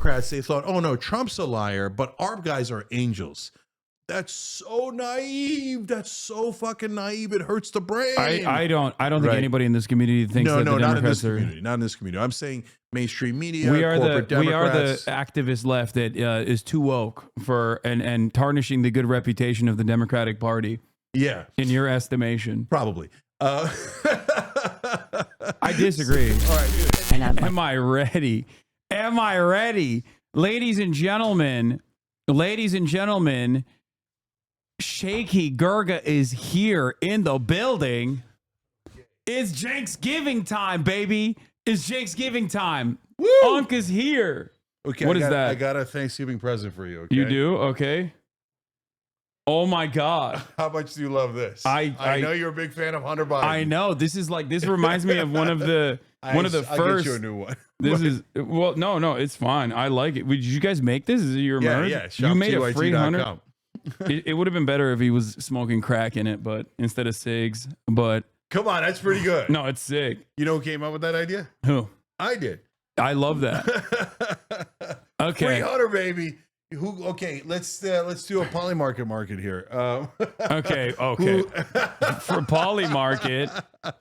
Democrats, they thought, oh no, Trump's a liar, but our guys are angels. That's so naive. That's so fucking naive. It hurts the brain. I don't think anybody in this community thinks that the Democrats are. Not in this community. I'm saying mainstream media. We are the Democrats. activist left that is too woke for and tarnishing the good reputation of the Democratic Party. Yeah, in your estimation, probably. I disagree. All right, am I ready? Am I ready, ladies and gentlemen? Ladies and gentlemen. Shaky Gurga is here in the building. It's Cenksgiving time, baby. It's Cenksgiving time. Woo! Unc is here. Okay, what is that? I got a Thanksgiving present for you. Okay? You do? Okay. Oh my God. How much do you love this? I know you're a big fan of Hunter Biden. I know. This reminds me of one of the first. I'll get you a new one. No, it's fine. I like it. Did you guys make this? Is it your merch? Yeah. You made a free Hunter. It would have been better if he was smoking crack in it, but instead of cigs. But come on, that's pretty good. No, it's sick. You know who came up with that idea? Who? I did. I love that. Okay, free Hunter, baby. Okay, let's do a poly market here. Okay. For poly market.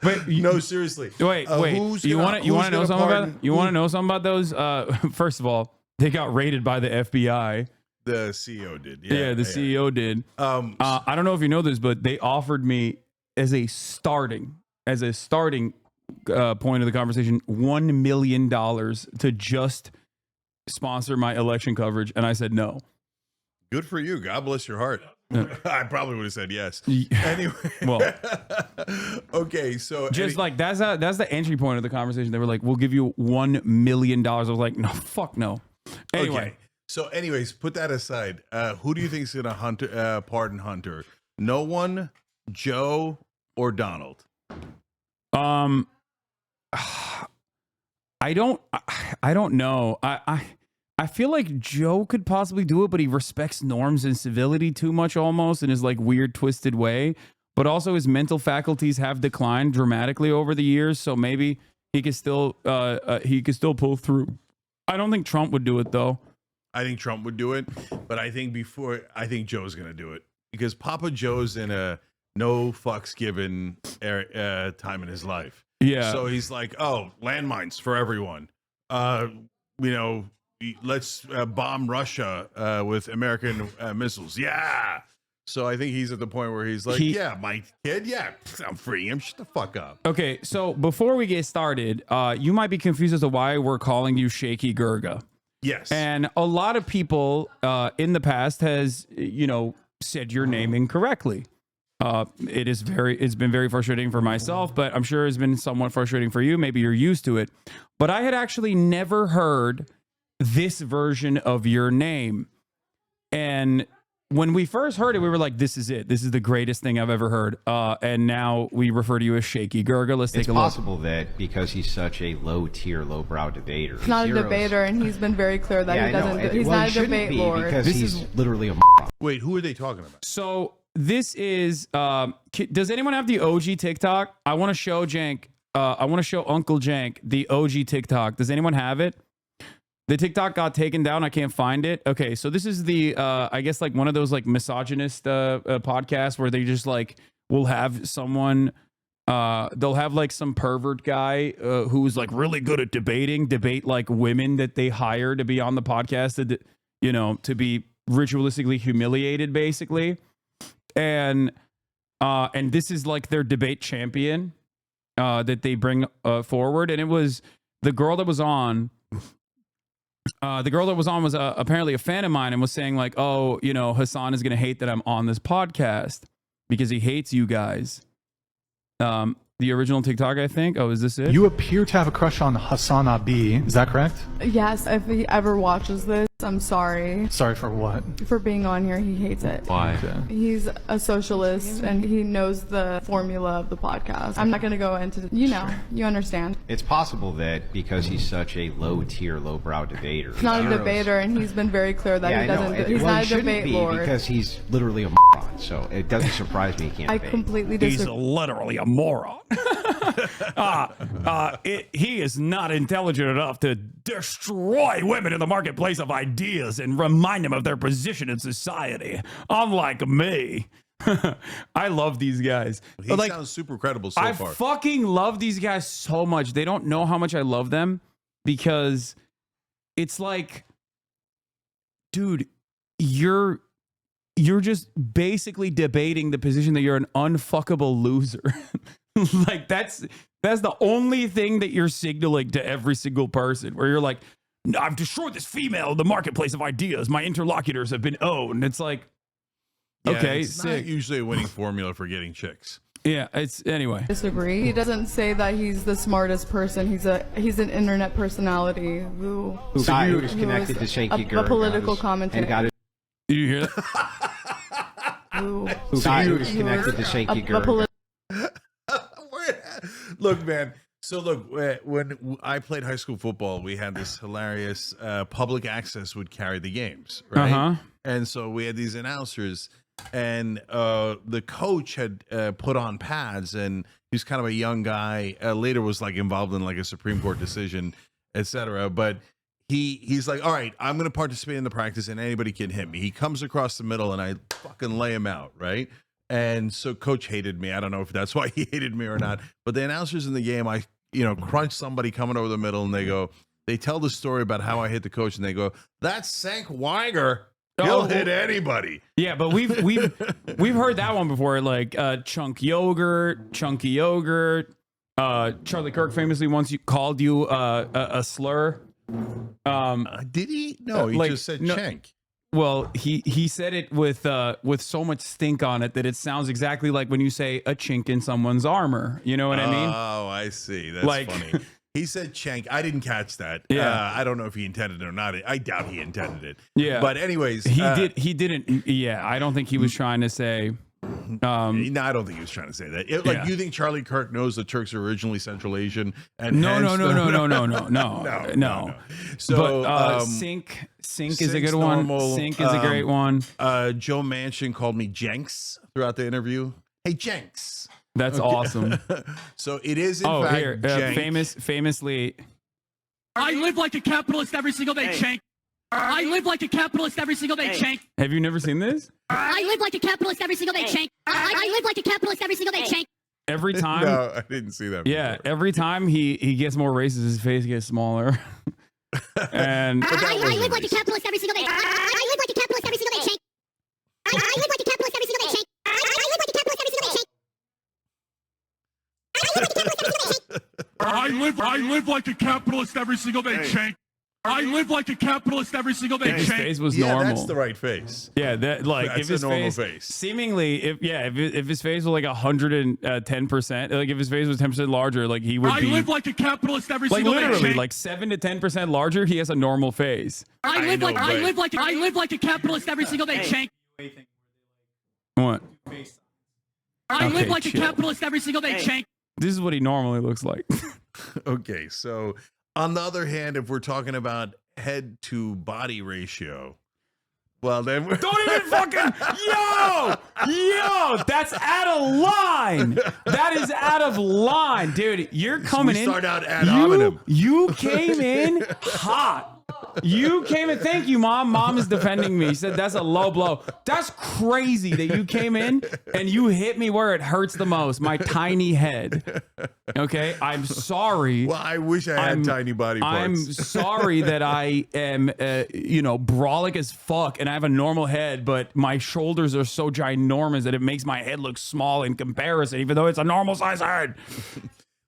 Wait, no, seriously. Wait. You want to know something about? You want to know something about those? First of all, they got raided by the FBI. The CEO did. Yeah, the CEO did. I don't know if you know this, but they offered me as a starting point of the conversation, $1 million to just sponsor my election coverage, and I said no. Good for you. God bless your heart. I probably would have said yes. Anyway, well, okay. So just that's the entry point of the conversation. They were like, "We'll give you $1 million." I was like, "No, fuck no." Anyway. Okay. So, anyways, put that aside. Who do you think is going to pardon Hunter? No one, Joe, or Donald? I don't know. I feel like Joe could possibly do it, but he respects norms and civility too much, almost in his like weird, twisted way. But also, his mental faculties have declined dramatically over the years, so maybe he could still pull through. I don't think Trump would do it though. I think Trump would do it, but I think Joe's going to do it because Papa Joe's in a no fucks given time in his life. Yeah. So he's like, oh, landmines for everyone. Let's bomb Russia with American missiles. Yeah. So I think he's at the point where he's like, yeah, my kid. Yeah, I'm freeing him. Shut the fuck up. Okay. So before we get started, you might be confused as to why we're calling you Shaky Gurga. Yes. And a lot of people in the past has, said your name incorrectly. It's been very frustrating for myself, but I'm sure it's been somewhat frustrating for you. Maybe you're used to it. But I had actually never heard this version of your name. And when we first heard it, we were like, this is it. This is the greatest thing I've ever heard. And now we refer to you as Shaky Gurga. Let's take a look. It's possible that because he's such a low-tier, low-brow debater. He's not a debater, and he's been very clear that he doesn't. He's not a debate lord. Because he's literally a moron. Wait, who are they talking about? So this is, does anyone have the OG TikTok? I want to show Cenk. I want to show Uncle Cenk the OG TikTok. Does anyone have it? The TikTok got taken down. I can't find it. Okay, so this is the, I guess like one of those like misogynist podcasts where they just like will have someone, they'll have like some pervert guy who's like really good at debate like women that they hire to be on the podcast, to be ritualistically humiliated basically. And this is like their debate champion that they bring forward. And it was the girl that was on. Was apparently a fan of mine and was saying like, oh, Hasan is going to hate that I'm on this podcast because he hates you guys. The original TikTok, I think. Oh, is this it? You appear to have a crush on HasanAbi. Is that correct? Yes, if he ever watches this, I'm sorry. Sorry for what? For being on here. He hates it. Why? Okay. He's a socialist and he knows the formula of the podcast. I'm not going to go into, you understand. It's possible that because he's such a low-tier, low-brow debater. He's not a debater, and he's been very clear that he doesn't. He's not a debate lord. Because he's literally a moron. So it doesn't surprise me he can't debate. I completely disagree. He's literally a moron. He is not intelligent enough to destroy women in the marketplace of ideas and remind them of their position in society. Unlike me. I love these guys. He sounds super credible so I far. fucking love these guys so much. They don't know how much I love them because it's like, dude, you're just basically debating the position that you're an unfuckable loser. Like that's the only thing that you're signaling to every single person, where you're like, I've destroyed this female in the marketplace of ideas. My interlocutors have been owned. It's like, yeah, okay, it's not usually a winning formula for getting chicks. Yeah, it's anyway. Disagree. He doesn't say that he's the smartest person. He's an internet personality who was connected to Cenk a political commentator. And got it. Did you hear that? Who was connected to Cenk. Look, man. So look, when I played high school football, we had this hilarious public access would carry the games, right? And so we had these announcers, and the coach had put on pads, and he's kind of a young guy. Later was like involved in like a Supreme Court decision, etc. But he's like, all right, I'm going to participate in the practice, and anybody can hit me. He comes across the middle, and I fucking lay him out, right? And so coach hated me. I don't know if that's why he hated me or not. But the announcers in the game, I crunch somebody coming over the middle, and they tell the story about how I hit the coach, and they go, that's Cenk Weiger. He'll hit anybody. Yeah, but we've heard that one before, like chunky yogurt. Charlie Kirk famously once called you a slur. Did he? No, he just said Cenk. Well, he said it with so much stink on it that it sounds exactly like when you say a chink in someone's armor. You know what I mean? Oh, I see. That's funny. He said Cenk. I didn't catch that. Yeah. I don't know if he intended it or not. I doubt he intended it. Yeah. But anyways. He didn't. Yeah, I don't think he was trying to say. No, I don't think he was trying to say that. You think Charlie Kirk knows the Turks are originally Central Asian? And No. So Cenk is a good one. Cenk is a great one. Joe Manchin called me Jenks throughout the interview. Hey, Jenks. That's awesome. So it is in fact here, famously. I live like a capitalist every single day, Cenk. I live like a capitalist every single day, Cenk. Have you never seen this? I live like a capitalist every single day, Cenk. I live like a capitalist every single day, Cenk. Every time. No, I didn't see that. Yeah, every time he gets more racist, his face gets smaller. And I live like a capitalist every single day. I live like a capitalist every single day, Cenk. I live like a capitalist every single day, Cenk. I live like a capitalist every single day, Cenk. I live like a capitalist every single day, Cenk. I live like a capitalist every single day, his Cenk. face was normal. Yeah, that's the right face. Yeah, that like That's if his a normal face, face. seemingly if his face was like 110%, like if his face was 10% larger, like he would I be live like a capitalist every like single day, literally Cenk. like 7 to 10% larger. He has a normal face. I live like a capitalist every single day, Cenk. What? I live like a chill. capitalist every single day, Cenk. This is what he normally looks like. Okay, so on the other hand, if we're talking about head to body ratio, well then we're Don't even fucking yo, that's out of line. That is out of line, dude. You're coming we in. start out ad hominem. You came in hot. You came in. Thank you, Mom. Mom is defending me. She said that's a low blow. That's crazy that you came in and you hit me where it hurts the most, my tiny head. Okay, I'm sorry. Well, I wish I had tiny body parts. I'm sorry that I am, brolic as fuck, and I have a normal head, but my shoulders are so ginormous that it makes my head look small in comparison, even though it's a normal size head.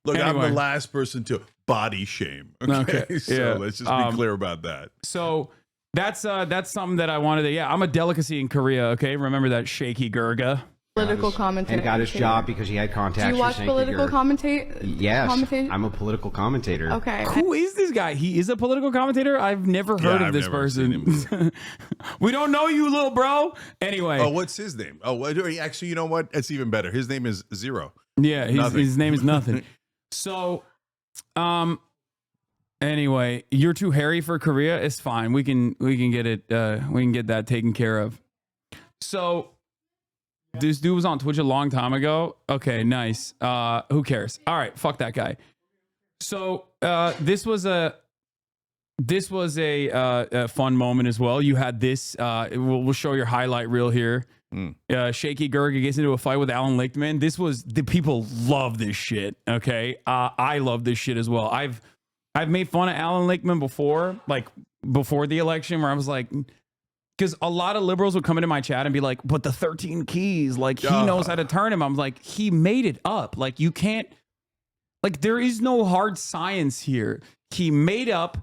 Look, Anyway. I'm the last person to body shame. Okay, so yeah. let's just be clear about that. So that's something that I wanted to. Yeah, I'm a delicacy in Korea. Okay, remember that shaky Gurga. Political commentator. And got his job because he had contacts. Do you watch political commentate? Yes, commentate? I'm a political commentator. Okay. Who is this guy? He is a political commentator. I've never heard of I've this never seen person. We don't know you, little bro. Anyway. Oh, what's his name? Oh, actually, you know what? It's even better. His name is Zero. Yeah, Nothing. his name is nothing. So, anyway, you're too hairy for Korea. It's fine. We can get it. We can get that taken care of. So, This dude was on Twitch a long time ago. Okay, nice. Who cares? All right, fuck that guy. So this was a fun moment as well. You had this. We'll show your highlight reel here. Shaky Gerga gets into a fight with Alan Lichtman. The people love this shit. Okay, I love this shit as well. I've made fun of Alan Lichtman before, like before the election, where I was like, because a lot of liberals would come into my chat and be like, but the 13 keys, like he knows how to turn him. I'm like, he made it up. Like you can't, like there is no hard science here. He made up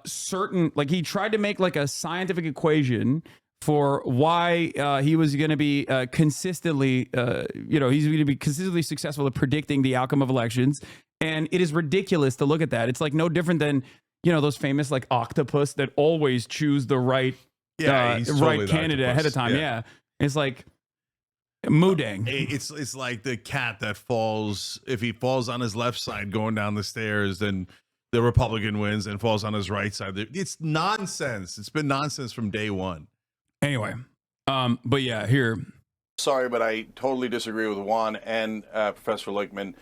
certain, like he tried to make like a scientific equation for why he was going to be consistently, he's going to be consistently successful at predicting the outcome of elections. And it is ridiculous to look at that. It's like no different than, those famous like octopus that always choose the right right candidate ahead of time. Yeah. It's like Mudang. It's like the cat that falls, if he falls on his left side going down the stairs, then the Republican wins, and falls on his right side. It's nonsense. It's been nonsense from day one. Anyway, but yeah, here. Sorry, but I totally disagree with Juan and Professor Lichtman.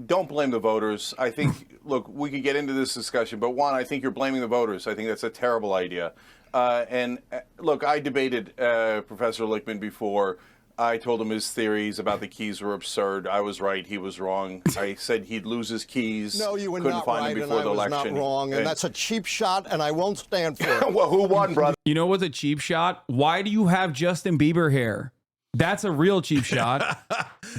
Don't blame the voters. I think, look, we could get into this discussion, but Juan, I think you're blaming the voters. I think that's a terrible idea. And look, I debated Professor Lichtman before. I told him his theories about the keys were absurd. I was right. He was wrong. I said he'd lose his keys. No, you were Couldn't not find right, him before and the I was election. not wrong, and that's a cheap shot, and I won't stand for it. Well, who won, brother? You know what's a cheap shot? Why do you have Justin Bieber hair? That's a real cheap shot.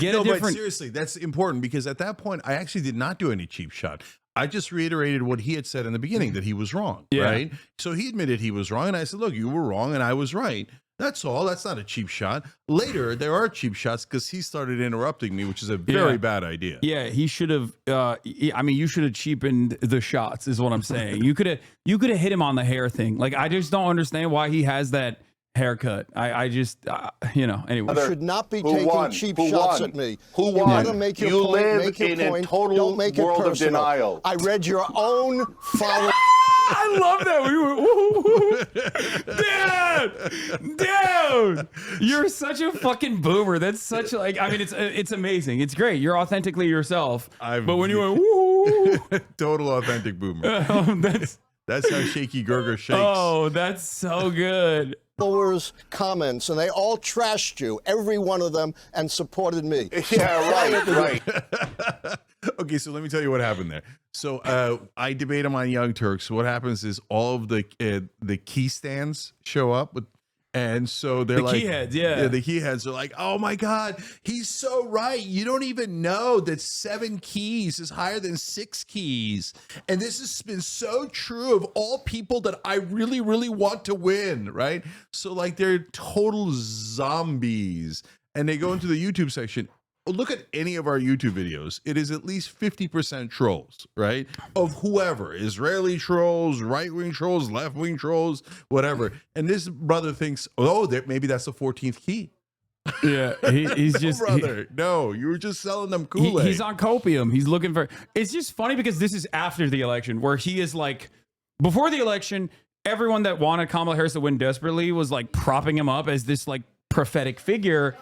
Get a different. But seriously, that's important, because at that point, I actually did not do any cheap shot. I just reiterated what he had said in the beginning, that he was wrong, right? So he admitted he was wrong, and I said, look, you were wrong, and I was right. That's all. That's not a cheap shot. Later, there are cheap shots because he started interrupting me, which is a very bad idea. Yeah, he should have. You should have cheapened the shots, is what I'm saying. You could have hit him on the hair thing. Like, I just don't understand why he has that haircut. I just, anyway. You should not be taking cheap shots at me. Who won? You want to make your You point, live make your in point. a total Don't make world it of personal. denial. I read your own follow. I love that. Dude, you're such a fucking boomer. That's such like, I mean, it's amazing. It's great. You're authentically yourself. But when you went, woo, total authentic boomer. That's how Shaky Gerger shakes. Oh, that's so good. Followers' comments, and they all trashed you, every one of them, and supported me. Yeah, right. Okay, so let me tell you what happened there. So I debate him on Young Turks. So what happens is all of the key stands show up with, and so they're like, key heads, yeah, the key heads are like, oh my God, he's so right. You don't even know that 7 keys is higher than 6 keys. And this has been so true of all people that I really, really want to win, right? So like they're total zombies. And they go into the YouTube section. Look at any of our YouTube videos. It is at least 50% trolls, right? Of whoever, Israeli trolls, right-wing trolls, left-wing trolls, whatever. And this brother thinks, oh, maybe that's the 14th key. Yeah, he's just brother. No, you were just selling them Kool-Aid. He's on copium. He's looking for. It's just funny because this is after the election, where he is like, before the election, everyone that wanted Kamala Harris to win desperately was like propping him up as this like prophetic figure.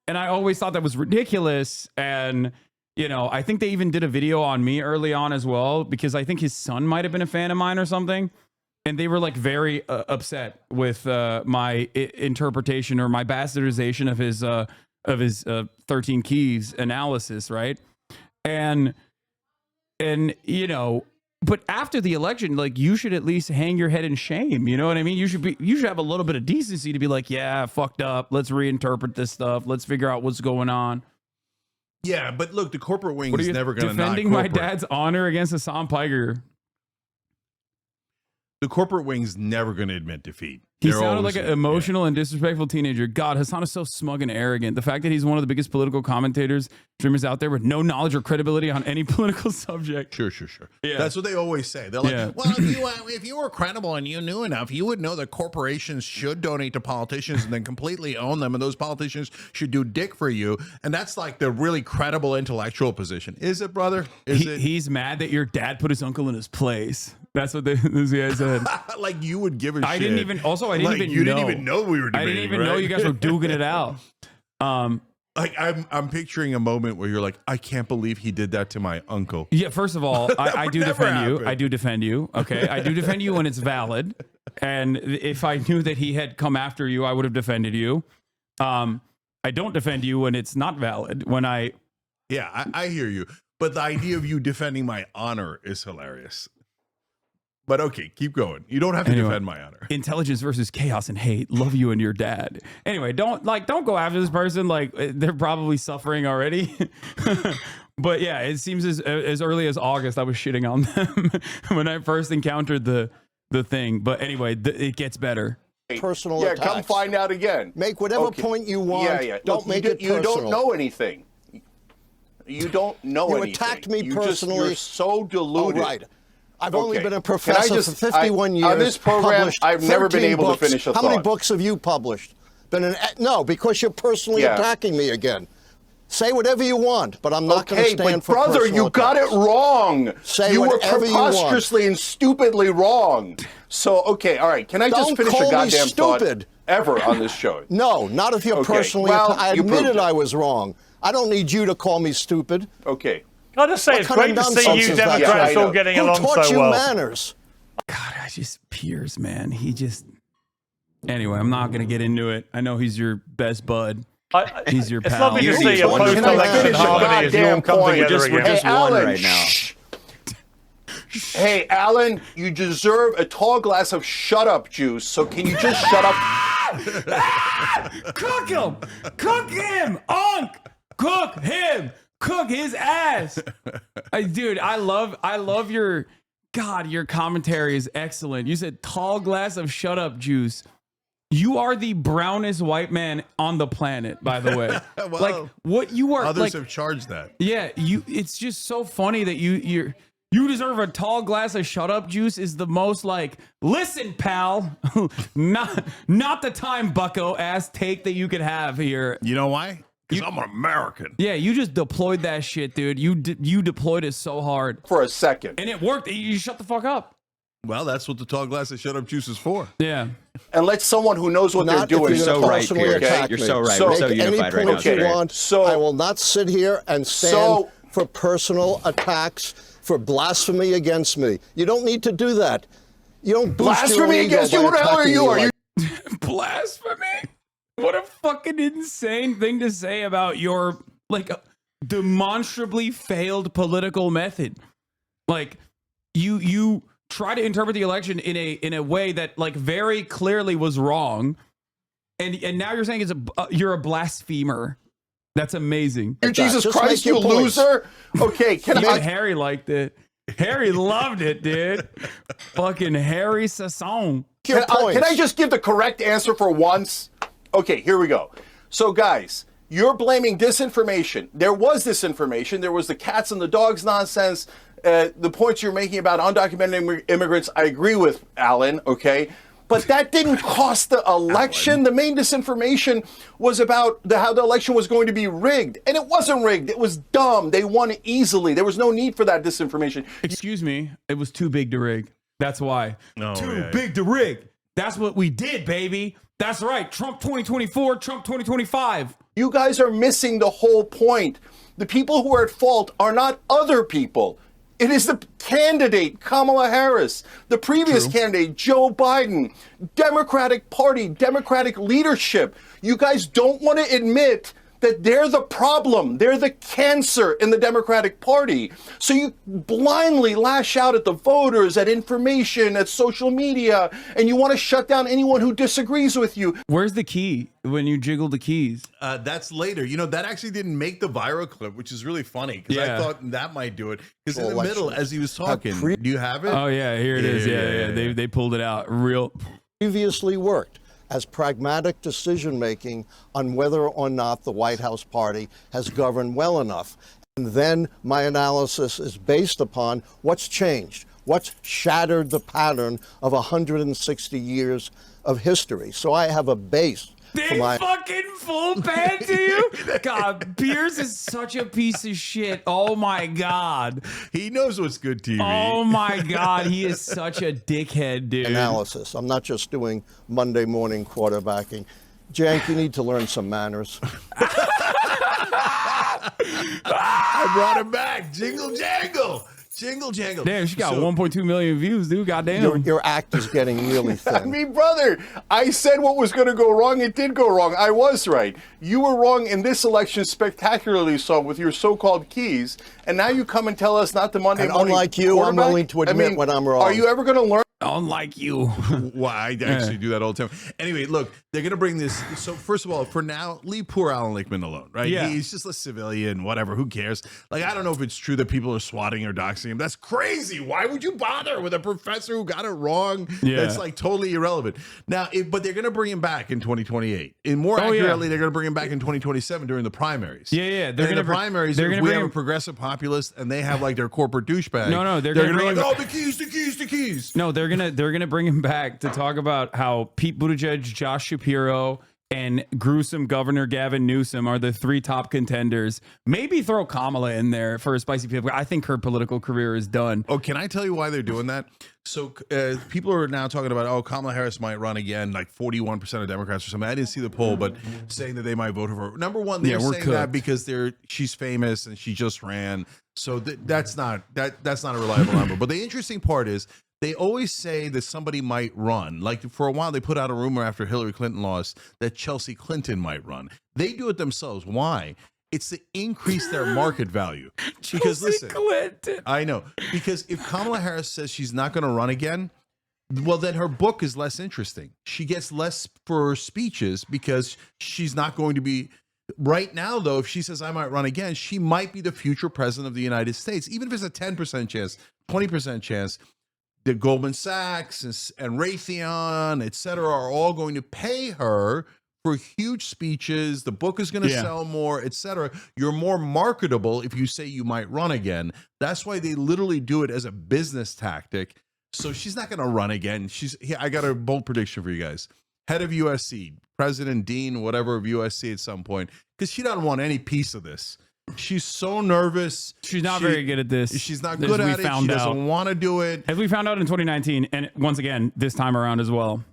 And I always thought that was ridiculous. And, I think they even did a video on me early on as well, because I think his son might have been a fan of mine or something. And they were like very upset with my interpretation or my bastardization of his 13 keys analysis. Right. And but after the election, like, you should at least hang your head in shame. You know what I mean? You should have a little bit of decency to be like, yeah, fucked up. Let's reinterpret this stuff. Let's figure out what's going on. Yeah, but look, the corporate wing is never going to not defending my dad's honor against Hassan Piker. The corporate wing's never going to admit defeat. He sounded like an emotional and disrespectful teenager. God, Hasan is so smug and arrogant. The fact that he's one of the biggest political commentators, streamers out there with no knowledge or credibility on any political subject. Sure. Yeah. That's what they always say. They're like, well, if you were credible and you knew enough, you would know that corporations should donate to politicians and then completely own them, and those politicians should do dick for you. And that's like the really credible intellectual position. Is it, brother? Is it? He's mad that your dad put his uncle in his place. That's what this guy said. Like you would give a shit. I didn't even you didn't even know we were debating. I didn't even know you guys were duking it out. Like I'm picturing a moment where you're like, I can't believe he did that to my uncle. Yeah, first of all, I do never defend you. happen. I do defend you. Okay. I do defend you when it's valid. And if I knew that he had come after you, I would have defended you. I don't defend you when it's not valid. Yeah, I hear you. But the idea of you defending my honor is hilarious. But okay, keep going. You don't have to defend my honor. Intelligence versus chaos and hate. Love you and your dad. Anyway, don't go after this person. Like they're probably suffering already. But yeah, it seems as early as August I was shitting on them when I first encountered the thing. But anyway, it gets better. Personal Yeah, attacks. come find out again. Make whatever point you want. Yeah. Don't Look, make it personal. You don't know anything. You don't know You anything. attacked me You're personally. so deluded. Oh, right. I've only Okay. been a Can I professor just- for 51 years. On this program, published I've never been 13 able books. to finish a How thought. many books have you published? No, because you're personally Yeah. attacking me again. Say whatever you want, but I'm not going to Okay, stand but for brother, personal you got it attacks. wrong. Say you were whatever you want. preposterously and stupidly wrong. So, okay, all right. Can I just Don't finish call a me goddamn thought stupid. ever on this show? No, not if you're Okay, personally well, I you admitted proved it. I was wrong. I don't need you to call me stupid. Okay. Can I just say, What it's kind of great to see nonsense you is that? Democrats Yeah, I all know. getting Who along taught so you well. manners? God, I just Piers, man. Anyway, I'm not gonna get into it. I know he's your best bud. He's your It's pal. lovely to You're see a one. Can I post-election finish a harmony as you all goddamn come point? together We're again. just Hey, one Alan, right now. shh. Hey, Alan, you deserve a tall glass of shut up juice, so can you just shut up? Cook him! Cook him! Cook him! Cook his ass! Dude, I love your commentary is excellent. You said tall glass of shut up juice. You are the brownest white man on the planet, by the way. Well, like what you are Others like, have charged that. yeah, it's just so funny that you deserve a tall glass of shut up juice is the most like, listen, pal, not the time bucko ass take that you could have here. You know why? Because I'm an American. Yeah, you just deployed that shit, dude. You deployed it so hard. For a second. And it worked. You shut the fuck up. Well, that's what the tall glass of shut up juice is for. Yeah. And let someone who knows what they're Not if doing. you're So gonna right, personally Piers. attack You're me. so right. So- We're so Make any unified right point now. you Okay. want. So- I will not sit here and stand So- for personal attacks, for blasphemy against me. You don't need to do that. You don't boost your Blasphemy ego against by you? What the hell are attacking you? me Are like you? Blasphemy. What a fucking insane thing to say about your like demonstrably failed political method. Like you try to interpret the election in a way that like very clearly was wrong, and now you're saying you're a blasphemer. That's amazing. Jesus Just Christ, make your you points. loser. Okay, can Even I? Harry liked it. Harry loved it, dude. Fucking Harry Sasson. your points. Can I just give the correct answer for once? Okay, here we go. So, guys, you're blaming disinformation. There was disinformation. There was the cats and the dogs nonsense. The points you're making about undocumented immigrants, I agree with, Alan, okay? But that didn't cost the election. The main disinformation was about how the election was going to be rigged. And it wasn't rigged. It was dumb. They won easily. There was no need for that disinformation. Excuse me. It was too big to rig. That's why. Oh, too yeah. big to rig. That's what we did, baby. That's right. Trump 2024, Trump 2025. You guys are missing the whole point. The people who are at fault are not other people. It is the candidate, Kamala Harris, the previous candidate, Joe Biden, Democratic Party, Democratic leadership. You guys don't want to admit that they're the problem. They're the cancer in the Democratic Party. So you blindly lash out at the voters, at information, at social media, and you want to shut down anyone who disagrees with you. Where's the key when you jiggle the keys? That's later. You know, that actually didn't make the viral clip, which is really funny because Yeah. I thought that might do it. Because in the Election. middle, as he was talking, do you have it? Oh, yeah. Here it is. Yeah. They pulled it out. Real. previously worked as pragmatic decision-making on whether or not the White House party has governed well enough. And then my analysis is based upon what's changed, what's shattered the pattern of 160 years of history. So I have a base for my fucking full pan to you? God, Pierce is such a piece of shit. Oh my God. He knows what's good TV. Oh my God. He is such a dickhead, dude. analysis. I'm not just doing Monday morning quarterbacking. Cenk, you need to learn some manners. I brought him back. Jingle jangle. Jingle jangle. Damn, she got So- 1.2 million views, dude. Goddamn. Your act is getting really I thin. mean, brother, I said what was going to go wrong. It did go wrong. I was right. You were wrong in this election spectacularly so with your so-called keys. And now you come and tell us not the Monday And morning unlike you, I'm quarterback? willing to admit when I'm wrong. Are you ever going to learn? Unlike you. Well, I actually do that all the time. Anyway, look, they're going to bring this. So, first of all, for now, leave poor Alan Lichtman alone, right? Yeah. He's just a civilian, whatever. Who cares? Like, I don't know if it's true that people are swatting or doxing him. That's crazy. Why would you bother with a professor who got it wrong? Yeah. That's like totally irrelevant. Now, but they're going to bring him back in 2028. And more Oh, yeah. accurately, they're going to bring him back in 2027 during the primaries. Yeah, yeah. And in the primaries, they're if gonna we bring have a him. progressive populist and they have like their corporate douchebag. No, they're they're gonna going to be bring like, him- oh, the keys, the keys, the keys. No, they're gonna bring him back to talk about how Pete Buttigieg, Josh Shapiro, and gruesome Governor Gavin Newsom are the three top contenders. Maybe throw Kamala in there for a spicy people. I think her political career is done. Oh, can I tell you why they're doing that? So people are now talking about, oh, Kamala Harris might run again, like 41% of Democrats or something. I didn't see the poll, but saying that they might vote for her. Number one, they're we're saying cooked. that because she's famous and she just ran. So that's not a reliable number. But the interesting part is they always say that somebody might run. Like for a while, they put out a rumor after Hillary Clinton lost that Chelsea Clinton might run. They do it themselves. Why? It's to increase their market value. Because listen, Clinton. I know. Because if Kamala Harris says she's not going to run again, well, then her book is less interesting. She gets less for her speeches because she's not going to be. Right now, though, if she says I might run again, she might be the future president of the United States. Even if it's a 10% chance, 20% chance, the Goldman Sachs and Raytheon, et cetera, are all going to pay her for huge speeches. The book is going to sell more, et cetera. You're more marketable if you say you might run again. That's why they literally do it as a business tactic. So she's not going to run again. I got a bold prediction for you guys. Head of USC, president, dean, whatever of USC at some point, because she doesn't want any piece of this. She's so nervous. She's not very good at this. She's not as good we at it. found She out. doesn't want to do it. As we found out in 2019, and once again, this time around as well.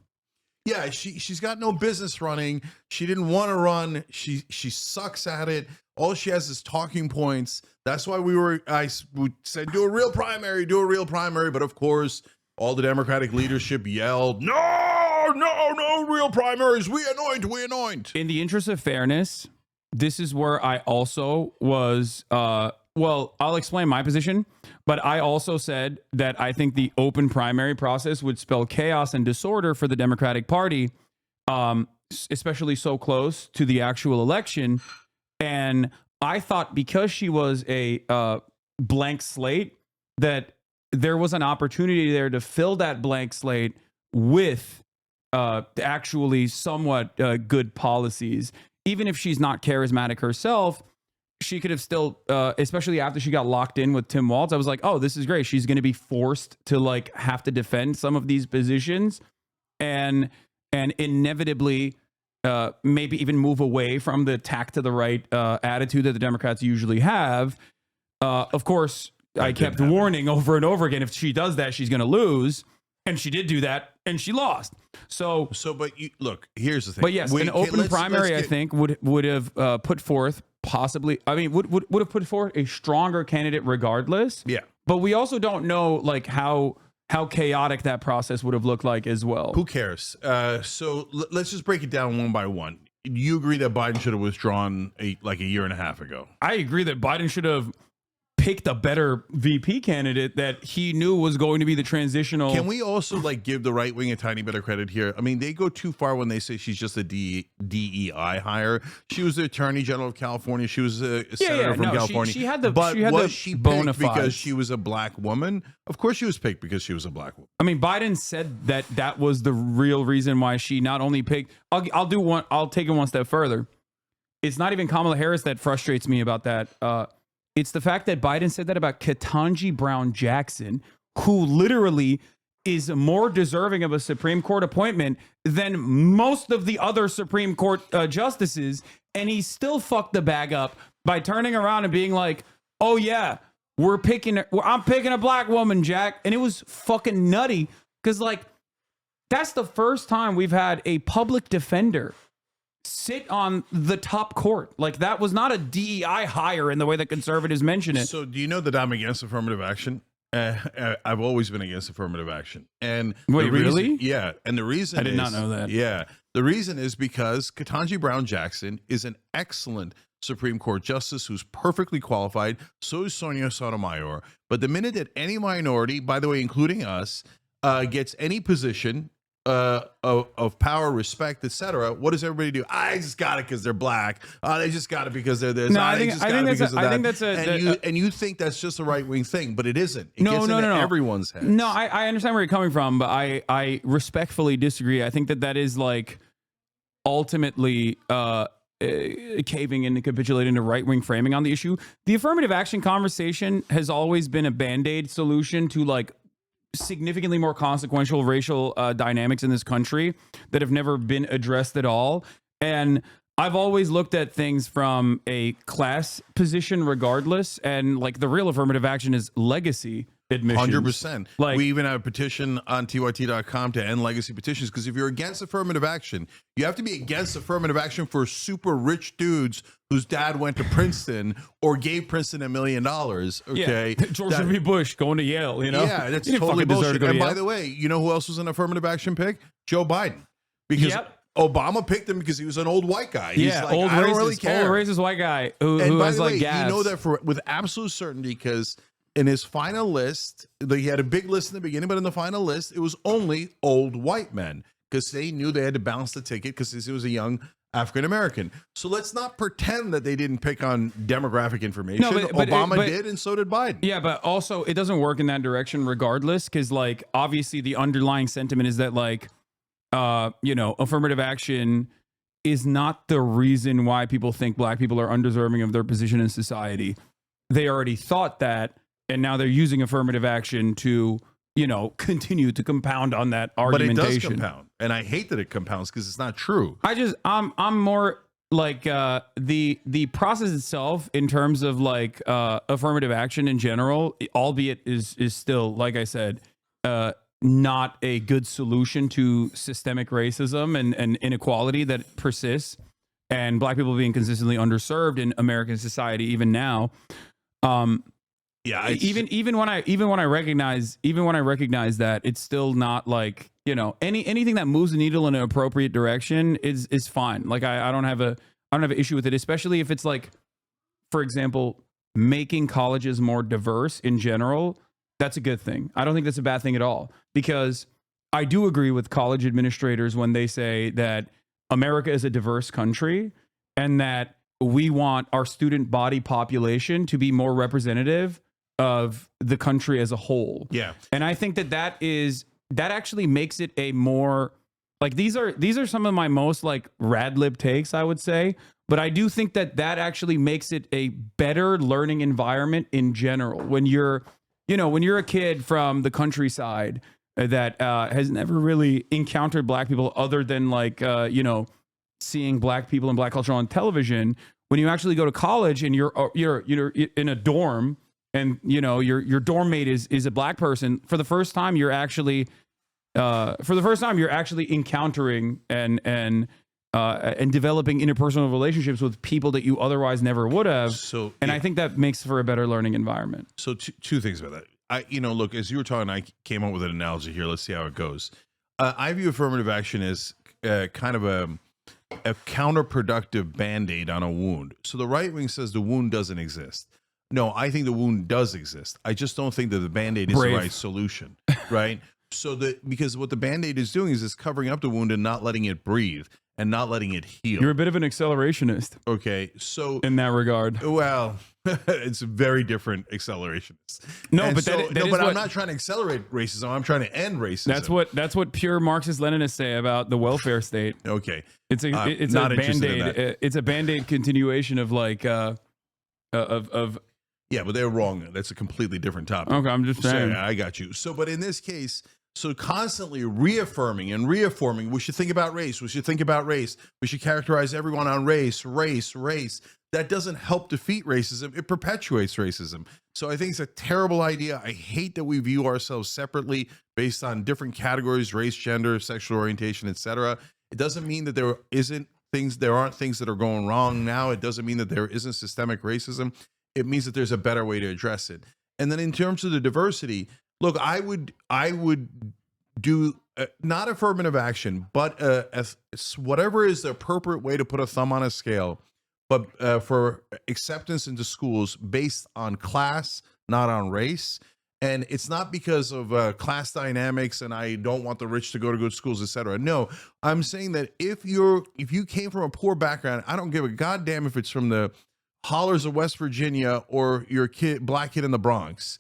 Yeah, she's got no business running. She didn't want to run. She sucks at it. All she has is talking points. That's why we said do a real primary. But of course, all the Democratic leadership yelled, no real primaries. We anoint. In the interest of fairness, this is where I also was. Well, I'll explain my position, but I also said that I think the open primary process would spell chaos and disorder for the Democratic Party, especially so close to the actual election. And I thought because she was a blank slate, that there was an opportunity there to fill that blank slate with actually somewhat good policies. Even if she's not charismatic herself, she could have still, especially after she got locked in with Tim Walz, I was like, oh, this is great. She's going to be forced to like have to defend some of these positions and inevitably maybe even move away from the tack to the right attitude that the Democrats usually have. Of course, I kept warning over and over again, if she does that, she's going to lose. And she did do that, and she lost. So but look, here's the thing. But yes, an open primary, I think, would have put forth possibly. I mean, would have put forth a stronger candidate regardless. Yeah. But we also don't know like how chaotic that process would have looked like as well. Who cares? So let's just break it down one by one. You agree that Biden should have withdrawn like a year and a half ago? I agree that Biden should have picked a better VP candidate that he knew was going to be the transitional. Can we also like give the right wing a tiny bit of credit here? I mean, they go too far when they say she's just a DEI hire. She was the Attorney General of California. She was a senator from California. She had the but she had was the she bona picked because fides. she was a black woman? Of course, she was picked because she was a black woman. I mean, Biden said that was the real reason why she not only picked. I'll take it one step further. It's not even Kamala Harris that frustrates me about that. It's the fact that Biden said that about Ketanji Brown Jackson, who literally is more deserving of a Supreme Court appointment than most of the other Supreme Court justices, and he still fucked the bag up by turning around and being like, "Oh yeah, I'm picking a black woman, Jack," and it was fucking nutty because like that's the first time we've had a public defender sit on the top court. Like that was not a DEI hire in the way that conservatives mention it. So do you know that I'm against affirmative action? I've always been against affirmative action. And wait, the reason, really? Yeah. And the reason I did not know that. Yeah. The reason is because Ketanji Brown Jackson is an excellent Supreme Court justice who's perfectly qualified. So is Sonia Sotomayor. But the minute that any minority, by the way, including us, gets any position of power, respect, etc., what does everybody do? I just got it because they're black. They just got it because they're this. No, I think you think that's just a right wing thing, but it isn't. It No, gets no, into no, no. everyone's heads. No, I understand where you're coming from, but I respectfully disagree. I think that is like ultimately caving in and capitulating to right-wing framing on the issue. The affirmative action conversation has always been a band-aid solution to like significantly more consequential racial dynamics in this country that have never been addressed at all. And I've always looked at things from a class position regardless. And like the real affirmative action is legacy admissions. 100%. Like, we even have a petition on tyt.com to end legacy petitions, because if you're against affirmative action, you have to be against affirmative action for super rich dudes whose dad went to Princeton or gave Princeton $1 million. Okay. Yeah. George W. Bush going to Yale, you know? Yeah, that's He didn't totally fucking deserve to bullshit. go to And by Yale. the way, you know who else was an affirmative action pick? Joe Biden. Because Obama picked him because he was an old white guy. He's like, old I don't racist, really care. old racist white guy who And by has the like way, gas. you know that with absolute certainty, because in his final list, he had a big list in the beginning, but in the final list, it was only old white men, because they knew they had to balance the ticket because he was a young African American. So let's not pretend that they didn't pick on demographic information. No, but Obama did, and so did Biden. Yeah, but also it doesn't work in that direction regardless, because like obviously the underlying sentiment is that like affirmative action is not the reason why people think black people are undeserving of their position in society. They already thought that, and now they're using affirmative action to continue to compound on that argumentation. But it does compound, and I hate that it compounds because it's not true. I'm more like the process itself in terms of like affirmative action in general, albeit is still, like I said, not a good solution to systemic racism and inequality that persists, and black people being consistently underserved in American society even now. Even when I recognize that, it's still not like anything that moves the needle in an appropriate direction is fine. Like I don't have an issue with it, especially if it's like, for example, making colleges more diverse in general. That's a good thing. I don't think that's a bad thing at all, because I do agree with college administrators when they say that America is a diverse country and that we want our student body population to be more representative of the country as a whole. Yeah. And I think that actually makes it a more like, these are some of my most like rad lib takes, I would say, but I do think that actually makes it a better learning environment in general. When you're a kid from the countryside that has never really encountered black people other than like seeing black people and black culture on television, when you actually go to college and you're in a dorm, and your dorm mate is a black person, for the first time you're actually encountering and developing interpersonal relationships with people that you otherwise never would have. So, and I think that makes for a better learning environment. So two things about that. Look, as you were talking, I came up with an analogy here. Let's see how it goes. I view affirmative action as kind of a counterproductive Band-Aid on a wound. So the right wing says the wound doesn't exist. No, I think the wound does exist. I just don't think that the Band-Aid is the right solution, right? Because what the Band-Aid is doing is it's covering up the wound and not letting it breathe and not letting it heal. You're a bit of an accelerationist. Okay, so in that regard. Well, it's a very different accelerationist. No, and but I'm not trying to accelerate racism. I'm trying to end racism. That's what pure Marxist-Leninists say about the welfare state. Okay. It's a Band-Aid. It's a Band-Aid continuation of like yeah, but they're wrong. That's a completely different topic. Okay, I'm just saying. So, I got you. So, but in this case, So constantly reaffirming and reaffirming, we should think about race. We should think about race. We should characterize everyone on race. That doesn't help defeat racism. It perpetuates racism. So I think it's a terrible idea. I hate that we view ourselves separately based on different categories, race, gender, sexual orientation, etc. It doesn't mean that there aren't things that are going wrong now. It doesn't mean that there isn't systemic racism. It means that there's a better way to address it. And then in terms of the diversity, look, I would do not affirmative action, but whatever is the appropriate way to put a thumb on a scale, but for acceptance into schools based on class, not on race. And it's not because of class dynamics and I don't want the rich to go to good schools, etc. No, I'm saying that if you came from a poor background, I don't give a goddamn if it's from the hollers of West Virginia or your black kid in the Bronx.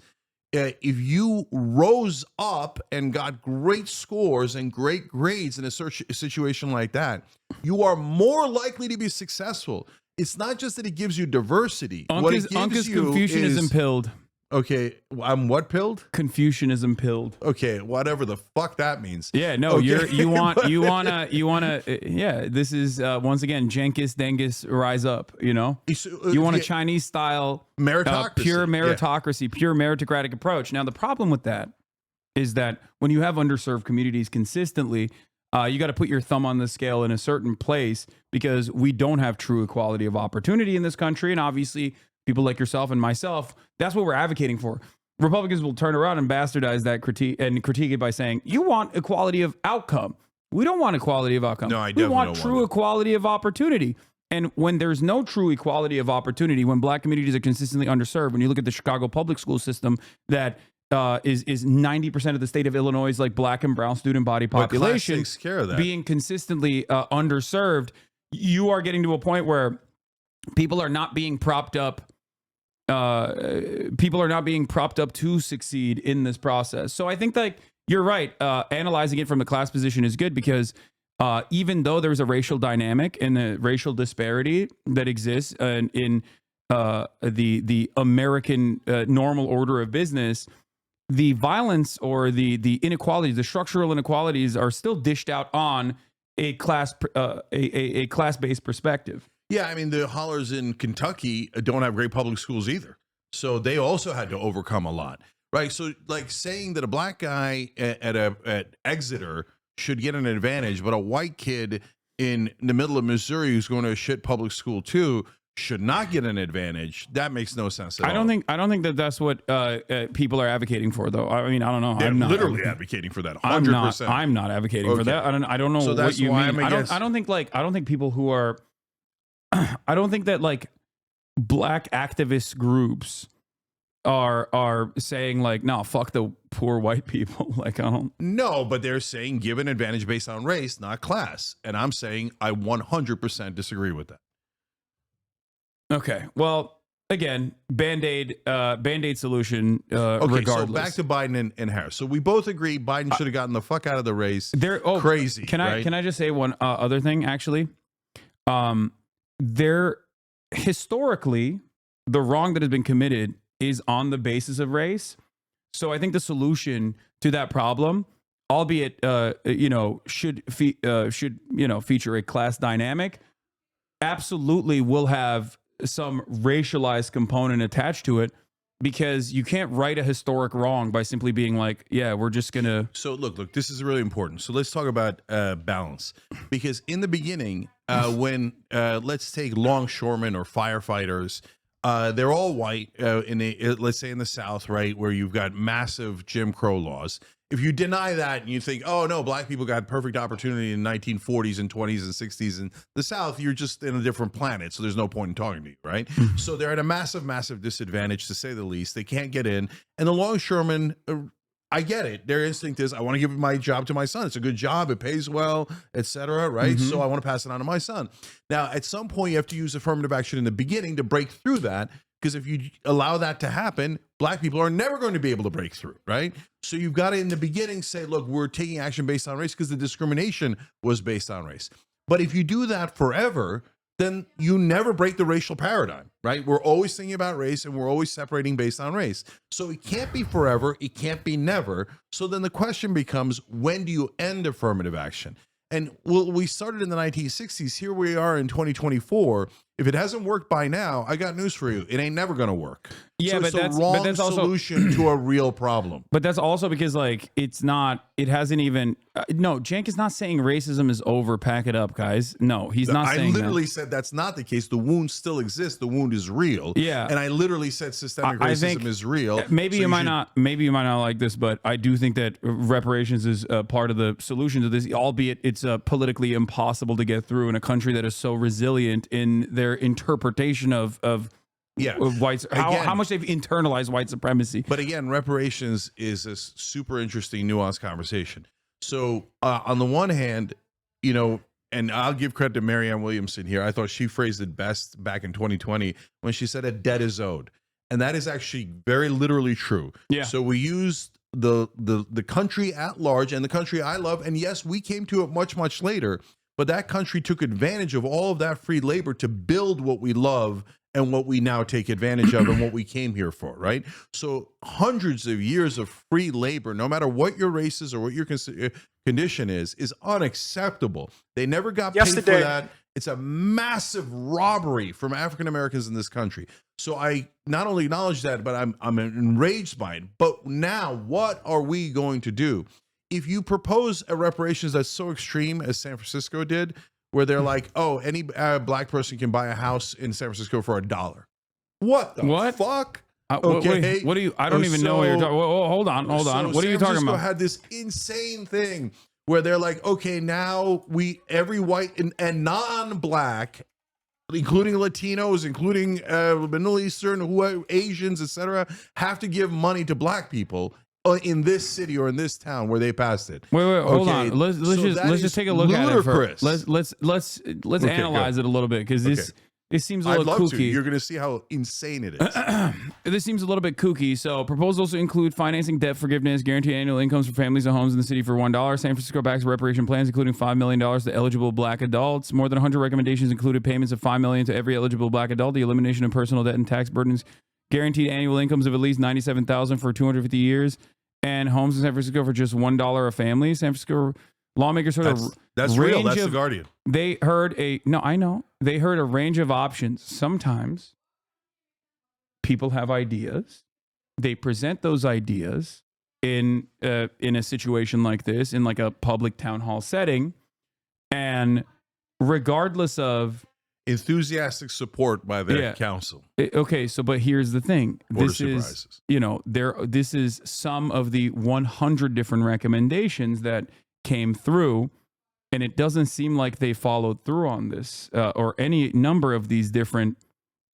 If you rose up and got great scores and great grades in a situation like that, you are more likely to be successful. It's not just that it gives you diversity. Uncle's Confucianism pilled. Okay, I'm what pilled? Confucianism pilled. Okay, whatever the fuck that means. Yeah, no, okay. you wanna. Yeah, this is once again, Jenkins Dengus rise up. You know, you want a Chinese style meritocracy, pure meritocracy, pure meritocratic approach. Now, the problem with that is that when you have underserved communities consistently, you got to put your thumb on the scale in a certain place because we don't have true equality of opportunity in this country, and obviously, people like yourself and myself, that's what we're advocating for. Republicans will turn around and bastardize that critique it by saying, you want equality of outcome. We don't want equality of outcome. No, I we definitely want don't true want equality of opportunity. And when there's no true equality of opportunity, when black communities are consistently underserved, when you look at the Chicago public school system that is 90% of the state of Illinois' like black and brown student body population takes care of that. being consistently underserved, you are getting to a point where people are not being propped up. People are not being propped up to succeed in this process. So I think like you're right. Analyzing it from the class position is good because even though there's a racial dynamic and a racial disparity that exists in the American normal order of business, the violence or the inequalities, the structural inequalities are still dished out on a class-based perspective. Yeah, I mean, the hollers in Kentucky don't have great public schools either. So they also had to overcome a lot, right? So like saying that a black guy at Exeter should get an advantage, but a white kid in the middle of Missouri who's going to a shit public school too should not get an advantage. That makes no sense at all. I don't think that that's what people are advocating for, though. I mean, I don't know. They're I'm not literally advocating for that. 100%. I'm not advocating for that. I don't know so what you mean. I don't think people who are. I don't think that like black activist groups are saying like, no, fuck the poor white people. Like, I don't. No, but they're saying give an advantage based on race, not class. And I'm saying I 100% disagree with that. Okay. Well, again, Band-Aid solution, okay, regardless. So back to Biden and Harris. So we both agree Biden should have gotten the fuck out of the race. Crazy. Can I just say one other thing, actually? Historically, the wrong that has been committed is on the basis of race. So I think the solution to that problem, albeit should feature a class dynamic, absolutely will have some racialized component attached to it, because you can't right a historic wrong by simply being like, yeah, we're just gonna. So look, this is really important. So let's talk about balance, because in the beginning, when let's take longshoremen or firefighters, they're all white let's say in the South, right, where you've got massive Jim Crow laws. If you deny that and you think, oh no, black people got perfect opportunity in 1940s and 20s and 60s in the South, you're just in a different planet. So there's no point in talking to you, right? So they're at a massive, massive disadvantage, to say the least. They can't get in. And the longshoremen, I get it. Their instinct is, I want to give my job to my son. It's a good job. It pays well, etc. Right? Mm-hmm. So I want to pass it on to my son. Now, at some point, you have to use affirmative action in the beginning to break through that. Because if you allow that to happen, black people are never going to be able to break through, right? So you've got to, in the beginning, say, look, we're taking action based on race because the discrimination was based on race. But if you do that forever, then you never break the racial paradigm, right? We're always thinking about race and we're always separating based on race. So it can't be forever. It can't be never. So then the question becomes, when do you end affirmative action? And we started in the 1960s. Here we are in 2024. If it hasn't worked by now, I got news for you. It ain't never going to work. Yeah, so but it's that's the wrong but that's also solution to a real problem. But that's also because like it hasn't even no, Cenk is not saying racism is over. Pack it up, guys. No, he's not saying that. I literally said that's not the case. The wound still exists. The wound is real. Yeah. And I literally said systemic I racism think is real. Maybe you might not like this, but I do think that reparations is part of the solution to this, albeit it's politically impossible to get through in a country that is so resilient in their interpretation of whites, how much they've internalized white supremacy. But again, reparations is a super interesting, nuanced conversation. So on the one hand, you know, and I'll give credit to Marianne Williamson here. I thought she phrased it best back in 2020 when she said a debt is owed. And that is actually very literally true. Yeah. So we used the country at large and the country I love. And yes, we came to it much, much later. But that country took advantage of all of that free labor to build what we love and what we now take advantage of and what we came here for, right? So hundreds of years of free labor, no matter what your race is or what your condition is unacceptable. They never got paid for that. It's a massive robbery from African Americans in this country. So I not only acknowledge that, but I'm enraged by it. But now what are we going to do? If you propose a reparations that's so extreme as San Francisco did, where they're like, oh, any black person can buy a house in San Francisco for $1. What the fuck? Okay. What do you? I don't even know what you're talking. Hold on. What are you talking about? Had this insane thing where they're like, okay, now every white and non-black, including Latinos, including Middle Eastern, Asians, etc., have to give money to black people in this city or in this town where they passed it. Wait, hold on. Let's just take a look at it first. Let's analyze it a little bit because this seems a little kooky. You're going to see how insane it is. This seems a little bit kooky. So proposals include financing debt forgiveness, guaranteed annual incomes for families and homes in the city for $1. San Francisco backs reparation plans, including $5 million to eligible black adults. More than 100 recommendations included payments of $5 million to every eligible black adult, the elimination of personal debt and tax burdens, guaranteed annual incomes of at least $97,000 for 250 years, and homes in San Francisco for just $1 a family. San Francisco lawmakers heard that's real. That's the Guardian. They heard They heard a range of options. Sometimes people have ideas. They present those ideas in a situation like this, in like a public town hall setting, and regardless of enthusiastic support by their council. Okay, so but here's the thing. This is some of the 100 different recommendations that came through, and it doesn't seem like they followed through on this or any number of these different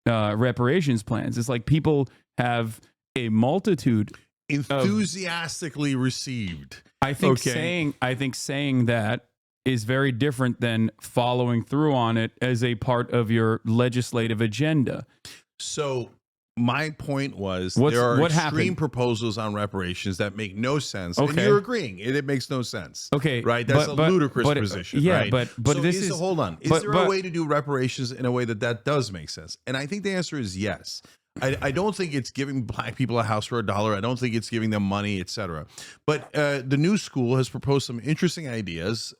reparations plans. It's like people have a multitude enthusiastically received. I think saying that is very different than following through on it as a part of your legislative agenda. So my point was there are extreme proposals on reparations that make no sense. Okay. And you're agreeing. It makes no sense. Okay. Right? That's a ludicrous position. Yeah, right? but so this is... Hold on. Is there a way to do reparations in a way that does make sense? And I think the answer is yes. I don't think it's giving black people a house for $1. I don't think it's giving them money, etc. But the new school has proposed some interesting ideas,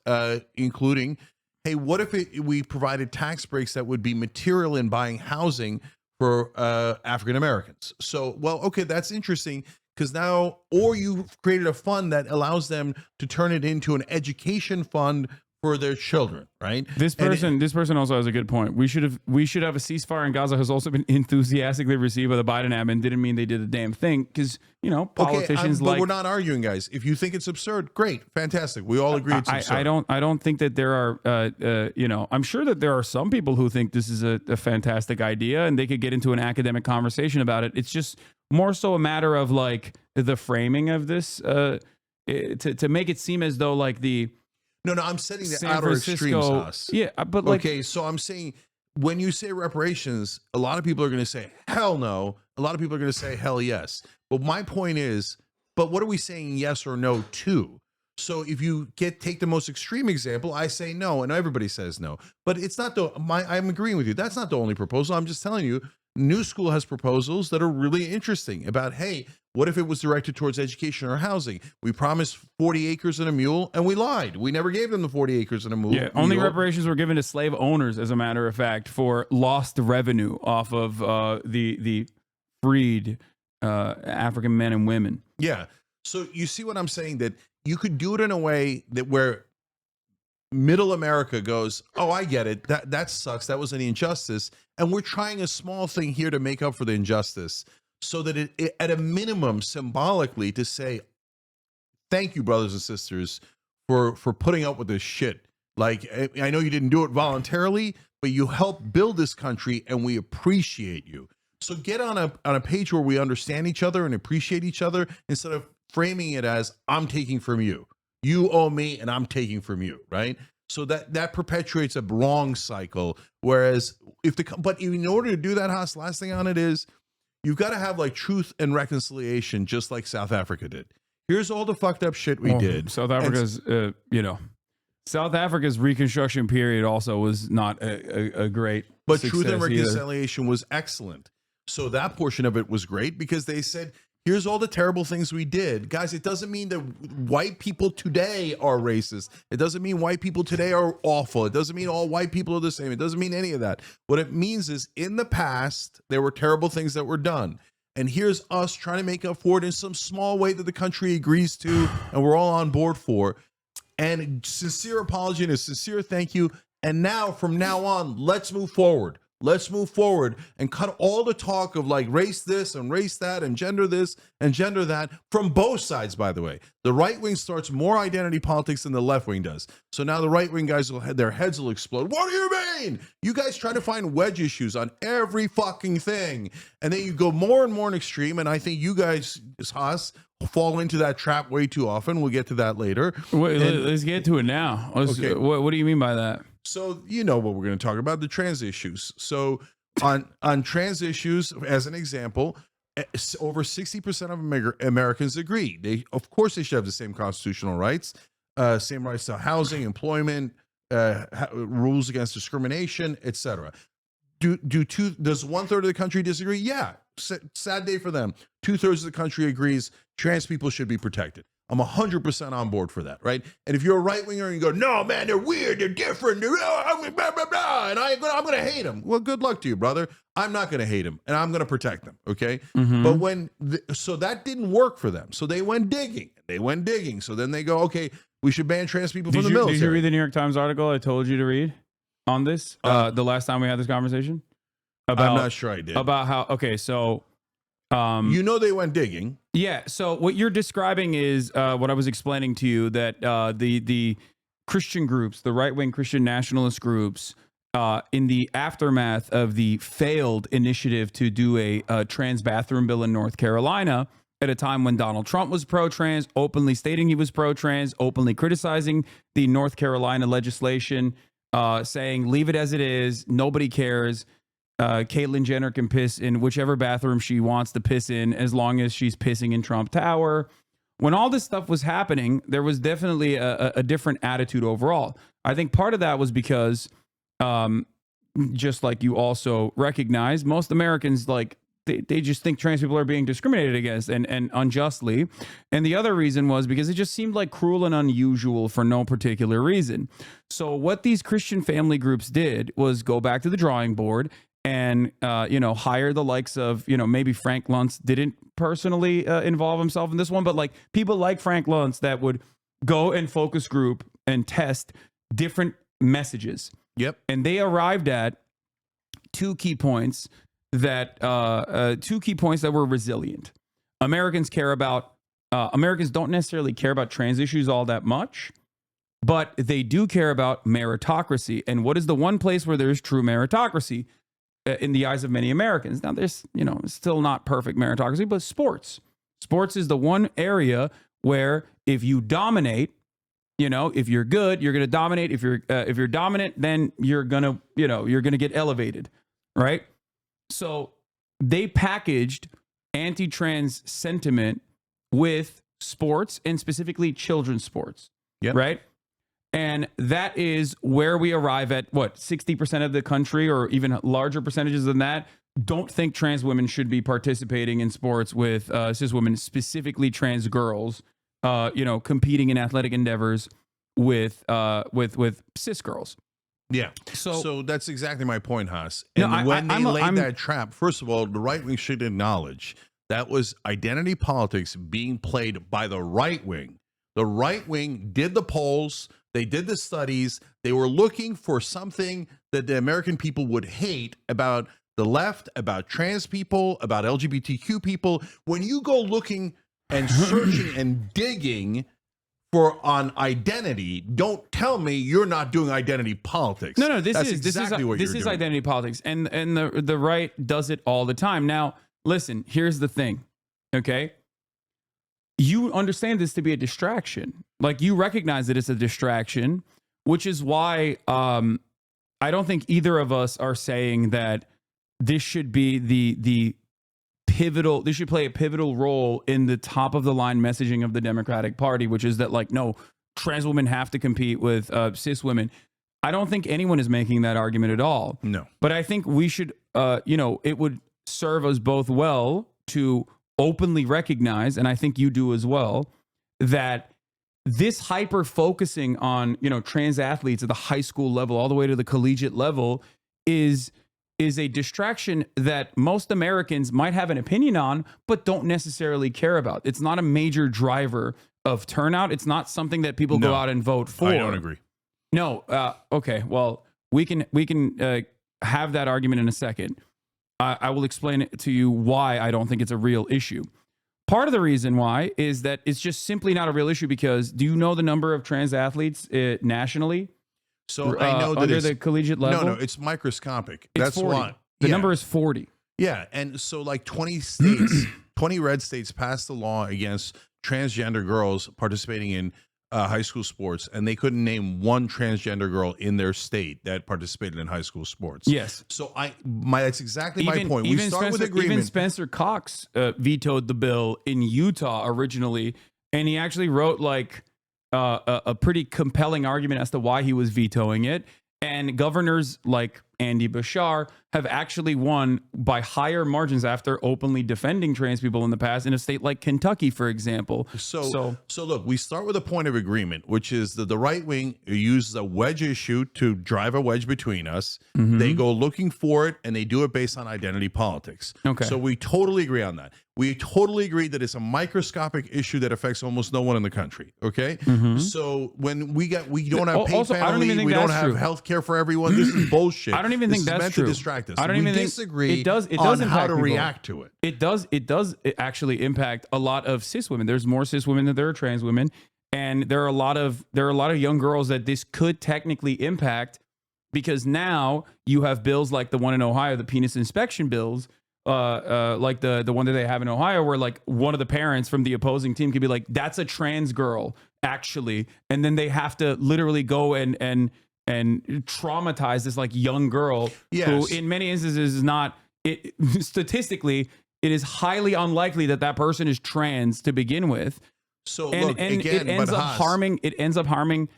including, hey, what if we provided tax breaks that would be material in buying housing for African Americans? So, well, okay, that's interesting because now, or you've created a fund that allows them to turn it into an education fund for their children, right? This person also has a good point. We should have a ceasefire in Gaza has also been enthusiastically received by the Biden admin. Didn't mean they did a damn thing because politicians but we're not arguing, guys. If you think it's absurd, great, fantastic. We all agree it's absurd. I don't think that there are I'm sure that there are some people who think this is a fantastic idea and they could get into an academic conversation about it. It's just more so a matter of like the framing of this to make it seem as though like the No, I'm setting the San outer Francisco, extremes. Yeah, but like, okay, so I'm saying when you say reparations, a lot of people are going to say hell no. A lot of people are going to say hell yes. But my point is, but what are we saying yes or no to? So if you take the most extreme example, I say no, and everybody says no. But it's not I'm agreeing with you. That's not the only proposal. I'm just telling you, New School has proposals that are really interesting about, hey, what if it was directed towards education or housing? We promised 40 acres and a mule, and we lied. We never gave them the 40 acres and a mule. Yeah, only reparations were given to slave owners, as a matter of fact, for lost revenue off of the freed African men and women. Yeah. So you see what I'm saying? That you could do it in a way that where middle America goes, oh, I get it. That sucks. That was an injustice. And we're trying a small thing here to make up for the injustice so that it at a minimum, symbolically, to say, thank you, brothers and sisters, for putting up with this shit. Like, I know you didn't do it voluntarily, but you helped build this country and we appreciate you. So get on a page where we understand each other and appreciate each other instead of framing it as I'm taking from you. You owe me and I'm taking from you, right? So that perpetuates a wrong cycle. Whereas but in order to do that, Haas, last thing on it is you've got to have like truth and reconciliation, just like South Africa did. Here's all the fucked up shit we did. South Africa's, South Africa's Reconstruction period also was not a great But truth and success either. reconciliation was excellent. So that portion of it was great because they said, here's all the terrible things we did. Guys, it doesn't mean that white people today are racist. It doesn't mean white people today are awful. It doesn't mean all white people are the same. It doesn't mean any of that. What it means is in the past, there were terrible things that were done. And here's us trying to make up for it in some small way that the country agrees to and we're all on board for. And sincere apology and a sincere thank you. And now, from now on, let's move forward. Let's move forward and cut all the talk of like race this and race that and gender this and gender that from both sides, by the way. The right wing starts more identity politics than the left wing does. So now the right wing guys, their heads will explode. What do you mean? You guys try to find wedge issues on every fucking thing. And then you go more and more in extreme. And I think you guys, Haas, fall into that trap way too often. We'll get to that later. Wait, let's get to it now. Okay. What do you mean by that? So you know what we're going to talk about, the trans issues. So on trans issues, as an example, over 60% of Americans agree. Of course, they should have the same constitutional rights, same rights to housing, employment, rules against discrimination, etc. Does 1/3 of the country disagree? Yeah. Sad day for them. 2/3 of the country agrees trans people should be protected. I'm 100% on board for that, right? And if you're a right winger and you go, no, man, they're weird, they're different, they're blah, blah, blah, and I'm going to hate them. Well, good luck to you, brother. I'm not going to hate them, and I'm going to protect them, okay? But so that didn't work for them. So they went digging. So then they go, okay, we should ban trans people from the military. Did you read the New York Times article I told you to read on this the last time we had this conversation? I'm not sure I did. About how, okay, so... they went digging. Yeah. So what you're describing is what I was explaining to you, that the Christian groups, the right-wing Christian nationalist groups, in the aftermath of the failed initiative to do a trans bathroom bill in North Carolina, at a time when Donald Trump was pro-trans, openly stating he was pro-trans, openly criticizing the North Carolina legislation, saying, leave it as it is, nobody cares. Caitlyn Jenner can piss in whichever bathroom she wants to piss in as long as she's pissing in Trump Tower. When all this stuff was happening, there was definitely a different attitude overall. I think part of that was because, just like you also recognize, most Americans, like, they just think trans people are being discriminated against and unjustly. And the other reason was because it just seemed like cruel and unusual for no particular reason. So what these Christian family groups did was go back to the drawing board and, hire the likes of, maybe Frank Luntz didn't personally involve himself in this one, but like people like Frank Luntz that would go and focus group and test different messages. Yep. And they arrived at two key points that were resilient. Americans don't necessarily care about trans issues all that much, but they do care about meritocracy. And what is the one place where there's true meritocracy? In the eyes of many Americans. Now, there's, still not perfect meritocracy, but sports. Sports is the one area where if you dominate, if you're good, you're going to dominate. If you're dominant, then you're going to get elevated, right? So they packaged anti-trans sentiment with sports and specifically children's sports. Yep. Right. And that is where we arrive at what 60% of the country, or even larger percentages than that, don't think trans women should be participating in sports with cis women, specifically trans girls, competing in athletic endeavors with cis girls. Yeah. So that's exactly my point, Haas. And when they laid that trap, first of all, the right wing should acknowledge that was identity politics being played by the right wing. The right wing did the polls. They did the studies. They were looking for something that the American people would hate about the left, about trans people, about LGBTQ people. When you go looking and searching and digging on identity, don't tell me you're not doing identity politics. No, this That's is exactly what this you're is doing. identity politics, and the right does it all the time. Now, listen, here's the thing, okay? You understand this to be a distraction. Like, you recognize that it's a distraction, which is why I don't think either of us are saying that this should be the pivotal. This should play a pivotal role in the top of the line messaging of the Democratic Party, which is that, like, no, trans women have to compete with cis women. I don't think anyone is making that argument at all. No. But I think we should, it would serve us both well to openly recognize, and I think you do as well, that this hyper focusing on, trans athletes at the high school level all the way to the collegiate level is a distraction that most Americans might have an opinion on, but don't necessarily care about. It's not a major driver of turnout. It's not something that people go out and vote for. I don't agree. No. Okay. Well, we can have that argument in a second. I will explain it to you why I don't think it's a real issue. Part of the reason why is that it's just simply not a real issue because do you know the number of trans athletes nationally? So I know that under the collegiate level. No, it's microscopic. It's That's 40. why. The number is 40. Yeah, and so like 20 states, 20 red states passed a law against transgender girls participating in high school sports, and they couldn't name one transgender girl in their state that participated in high school sports. Yes. So that's exactly my point. We start with agreement. Even Spencer Cox vetoed the bill in Utah originally, and he actually wrote like a pretty compelling argument as to why he was vetoing it. And governors like Andy Bashar have actually won by higher margins after openly defending trans people in the past in a state like Kentucky, for example. So look, we start with a point of agreement, which is that the right wing uses a wedge issue to drive a wedge between us. Mm-hmm. They go looking for it, and they do it based on identity politics. Okay. So we totally agree on that. We totally agree that it's a microscopic issue that affects almost no one in the country. Okay. Mm-hmm. So when we don't have paid Also, I don't family, even think we don't that's have true. health care for everyone. This is bullshit. I don't even think This is that's meant true. to distract us. I don't we even think disagree it does on how impact to people. react to it. It does actually impact a lot of cis women. There's more cis women than there are trans women, and there are a lot of young girls that this could technically impact because now you have bills like the one in Ohio, the penis inspection bills, like the one that they have in Ohio, where like one of the parents from the opposing team could be like, "That's a trans girl, actually," and then they have to literally go and traumatize this like young girl who in many instances is not. Statistically, it is highly unlikely that person is trans to begin with. So And look, again, it ends up harming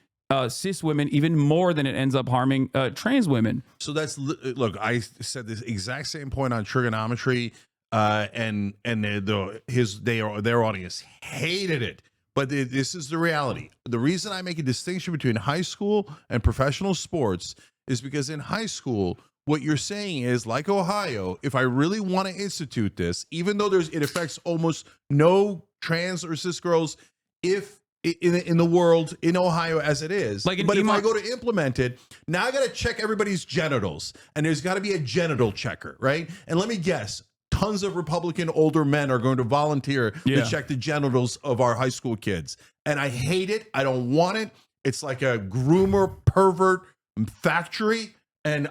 cis women even more than it ends up harming trans women. So look. I said this exact same point on trigonometry, and their audience hated it. But this is the reality. The reason I make a distinction between high school and professional sports is because in high school, what you're saying is, like Ohio, if I really want to institute this, even though it affects almost no trans or cis girls, if in the world in Ohio as it is, Like but if I go to implement it, now I got to check everybody's genitals, and there's got to be a genital checker, right? And let me guess, tons of Republican older men are going to volunteer to check the genitals of our high school kids, and I hate it. I don't want it. It's like a groomer pervert factory. And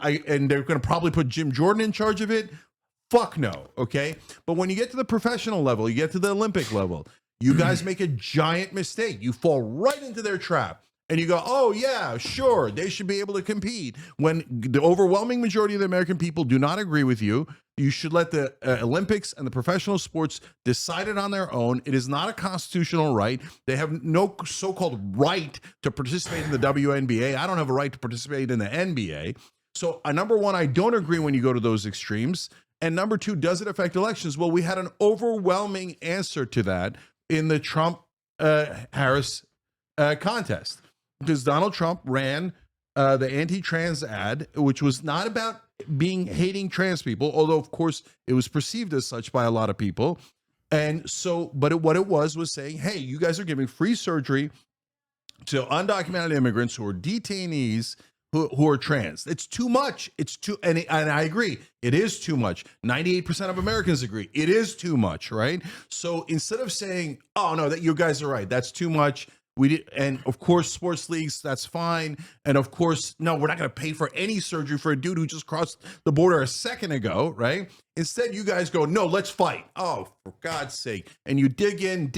they're going to probably put Jim Jordan in charge of it. Fuck no. Okay. But when you get to the professional level, you get to the Olympic level, you guys make a giant mistake. You fall right into their trap. and you go, oh yeah, sure, they should be able to compete. When the overwhelming majority of the American people do not agree with you, you should let the Olympics and the professional sports decide it on their own. It is not a constitutional right. They have no so-called right to participate in the WNBA. I don't have a right to participate in the NBA. So number one, I don't agree when you go to those extremes. And number two, does it affect elections? Well, we had an overwhelming answer to that in the Trump-Harris contest, because Donald Trump ran the anti-trans ad, which was not about hating trans people, although of course it was perceived as such by a lot of people. And so, what it was saying, hey, you guys are giving free surgery to undocumented immigrants who are detainees who are trans. It's too much. It's too, and I agree, it is too much. 98% of Americans agree it is too much, right? So instead of saying, oh no, that you guys are right, that's too much, and of course sports leagues, that's fine, and of course, no, we're not going to pay for any surgery for a dude who just crossed the border a second ago, right? Instead, you guys go, no, let's fight. Oh, for God's sake. And you dig in,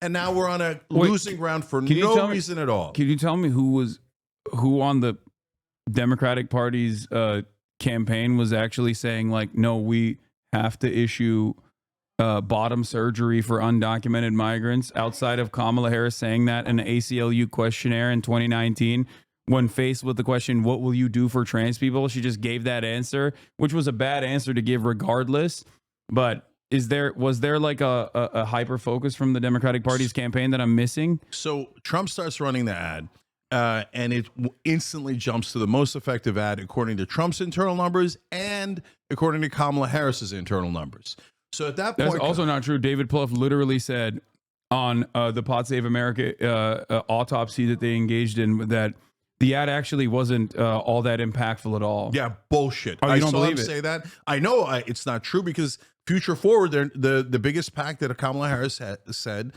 and now we're on a losing ground for no reason at all. Can you tell me who on the Democratic Party's campaign was actually saying, like, no, we have to issue bottom surgery for undocumented migrants, outside of Kamala Harris saying that in an ACLU questionnaire in 2019? When faced with the question, what will you do for trans people? She just gave that answer, which was a bad answer to give regardless. But was there like a hyper focus from the Democratic Party's campaign that I'm missing? So Trump starts running the ad. And it instantly jumps to the most effective ad according to Trump's internal numbers and according to Kamala Harris's internal numbers. So at that point, that's also not true. David Plouffe literally said on the Pod Save America autopsy that they engaged in that the ad actually wasn't all that impact's at all. Yeah, bullshit. Oh, you I don't saw believe him it? say that. I know it's not true, because Future Forward, the biggest PAC that Kamala Harris said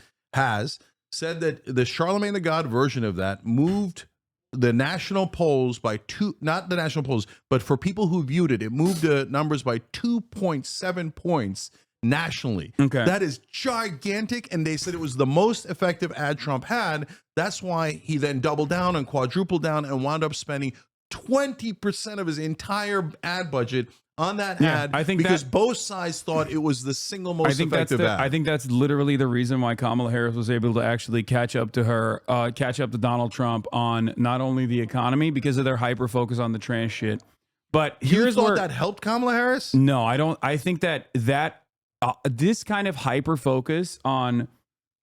that the Charlemagne the God version of that moved the national polls by not the national polls, but for people who viewed it, it moved the numbers by 2.7 points nationally. Okay. That is gigantic. And they said it was the most effective ad Trump had. That's why he then doubled down and quadrupled down and wound up spending 20% of his entire ad budget on that ad. I think because both sides thought it was the single most effective ad. I think that's literally the reason why Kamala Harris was able to actually catch up to Donald Trump on not only the economy, because of their hyper focus on the trans shit. But You thought that helped Kamala Harris? No, I don't. I think that this kind of hyper focus on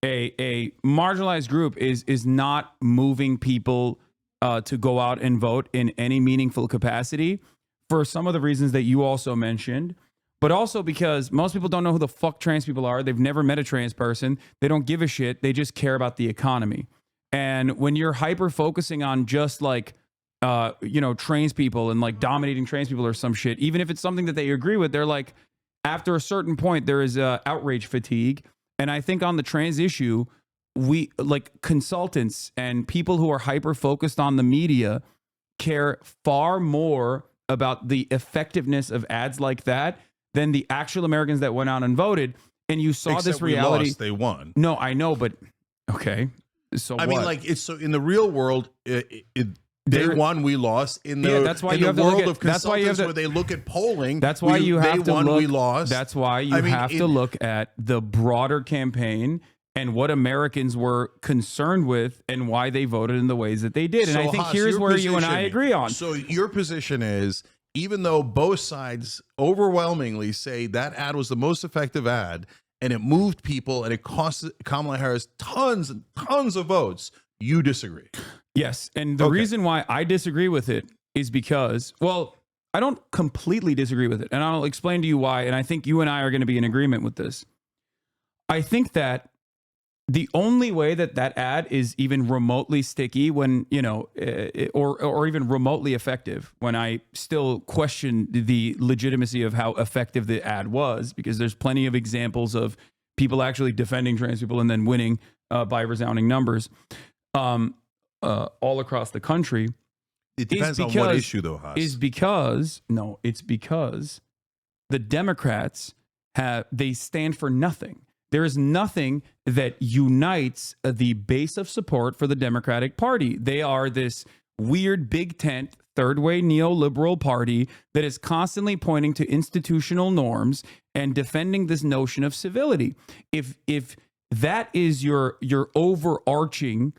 a marginalized group is not moving people to go out and vote in any meaningful capacity, for some of the reasons that you also mentioned, but also because most people don't know who the fuck trans people are. They've never met a trans person. They don't give a shit. They just care about the economy. And when you're hyper focusing on just like, trans people and like dominating trans people or some shit, even if it's something that they agree with, they're like, after a certain point, there is outrage fatigue. And I think on the trans issue, we like consultants and people who are hyper focused on the media care far more about the effectiveness of ads like that than the actual Americans that went out and voted. And you saw Except this reality. We lost, they won. No, I know, but okay. So I mean, like, it's so in the real world, they won, we lost. In the that's why in you the have to world look at, of that's why you have consultants to, where they look at polling. That's why you have they to won, look. we lost. That's why you have to look at the broader campaign and what Americans were concerned with and why they voted in the ways that they did. And So, I think Haas, here's your where you and I position- agree on. So your position is, even though both sides overwhelmingly say that ad was the most effective ad and it moved people and it cost Kamala Harris tons and tons of votes, you disagree. Yes. And the reason why I disagree with it is because, well, I don't completely disagree with it. And I'll explain to you why. And I think you and I are going to be in agreement with this. I think that the only way that ad is even remotely sticky when, or even remotely effective, when I still question the legitimacy of how effective the ad was, because there's plenty of examples of people actually defending trans people and then winning by resounding numbers all across the country. It depends on what issue, though, Haas. It's because the Democrats they stand for nothing. there is nothing that unites the base of support for the Democratic Party. They are this weird big tent, third way neoliberal party that is constantly pointing to institutional norms and defending this notion of civility. If that is your overarching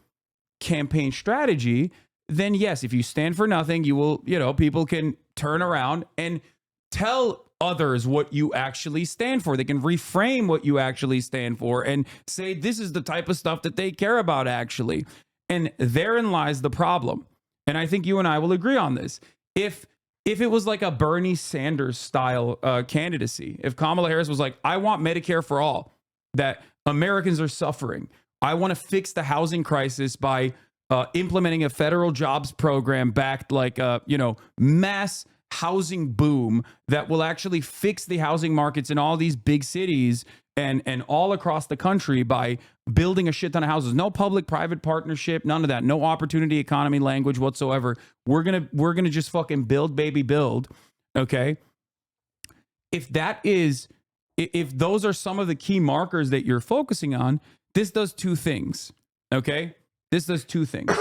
campaign strategy, then yes, if you stand for nothing, you will, people can turn around and tell others what you actually stand for. They can reframe what you actually stand for and say this is the type of stuff that they care about actually. And therein lies the problem. And I think you and I will agree on this. If it was like a Bernie Sanders style candidacy, if Kamala Harris was like, I want Medicare for all, that Americans are suffering. I want to fix the housing crisis by implementing a federal jobs program backed like mass housing boom that will actually fix the housing markets in all these big cities and all across the country by building a shit ton of houses. No public-private partnership, none of that. No opportunity economy language whatsoever. We're gonna just fucking build, baby, build. Okay. If those are some of the key markers that you're focusing on, this does two things. Okay. This does two things.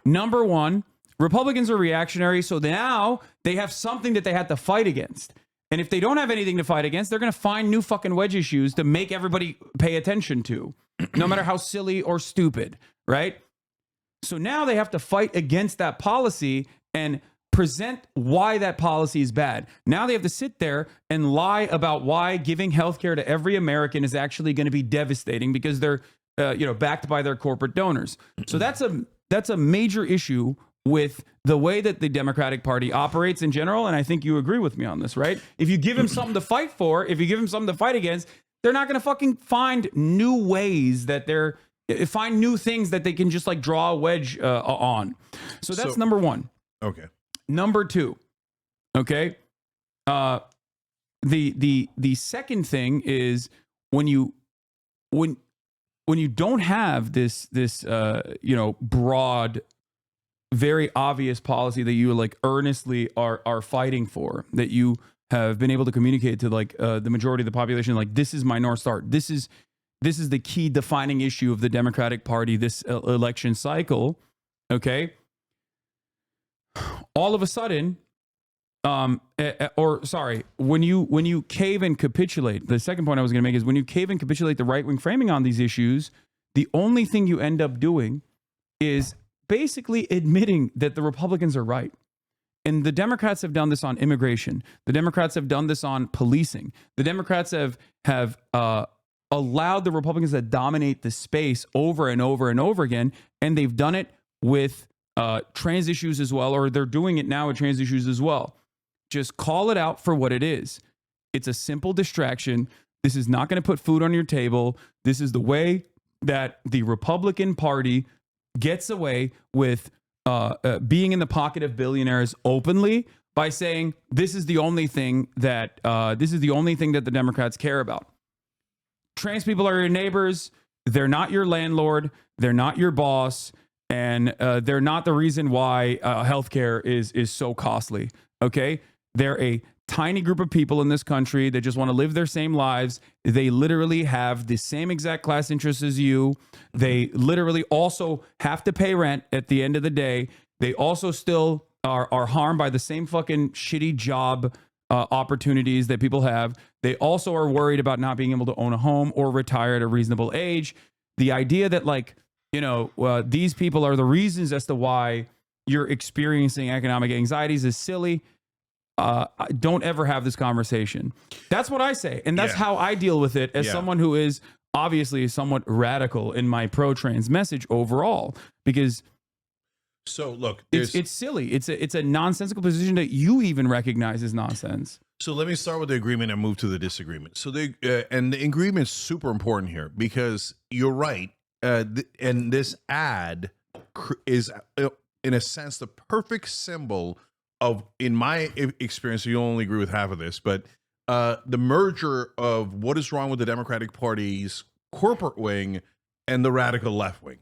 Number one, Republicans are reactionary, so now they have something that they had to fight against. And if they don't have anything to fight against, they're going to find new fucking wedge issues to make everybody pay attention to, no matter how silly or stupid, right? So now they have to fight against that policy and present why that policy is bad. Now they have to sit there and lie about why giving healthcare to every American is actually going to be devastating because they're backed by their corporate donors. So that's a major issue with the way that the Democratic Party operates in general. And I think you agree with me on this, right? If you give them something to fight for, if you give them something to fight against, they're not going to fucking find new ways that find new things that they can just like draw a wedge on. So that's number one. Okay. Number two. Okay. The second thing is when you don't have this broad, very obvious policy that you like earnestly are fighting for, that you have been able to communicate to like the majority of the population, like this is my North Star. This is the key defining issue of the Democratic Party this election cycle. Okay. All of a sudden, when you cave and capitulate, the second point I was going to make is when you cave and capitulate the right-wing framing on these issues, the only thing you end up doing is basically admitting that the Republicans are right. And the Democrats have done this on immigration. The Democrats have done this on policing. The Democrats have allowed the Republicans to dominate the space over and over and over again. And they've done it with trans issues as well, or they're doing it now with trans issues as well. Just call it out for what it is. It's a simple distraction. This is not going to put food on your table. This is the way that the Republican Party gets away with being in the pocket of billionaires openly by saying this is the only thing that the Democrats care about. Trans people are your neighbors. They're not your landlord. They're not your boss, and they're not the reason why healthcare is so costly. Okay, they're a tiny group of people in this country that just want to live their same lives. They literally have the same exact class interests as you. They literally also have to pay rent at the end of the day. They also still are harmed by the same fucking shitty job opportunities that people have. They also are worried about not being able to own a home or retire at a reasonable age. The idea that these people are the reasons as to why you're experiencing economic anxieties is silly. Don't ever have this conversation. That's what I say. And that's how I deal with it as someone who is obviously somewhat radical in my pro-trans message overall, because so look, it's silly. It's a nonsensical position that you even recognize as nonsense. So let me start with the agreement and move to the disagreement. So the agreement is super important here because you're right. And this ad is in a sense the perfect symbol of, in my experience, you only agree with half of this, but the merger of what is wrong with the Democratic Party's corporate wing and the radical left wing.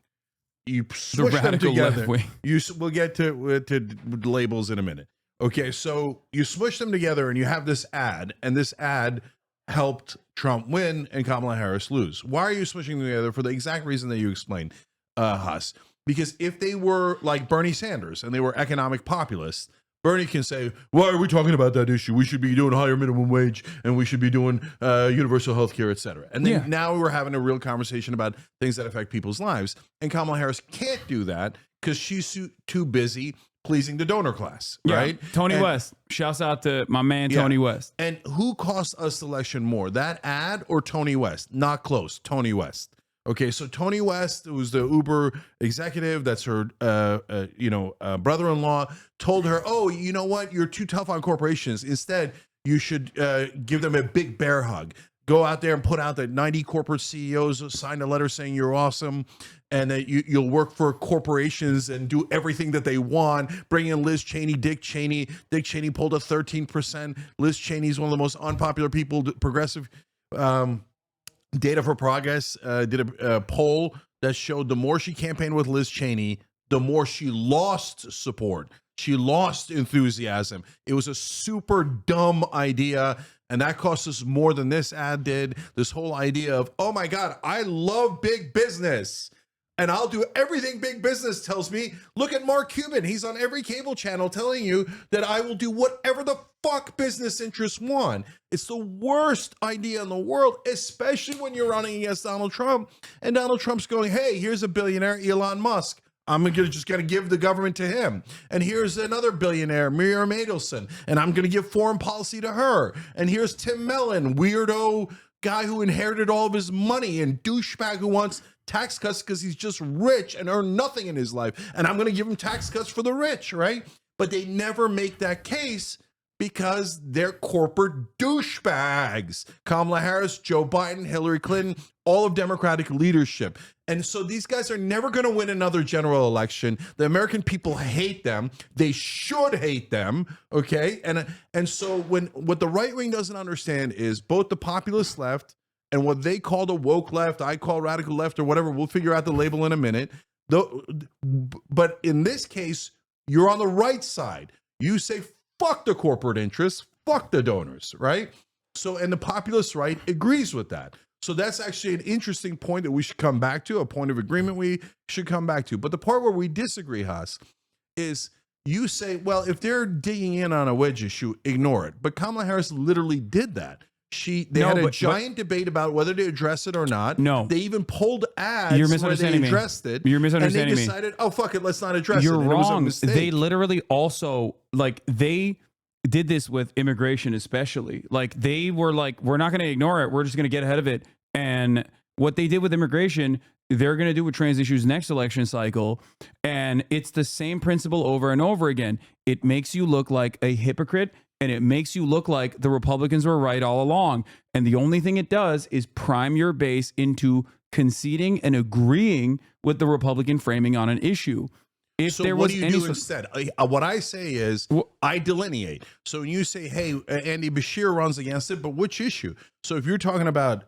You switch them together. We'll get to labels in a minute. Okay, so you smush them together and you have this ad, and this ad helped Trump win and Kamala Harris lose. Why are you switching them together? For the exact reason that you explained, Haas. Because if they were like Bernie Sanders and they were economic populists, Bernie can say, why are we talking about that issue? We should be doing higher minimum wage and we should be doing universal health care, et cetera. And then now we're having a real conversation about things that affect people's lives. And Kamala Harris can't do that because she's too busy pleasing the donor class, right? Tony West. Shouts out to my man, Tony West. And who cost us the election more, that ad or Tony West? Not close. Tony West. Okay, so Tony West, who's the Uber executive, that's her, brother-in-law, told her, "Oh, you know what? You're too tough on corporations. Instead, you should give them a big bear hug. Go out there and put out that 90 corporate CEOs signed a letter saying you're awesome, and that you'll work for corporations and do everything that they want. Bring in Liz Cheney, Dick Cheney. Dick Cheney pulled a 13%. Liz Cheney is one of the most unpopular people, progressive." Data for Progress did a poll that showed the more she campaigned with Liz Cheney, the more she lost support. She lost enthusiasm. It was a super dumb idea, and that cost us more than this ad did. This whole idea of, oh my God, I love big business, and I'll do everything big business tells me. Look at Mark Cuban. He's on every cable channel telling you that I will do whatever the fuck business interests want. It's the worst idea in the world, especially when you're running against Donald Trump. And Donald Trump's going, hey, here's a billionaire, Elon Musk. I'm just going to give the government to him. And here's another billionaire, Miriam Adelson, and I'm going to give foreign policy to her. And here's Tim Mellon, weirdo guy who inherited all of his money and douchebag who wants tax cuts because he's just rich and earned nothing in his life. And I'm going to give him tax cuts for the rich, right? But they never make that case because they're corporate douchebags. Kamala Harris, Joe Biden, Hillary Clinton, all of Democratic leadership. And so these guys are never going to win another general election. The American people hate them. They should hate them, okay? And so what the right wing doesn't understand is both the populist left and what they call the woke left, I call radical left or whatever, we'll figure out the label in a minute. But in this case, you're on the right side. You say, fuck the corporate interests, fuck the donors, right? So, and the populist right agrees with that. So that's actually an interesting point that we should come back to, a point of agreement we should come back to. But the part where we disagree, Haas, is you say, well, if they're digging in on a wedge issue, ignore it. But Kamala Harris literally did that. They had a giant debate about whether to address it or not. No. They even pulled ads You're where misunderstanding they me. addressed it. You're misunderstanding me. And they decided, oh, fuck it, let's not address You're it. And wrong. It was a mistake. They literally also, like, they did this with immigration especially. Like, they were like, we're not going to ignore it. We're just going to get ahead of it. And what they did with immigration, they're going to do with trans issues next election cycle. And it's the same principle over and over again. It makes you look like a hypocrite, and it makes you look like the Republicans were right all along. And the only thing it does is prime your base into conceding and agreeing with the Republican framing on an issue. If So there what was do you any do instead? What I say is I delineate. So when you say, hey, Andy Bashir runs against it, but which issue? So if you're talking about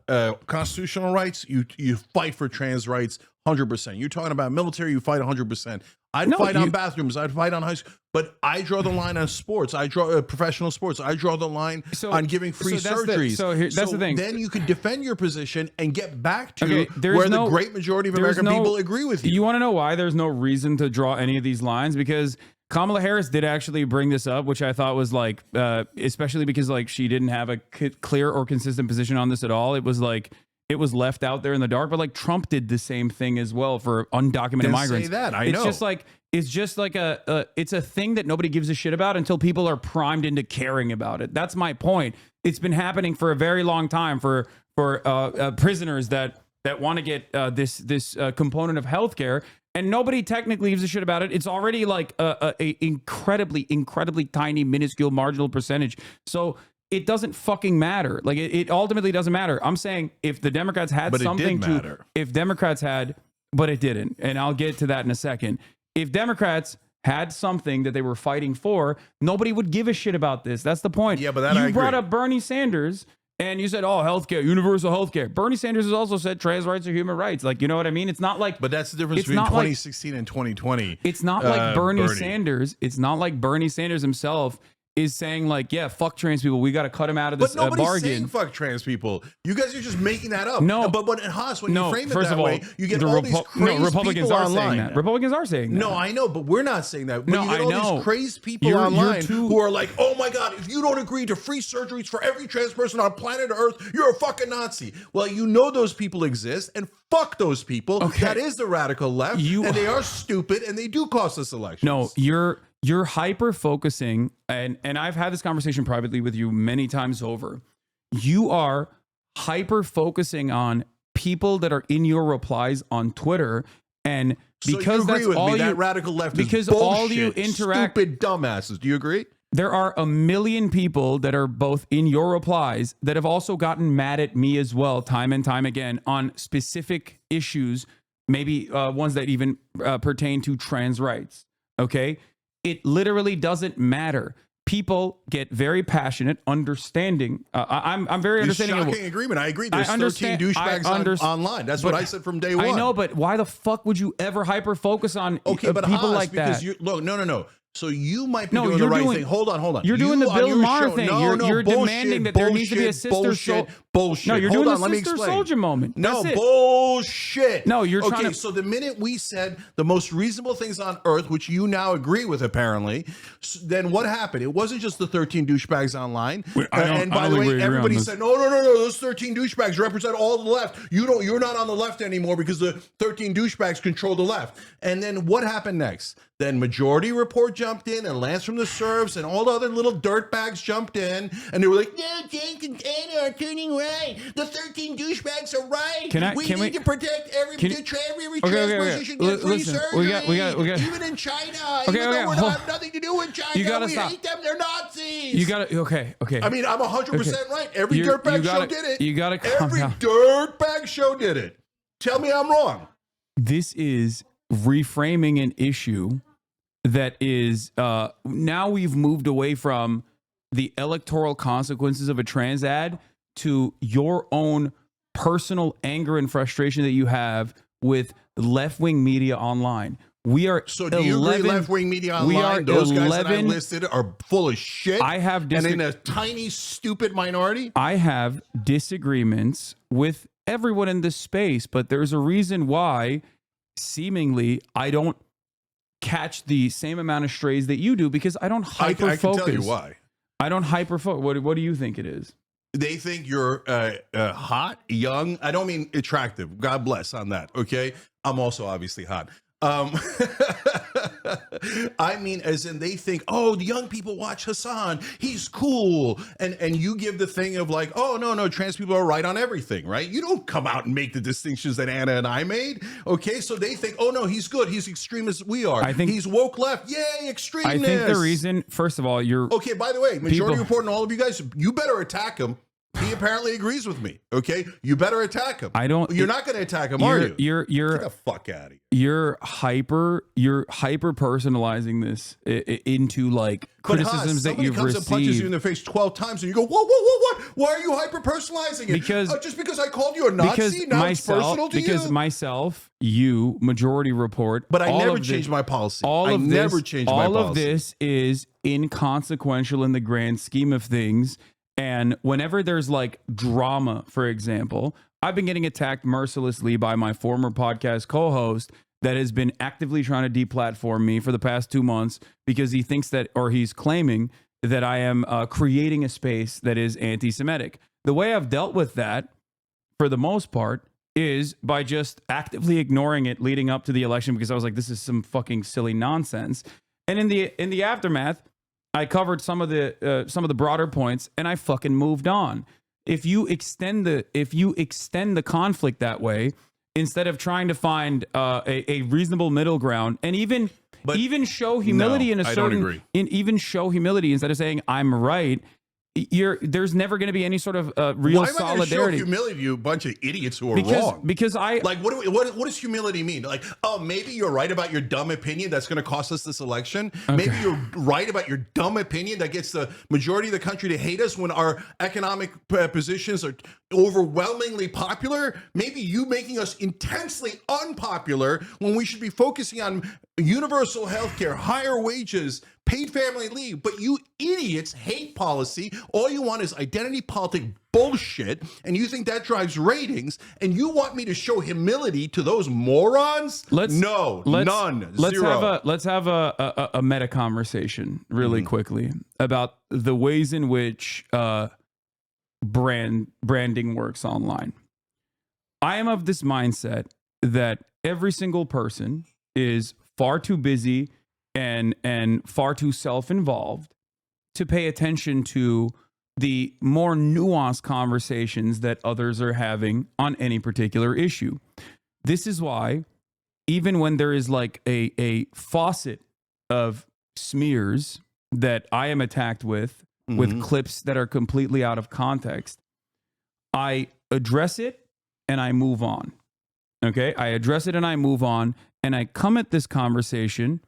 constitutional rights, you fight for trans rights 100%. You're talking about military, you fight 100%. I'd fight on bathrooms. I'd fight on high school. But I draw the line on sports. I draw professional sports. I draw the line on giving free surgeries. That's the thing. Then you can defend your position and get back to there's where the great majority of American people agree with you. You want to know why there's no reason to draw any of these lines? Because Kamala Harris did actually bring this up, which I thought was like, especially because like she didn't have a clear or consistent position on this at all. It was like, it was left out there in the dark, but like Trump did the same thing as well for undocumented migrants. Say that. It's just like it's a thing that nobody gives a shit about until people are primed into caring about it. That's my point. It's been happening for a very long time for prisoners that want to get this component of healthcare, and nobody technically gives a shit about it. It's already like a incredibly tiny, minuscule, marginal percentage. So it doesn't fucking matter. Like it ultimately doesn't matter. I'm saying if the Democrats had but something it did matter. if Democrats had, but it didn't, and I'll get to that in a second. If Democrats had something that they were fighting for, nobody would give a shit about this. That's the point. Yeah, but that you brought up Bernie Sanders and you said, oh, healthcare, universal healthcare. Bernie Sanders has also said trans rights are human rights. Like, you know what I mean? It's not like, but that's the difference between 2016 and 2020. It's not like Bernie Sanders. It's not like Bernie Sanders himself is saying like, yeah, fuck trans people. We got to cut them out of this But nobody's bargain. saying fuck trans people. You guys are just making that up. No. But Haas, when No, you frame it first that of all, way, you get the all these crazy Republicans people are online. saying that. Republicans are saying that. No, I know, but we're not saying that. But No, you get I all know. these crazy people online who are like, oh my God, if you don't agree to free surgeries for every trans person on planet Earth, you're a fucking Nazi. Well, you know those people exist, and fuck those people. Okay. That is the radical left, and they are stupid, and they do cost us elections. No, you're hyper focusing, and I've had this conversation privately with you many times over. You are hyper focusing on people that are in your replies on Twitter, and because so you agree that's with all me, you, that radical left because is bullshit, all you interact, stupid dumbasses. Do you agree? There are a million people that are both in your replies that have also gotten mad at me as well, time and time again, on specific issues, maybe ones that even pertain to trans rights. Okay? It literally doesn't matter. People get very passionate, understanding. I'm very understanding. Shocking agreement. I agree. There's 13 douchebags online. That's what I said from day one. I know, but why the fuck would you ever hyper focus on but people like because that? Look, no. So you might be doing the right thing. Hold on. You're doing the Bill Maher thing. You're bullshit, demanding that there needs to be a sister bullshit. No, you're Hold doing on, the let me sister explain. soldier moment. No, That's it. bullshit. No, you're trying to. So the minute we said the most reasonable things on earth, which you now agree with apparently, then what happened? It wasn't just the 13 douchebags online. And by the way, everybody said, no, those 13 douchebags represent all the left. You're not on the left anymore because the 13 douchebags control the left. And then what happened next? Then Majority Report jumped in, and Lance from the Serves, and all the other little dirtbags jumped in, and they were like, "No, Cenk and Hasan are turning right. The 13 douchebags are right. We need to protect every trans person should get free surgery. We got. Even in China, even though we have nothing to do with China, we hate them. They're Nazis. You got to. Okay. I mean, I'm 100% right. Every dirtbag show did it. You got to calm Every down. dirtbag show did it. Tell me I'm wrong. This is reframing an issue that is now we've moved away from the electoral consequences of a trans ad to your own personal anger and frustration that you have with left-wing media online. We are do you agree left-wing media online, those guys that I listed are full of shit? I have and in a tiny, stupid minority? I have disagreements with everyone in this space, but there's a reason why seemingly I don't catch the same amount of strays that you do because I don't hyper focus. I can tell you why. I don't hyper focus. What do you think it is? They think you're hot, young. I don't mean attractive. God bless on that. Okay. I'm also obviously hot. I mean, as in they think, oh, the young people watch Hasan. He's cool. And you give the thing of like, oh, no, trans people are right on everything, right? You don't come out and make the distinctions that Anna and I made. Okay. So they think, oh, no, he's good. He's extreme as we are. I think he's woke left. Yay, extremeness. I think the reason, first of all, you're. Okay, by the way, Majority Report and all of you guys, you better attack him. He apparently agrees with me. Okay, you better attack him. You're not going to attack him, are you? You're get the fuck out of here. You're hyper personalizing this into like criticisms that you've comes received. And punches you in the face 12 times, and you go, whoa! Why are you hyper personalizing it? Because just because I called you a Nazi, now it's personal to you. Because myself, you, Majority Report, but I never changed my policy. All of this is inconsequential in the grand scheme of things. And whenever there's like drama, for example, I've been getting attacked mercilessly by my former podcast co-host that has been actively trying to deplatform me for the past 2 months because he thinks that, or he's claiming that I am creating a space that is anti-Semitic. The way I've dealt with that, for the most part, is by just actively ignoring it leading up to the election because I was like, this is some fucking silly nonsense. And in the aftermath, I covered some of the broader points, and I fucking moved on. If you extend the conflict that way, instead of trying to find a reasonable middle ground, and even show humility in a certain, even show humility instead of saying I'm right, there's never going to be any sort of real Why am I gonna solidarity. show humility to you, a bunch of idiots who are wrong? Because I like, what does humility mean? Like, oh, maybe you're right about your dumb opinion that's going to cost us this election. Maybe you're right about your dumb opinion that gets the majority of the country to hate us when our economic positions are overwhelmingly popular. Maybe you making us intensely unpopular when we should be focusing on universal health care, higher wages, paid family leave. But you idiots hate policy. All you want is identity politic bullshit, and you think that drives ratings, and you want me to show humility to those morons? None. Zero. Let's have a meta conversation really quickly about the ways in which branding works online. I am of this mindset that every single person is far too busy and far too self-involved to pay attention to the more nuanced conversations that others are having on any particular issue. This is why, even when there is like a faucet of smears that I am attacked with clips that are completely out of context, I address it and I move on. Okay? I address it and I move on, and I come at this conversation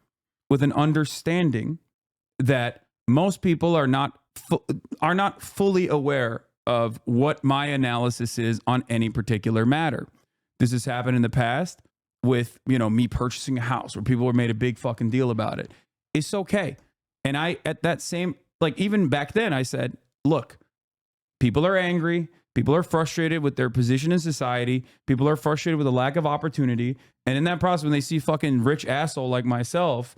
with an understanding that most people are not fully aware of what my analysis is on any particular matter. This has happened in the past with, me purchasing a house where people were made a big fucking deal about it. It's okay. And I, at that same, even back then, I said, look, people are angry. People are frustrated with their position in society. People are frustrated with a lack of opportunity. And in that process, when they see fucking rich asshole like myself,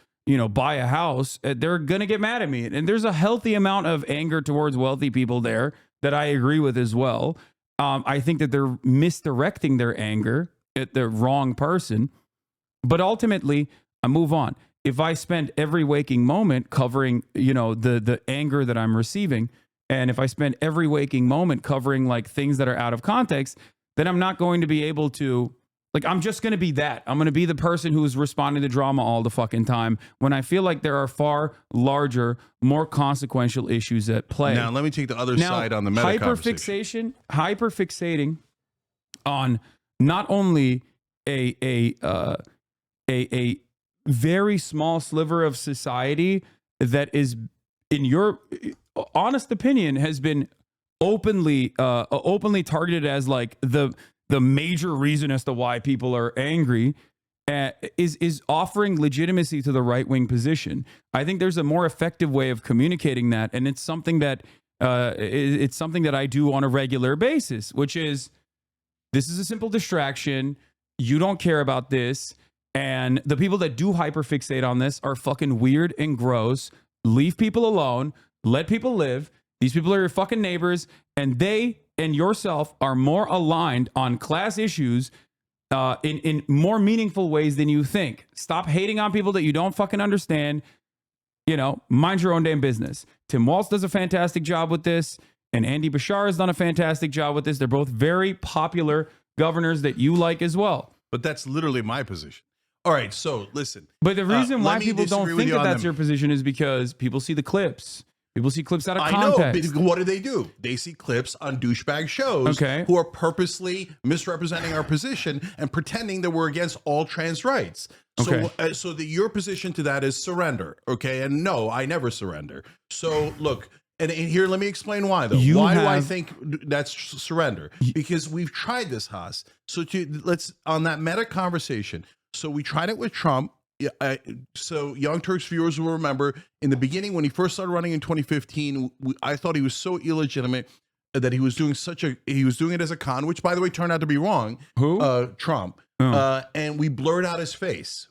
buy a house, they're going to get mad at me. And there's a healthy amount of anger towards wealthy people there that I agree with as well. I think that they're misdirecting their anger at the wrong person. But ultimately, I move on. If I spend every waking moment covering, the anger that I'm receiving, and if I spend every waking moment covering things that are out of context, then I'm not going to be able to, I'm just going to be that. I'm going to be the person who's responding to drama all the fucking time when I feel like there are far larger, more consequential issues at play. Now, let me take the other side on the meta conversation. Hyperfixating on not only a very small sliver of society that is, in your honest opinion, has been openly targeted as the major reason as to why people are angry, is offering legitimacy to the right-wing position. I think there's a more effective way of communicating that, and it's something that I do on a regular basis, which is, this is a simple distraction. You don't care about this, and the people that do hyperfixate on this are fucking weird and gross. Leave people alone. Let people live. These people are your fucking neighbors, and they and yourself are more aligned on class issues in more meaningful ways than you think. Stop hating on people that you don't fucking understand. Mind your own damn business. Tim Walz does a fantastic job with this, and Andy Bashar has done a fantastic job with this. They're both very popular governors that you like as well. But that's literally my position. All right, so listen. But the reason why people don't think that that's your position is because people see the clips. People see clips out of context. I know, but what do? They see clips on douchebag shows who are purposely misrepresenting our position and pretending that we're against all trans rights. So, so your position to that is surrender, okay? And no, I never surrender. So look, and here, let me explain why, though. Why do I think that's surrender? Because we've tried this, Haas. So let's, on that meta conversation, so we tried it with Trump. So Young Turks viewers will remember in the beginning when he first started running in 2015, I thought he was so illegitimate that he was doing it as a con, which by the way turned out to be wrong. Who? Trump. And we blurred out his face.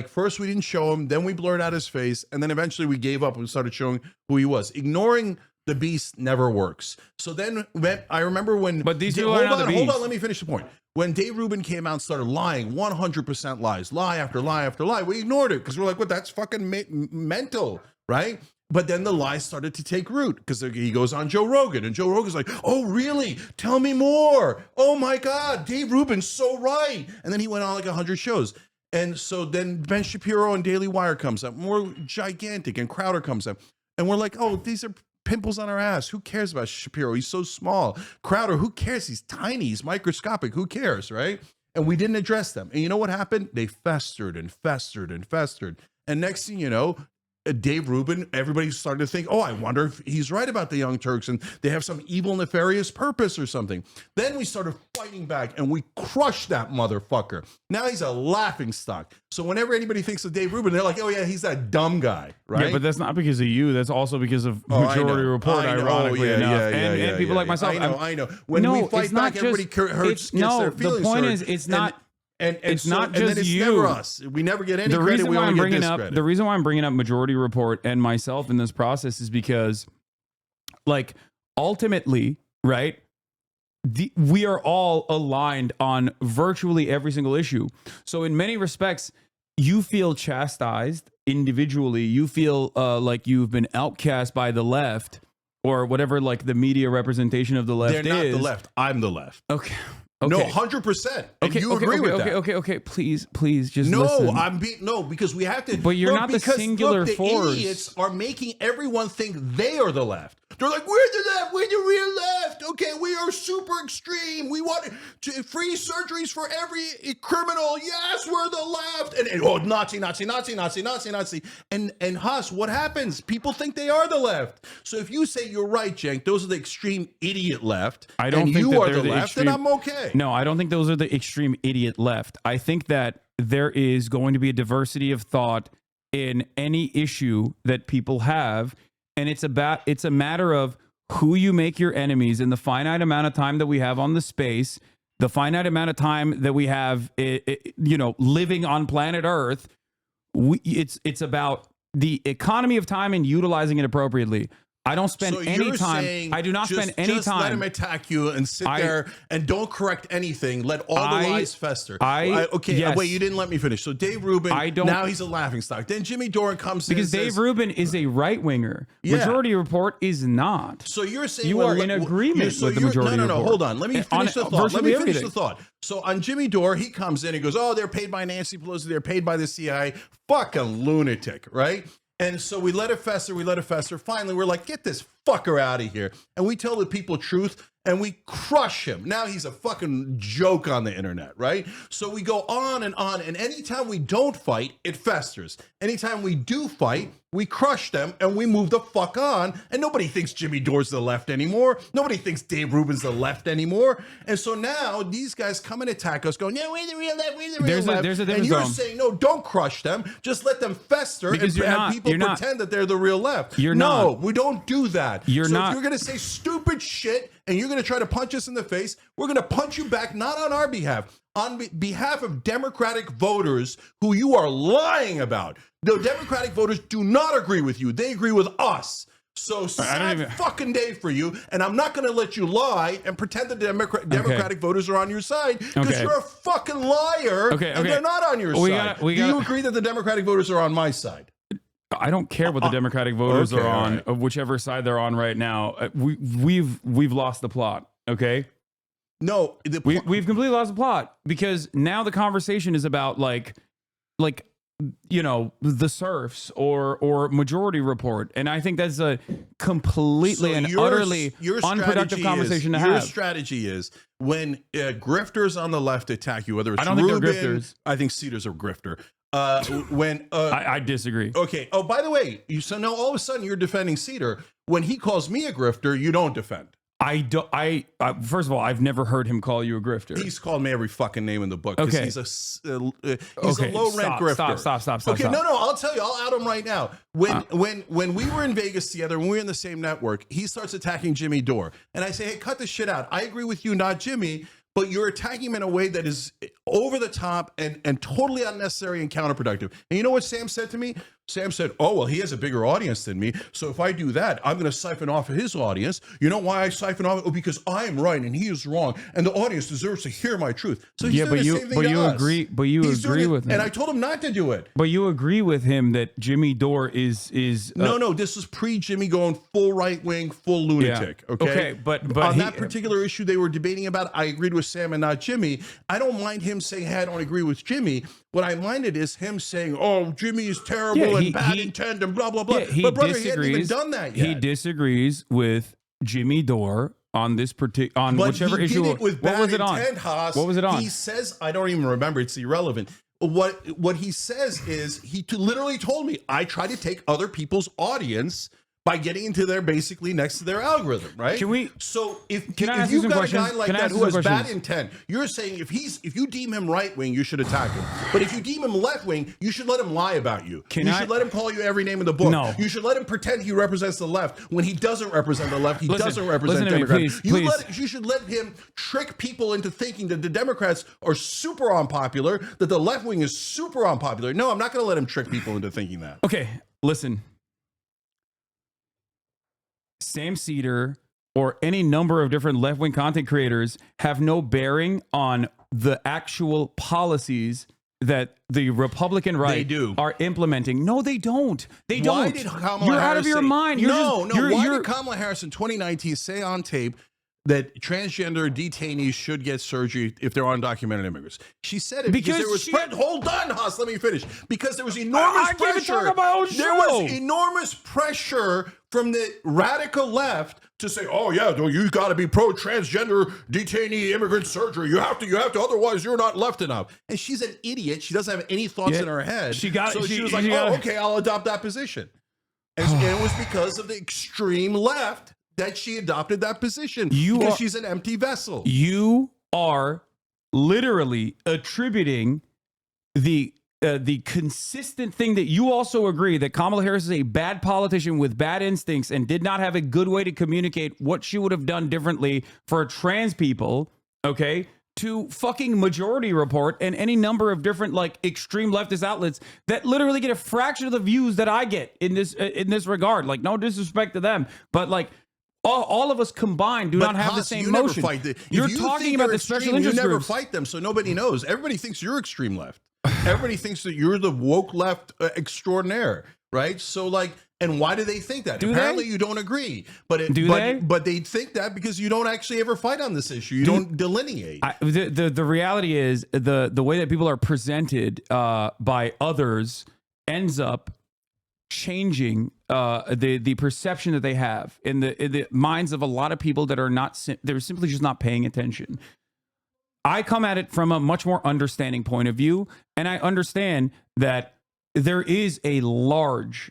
First we didn't show him, then we blurred out his face, and then eventually we gave up and started showing who he was. Ignoring the beast never works. So then I remember when, but these people are not the beast. Hold on, let me finish the point. When Dave Rubin came out and started lying, 100% lies, lie after lie after lie, we ignored it because we're like, what? That's fucking mental, right? But then the lies started to take root because he goes on Joe Rogan, and Joe Rogan's like, oh, really? Tell me more. Oh, my God, Dave Rubin's so right. And then he went on 100 shows. And so then Ben Shapiro and Daily Wire comes up, more gigantic, and Crowder comes up. And we're like, oh, these are pimples on our ass. Who cares about Shapiro? He's so small. Crowder, who cares? He's tiny. He's microscopic. Who cares, right? And we didn't address them. And you know what happened? They festered and festered and festered. And next thing you know, Dave Rubin, everybody started to think, oh, I wonder if he's right about the Young Turks and they have some evil, nefarious purpose or something. Then we started fighting back and we crushed that motherfucker. Now he's a laughing stock. So whenever anybody thinks of Dave Rubin, they're like, oh yeah, he's that dumb guy, right? Yeah, but that's not because of you. That's also because of Majority Report, ironically enough. And people like myself. I know. When we fight back, everybody gets their feelings the point hurt. is, it's not... And it's so, not just and then it's you. never us. We never get any credit. We only get discredit. The reason why I'm bringing up Majority Report and myself in this process is because, like, ultimately, right, we are all aligned on virtually every single issue. So in many respects, you feel chastised individually. You feel like you've been outcast by the left or whatever, like the media representation of the left is. They're not the left. I'm the left. Okay. No, 100%. And you agree with that. Okay. Please, just no, listen. Because we have to. But you're not the singular force. The idiots are making everyone think they are the left. They're like, we're the left. We're the real left. Okay, we are super extreme. We want free surgeries for every criminal. Yes, we're the left. And oh, Nazi. And Haas, what happens? People think they are the left. So if you say you're right, Cenk, those are the extreme idiot left. I don't and think you that are they're the the left, extreme, then I'm okay. No, I don't think those are the extreme idiot left. I think that there is going to be a diversity of thought in any issue that people have. And it's a matter of who you make your enemies in the finite amount of time that we have on the space, the finite amount of time that we have, living on planet Earth. It's about the economy of time and utilizing it appropriately. I don't spend any time. I do not spend any time. Just let him attack you and sit there and don't correct anything. Let all the lies fester. Yes. Wait, you didn't let me finish. So Dave Rubin, now he's a laughingstock. Then Jimmy Dore comes in because Dave Rubin is a right winger. Yeah. Majority Report is not. So you're saying you are in agreement with the Majority Report. No. Hold on. Let me finish the thought. Let me finish the thought. So on Jimmy Dore, he comes in and goes, "Oh, they're paid by Nancy Pelosi. They're paid by the CIA. Fucking lunatic, right?" And so we let it fester. Finally, we're like, get this fucker out of here. And we tell the people truth and we crush him. Now he's a fucking joke on the internet, right? So we go on. And anytime we don't fight, it festers. Anytime we do fight, we crush them and we move the fuck on. And nobody thinks Jimmy Dore's the left anymore. Nobody thinks Dave Rubin's the left anymore. And so now these guys come and attack us going, yeah, we're the real left, we're the real left. There's a difference. And you're saying, no, don't crush them. Just let them fester because and people pretend that they're the real left. No, we don't do that. If you're going to say stupid shit and you're going to try to punch us in the face, we're going to punch you back, not on our behalf, on behalf of Democratic voters who you are lying about. The Democratic voters do not agree with you. They agree with us. So sad fucking day for you. And I'm not going to let you lie and pretend that the Democratic voters are on your side because you're a fucking liar and they're not on your side. Do you agree that the Democratic voters are on my side? I don't care what the Democratic voters are on, of whichever side they're on right now. We've lost the plot. Okay. No, we've completely lost the plot because now the conversation is about like the serfs or Majority Report, and I think that's a completely and utterly unproductive conversation to have. Your strategy is when grifters on the left attack you, whether it's I don't think they're grifters. I think Cedar's a grifter. I disagree. Okay. Oh, by the way, so now all of a sudden you're defending Cedar. When he calls me a grifter, you don't defend. I don't. First of all, I've never heard him call you a grifter. He's called me every fucking name in the book. Okay. He's a low rent grifter. Stop. Okay. No. I'll tell you. I'll out him right now. When we were in Vegas together, when we were in the same network, he starts attacking Jimmy Dore, and I say, hey, cut this shit out. I agree with you, not Jimmy. But you're attacking him in a way that is over the top and totally unnecessary and counterproductive. And you know what Sam said to me? Sam said, oh, well, he has a bigger audience than me. So if I do that, I'm going to siphon off of his audience. You know why I siphon off? Oh, because I am right and he is wrong. And the audience deserves to hear my truth. So he's doing the same thing to us. But you agree with him. And I told him not to do it. But you agree with him that Jimmy Dore is No, this is pre-Jimmy going full right-wing, full lunatic. Yeah. Okay, but on that particular issue they were debating about, I agreed with Sam and not Jimmy. I don't mind him him saying, hey, I don't agree with Jimmy. What I minded is him saying, oh, Jimmy is terrible and bad intent and blah, blah, blah. Yeah, but brother, he hadn't even done that yet. He disagrees with Jimmy Dore on this particular, whichever issue. Did it with what bad was it on? intent, Haas. What was it on? He says, I don't even remember. It's irrelevant. What he says is he literally told me, I try to take other people's audience by getting into their basically next to their algorithm, right? Can we? So if you you've some got questions? a guy like Can I that ask who you has some bad questions? intent, you're saying if you deem him right wing, you should attack him. But if you deem him left wing, you should let him lie about you. You should let him call you every name in the book. No. You should let him pretend he represents the left when he doesn't represent the left. He doesn't represent listen to me, Democrats. please. You should let him trick people into thinking that the Democrats are super unpopular, that the left wing is super unpopular. No, I'm not going to let him trick people into thinking that. Okay, listen. Sam Cedar or any number of different left-wing content creators have no bearing on the actual policies that the Republican right are implementing. No, they don't. They don't. Why did Kamala You're Harris out of your say, mind. You're Why did Kamala Harris in 2019 say on tape that transgender detainees should get surgery if they're undocumented immigrants? She said it because there was hold on, Haas, let me finish. Because there was enormous pressure. There was enormous pressure from the radical left to say, oh yeah, you got to be pro transgender detainee immigrant surgery. You have to, otherwise you're not left enough. And she's an idiot. She doesn't have any thoughts in her head. She was like, okay, I'll adopt that position. And it was because of the extreme left that she adopted that position because she's an empty vessel. You are literally attributing the consistent thing that you also agree that Kamala Harris is a bad politician with bad instincts and did not have a good way to communicate what she would have done differently for trans people, okay, to fucking Majority Report and any number of different like extreme leftist outlets that literally get a fraction of the views that I get in this regard. Like, no disrespect to them, but like all of us combined do not have the same motion. You're talking about the special interest You never groups. fight them, so nobody knows. Everybody thinks you're extreme left. Everybody thinks that you're the woke left extraordinaire, right? So like, and why do they think that? Apparently you don't agree, but they think that because you don't actually ever fight on this issue. You don't delineate. The reality is the way that people are presented by others ends up changing the perception that they have in the minds of a lot of people that are they're simply just not paying attention. I come at it from a much more understanding point of view, and I understand that there is a large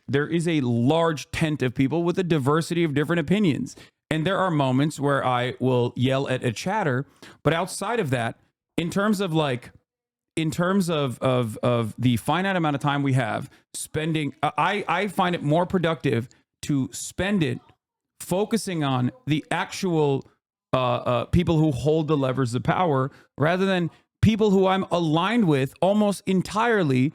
tent of people with a diversity of different opinions. And there are moments where I will yell at a chatter, but outside of that, in terms of the finite amount of time we have spending, I find it more productive to spend it focusing on the actual people who hold the levers of power rather than people who I'm aligned with almost entirely,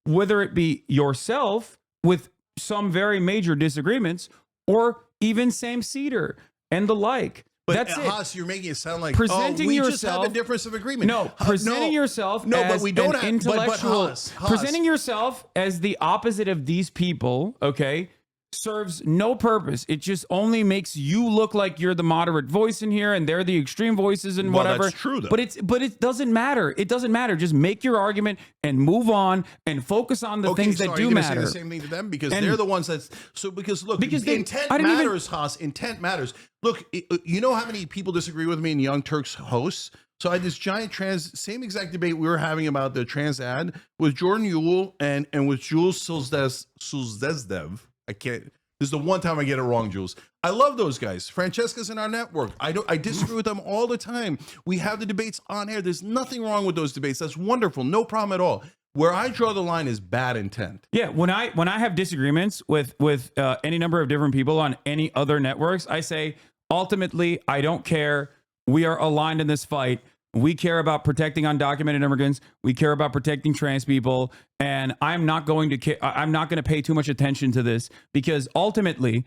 whether it be yourself with some very major disagreements or even Sam Cedar and the like. But that's Haas, you're making it sound like presenting we yourself, just have a difference of agreement. No, presenting yourself as but we don't have intellectual. Haas. Presenting yourself as the opposite of these people, okay, serves no purpose. It just only makes you look like you're the moderate voice in here, and they're the extreme voices and whatever. That's true, though. But it doesn't matter. It doesn't matter. Just make your argument and move on and focus on the things that do matter. Say the same thing to them because they're the ones that's because intent matters, matters, Haas. Intent matters. Look, you know how many people disagree with me in Young Turks hosts? So I had this giant same exact debate we were having about the trans ad with Jordan Ewell and with Jules Sulzdev. I can't. This is the one time I get it wrong, Jules. I love those guys. Francesca's in our network. I disagree with them all the time. We have the debates on air. There's nothing wrong with those debates. That's wonderful. No problem at all. Where I draw the line is bad intent. Yeah, when I have disagreements with any number of different people on any other networks, I say ultimately I don't care. We are aligned in this fight. We care about protecting undocumented immigrants. We care about protecting trans people, and I'm not going to pay too much attention to this because ultimately,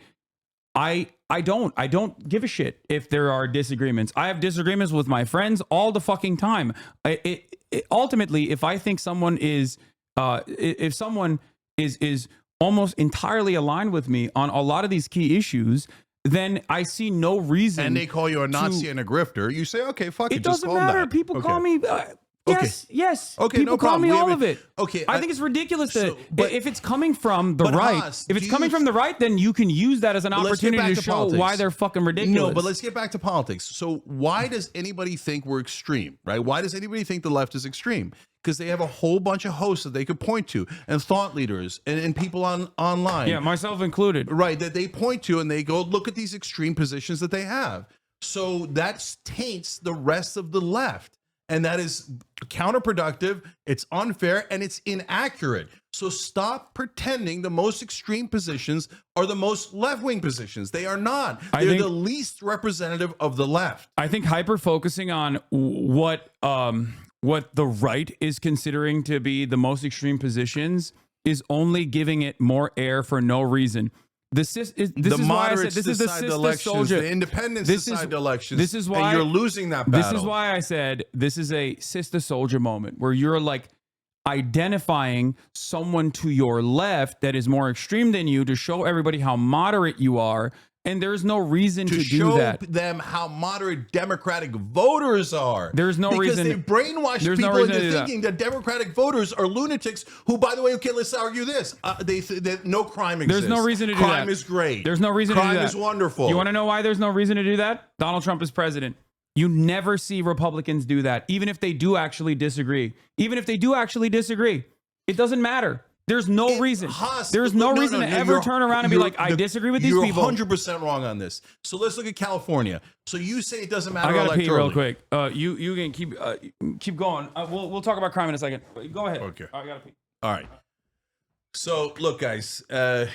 I don't give a shit if there are disagreements. I have disagreements with my friends all the fucking time. Ultimately, if I think someone is almost entirely aligned with me on a lot of these key issues, then I see no reason. And they call you a Nazi and a grifter. You say, okay, fuck it. It doesn't matter. People call me. Yes. Okay, People no call problem. me We all have of it. Okay, I think it's ridiculous so- that but- if it's coming from the but right, Haas, if it's do coming you- from the right, then you can use that as an But let's get opportunity back to show politics. why they're fucking ridiculous. No, but let's get back to politics. So why does anybody think we're extreme, right? Why does anybody think the left is extreme? Because they have a whole bunch of hosts that they could point to and thought leaders and people online. yeah, myself included. Right, that they point to and they go, look at these extreme positions that they have. So that taints the rest of the left. And that is counterproductive, it's unfair, and it's inaccurate. So stop pretending the most extreme positions are the most left-wing positions. They are not. They're the least representative of the left. I think hyper focusing on what the right is considering to be the most extreme positions is only giving it more air for no reason. This is why I said this is the decide sister elections, soldier. the independents decide the elections. This is why and you're losing that battle. This is why I said this is a sister soldier moment where you're like identifying someone to your left that is more extreme than you to show everybody how moderate you are. And there's no reason to do show that. them how moderate Democratic voters are. There's no because reason. they brainwash There's no people reason to into do that. thinking that Democratic voters are lunatics. Who, by the way, okay, let's argue this: that no crime exists. There's no reason to do that. Crime is great. There's no reason to do that. Crime is wonderful. You want to know why there's no reason to do that? Donald Trump is president. You never see Republicans do that, even if they do actually disagree. Even if they do actually disagree, it doesn't matter. There's no reason. There's no reason to ever turn around and be like, I disagree with these people. You're 100% wrong on this. So let's look at California. So you say it doesn't matter. I gotta pee real electorally. quick. You can keep going. We'll talk about crime in a second. Go ahead. Okay. I gotta pee. All right. So look, guys. I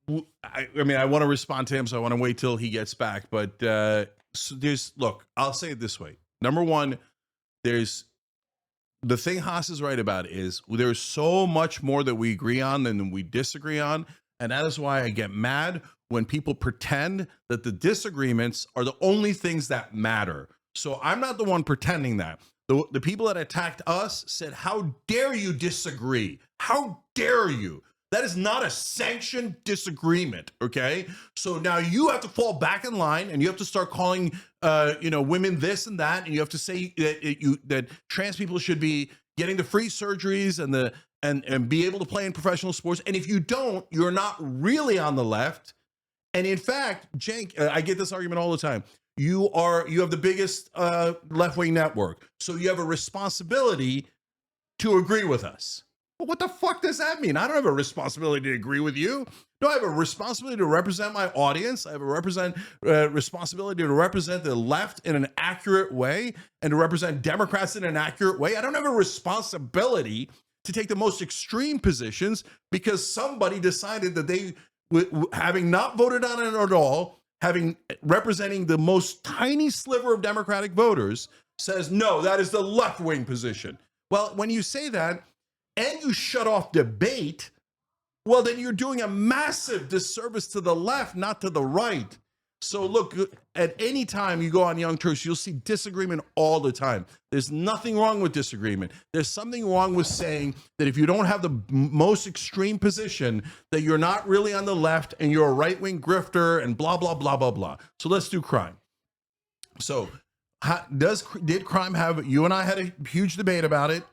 mean, I want to respond to him, so I want to wait till he gets back. But so look. I'll say it this way. Number one, the thing Haas is right about is there's so much more that we agree on than we disagree on. And that is why I get mad when people pretend that the disagreements are the only things that matter. So I'm not the one pretending that. The people that attacked us said, how dare you disagree? How dare you? That is not a sanctioned disagreement, okay? So now you have to fall back in line and you have to start calling women this and that, and you have to say that trans people should be getting the free surgeries and be able to play in professional sports. And if you don't, you're not really on the left. And in fact, Cenk, I get this argument all the time. You have the biggest left-wing network, so you have a responsibility to agree with us. Well, what the fuck does that mean? I don't have a responsibility to agree with you. No, I have a responsibility to represent my audience. I have a responsibility to represent the left in an accurate way and to represent Democrats in an accurate way. I don't have a responsibility to take the most extreme positions because somebody decided that they, having not voted on it at all, representing the most tiny sliver of Democratic voters, says, no, that is the left-wing position. Well, when you say that, and you shut off debate, well, then you're doing a massive disservice to the left, not to the right. So look, at any time you go on Young Turks, you'll see disagreement all the time. There's nothing wrong with disagreement. There's something wrong with saying that if you don't have the most extreme position, that you're not really on the left and you're a right-wing grifter and blah, blah, blah, blah, blah. So let's do crime. So did crime have, you and I had a huge debate about it,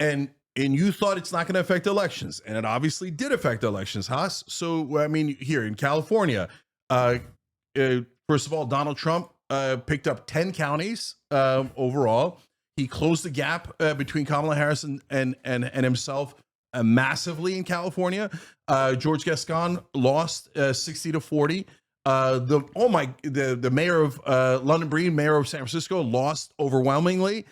and you thought it's not going to affect elections, and it obviously did affect elections, Haas. So, I mean, here in California, first of all, Donald Trump picked up 10 counties overall. He closed the gap between Kamala Harris and himself massively in California. George Gascon lost 60-40. The mayor of London Breed, mayor of San Francisco, lost overwhelmingly.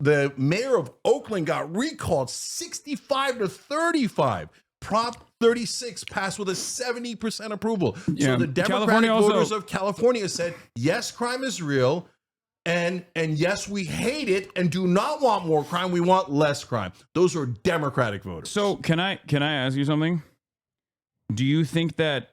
The mayor of Oakland got recalled 65-35. Prop 36 passed with a 70% approval. Yeah. So the Democratic voters of California said, yes, crime is real. And yes, we hate it and do not want more crime. We want less crime. Those are Democratic voters. So can I ask you something? Do you think that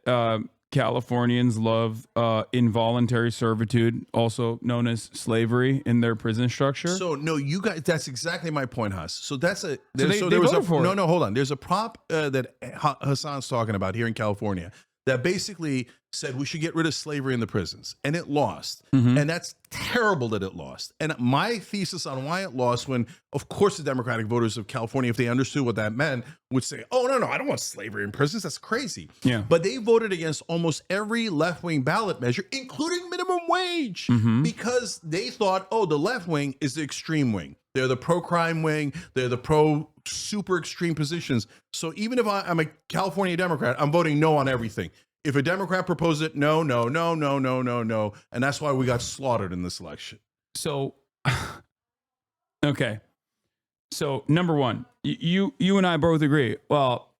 Californians love involuntary servitude, also known as slavery, in their prison structure? So no, you guys, that's exactly my point, Haas. So that's a they voted for it. No, hold on. There's a prop that Hasan's talking about here in California that basically said we should get rid of slavery in the prisons, and it lost. Mm-hmm. And that's terrible that it lost. And my thesis on why it lost, when of course the Democratic voters of California, if they understood what that meant, would say, oh, no, I don't want slavery in prisons. That's crazy. Yeah. But they voted against almost every left-wing ballot measure, including minimum wage, because they thought, oh, the left wing is the extreme wing. They're the pro-crime wing. They're the pro-super extreme positions. So even if I'm a California Democrat, I'm voting no on everything. If a Democrat proposes it, no. And that's why we got slaughtered in this election. So, okay. So, number one, you and I both agree. Well,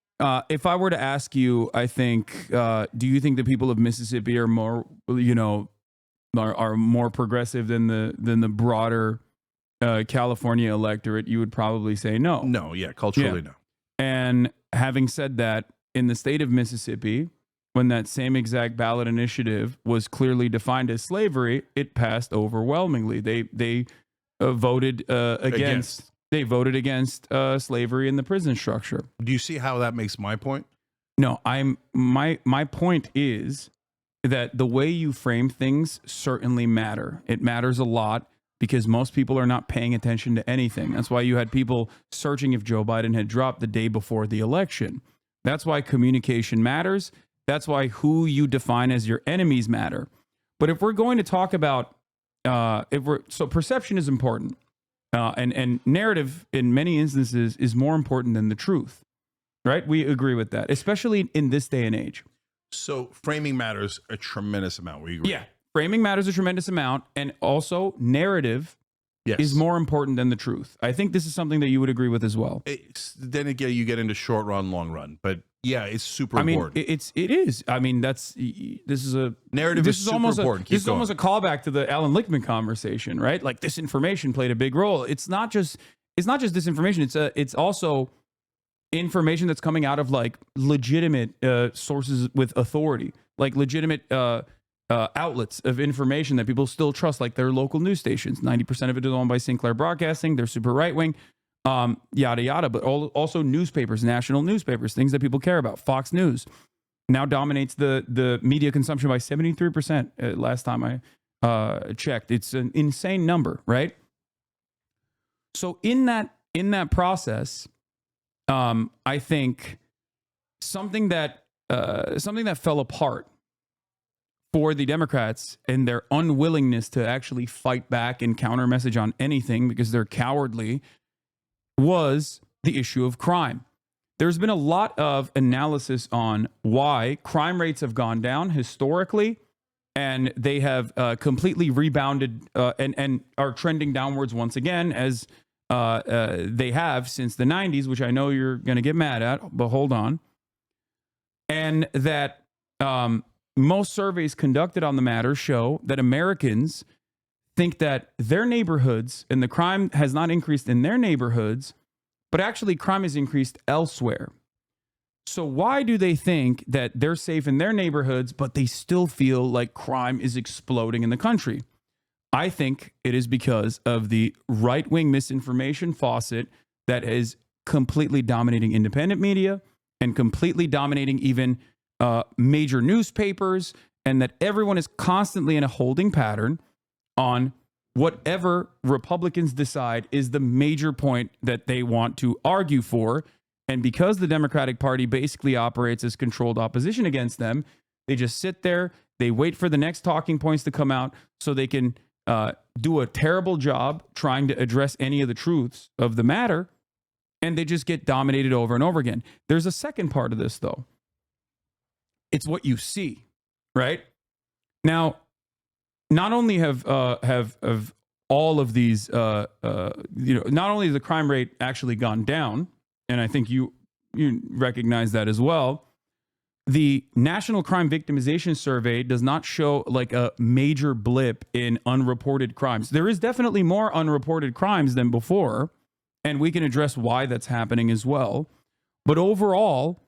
if I were to ask you, I think, do you think the people of Mississippi are more, are more progressive than the broader California electorate? You would probably say no. No, culturally, no. And having said that, in the state of Mississippi, when that same exact ballot initiative was clearly defined as slavery, it passed overwhelmingly. They voted against. They voted against slavery in the prison structure. Do you see how that makes my point? No, my point is that the way you frame things certainly matter. It matters a lot because most people are not paying attention to anything. That's why you had people searching if Joe Biden had dropped the day before the election. That's why communication matters. That's why who you define as your enemies matter. But if we're going to talk about, so perception is important, and narrative in many instances is more important than the truth, right? We agree with that, especially in this day and age. So framing matters a tremendous amount. We agree. Yeah, framing matters a tremendous amount, and also narrative is more important than the truth. I think this is something that you would agree with as well. Then again, you get into short run, long run, but yeah, it's super important. It is. I mean, this is a narrative. This is is super almost important. This is almost a callback to the Alan Lichtman conversation, right? Like disinformation played a big role. It's not just disinformation. It's also information that's coming out of like legitimate sources with authority, like legitimate outlets of information that people still trust, like their local news stations. 90% of it is owned by Sinclair Broadcasting. They're super right wing. Yada yada, but also newspapers, national newspapers, things that people care about. Fox News now dominates the media consumption by 73%. Last time I checked, it's an insane number, right? So in that process, I think something that fell apart for the Democrats and their unwillingness to actually fight back and counter message on anything because they're cowardly was the issue of crime. There's been a lot of analysis on why crime rates have gone down historically, and they have completely rebounded and are trending downwards once again, as they have since the 90s, which I know you're going to get mad at, but hold on. And that most surveys conducted on the matter show that Americans think that their neighborhoods, and the crime has not increased in their neighborhoods, but actually crime has increased elsewhere. So why do they think that they're safe in their neighborhoods, but they still feel like crime is exploding in the country? I think it is because of the right-wing misinformation faucet that is completely dominating independent media and completely dominating even major newspapers, and that everyone is constantly in a holding pattern on whatever Republicans decide is the major point that they want to argue for. And because the Democratic Party basically operates as controlled opposition against them, they just sit there, they wait for the next talking points to come out so they can do a terrible job trying to address any of the truths of the matter, and they just get dominated over and over again. There's a second part of this, though. It's what you see, right? Now, not only have all of these, not only has the crime rate actually gone down, and I think you recognize that as well, the National Crime Victimization Survey does not show like a major blip in unreported crimes. There is definitely more unreported crimes than before, and we can address why that's happening as well. But overall,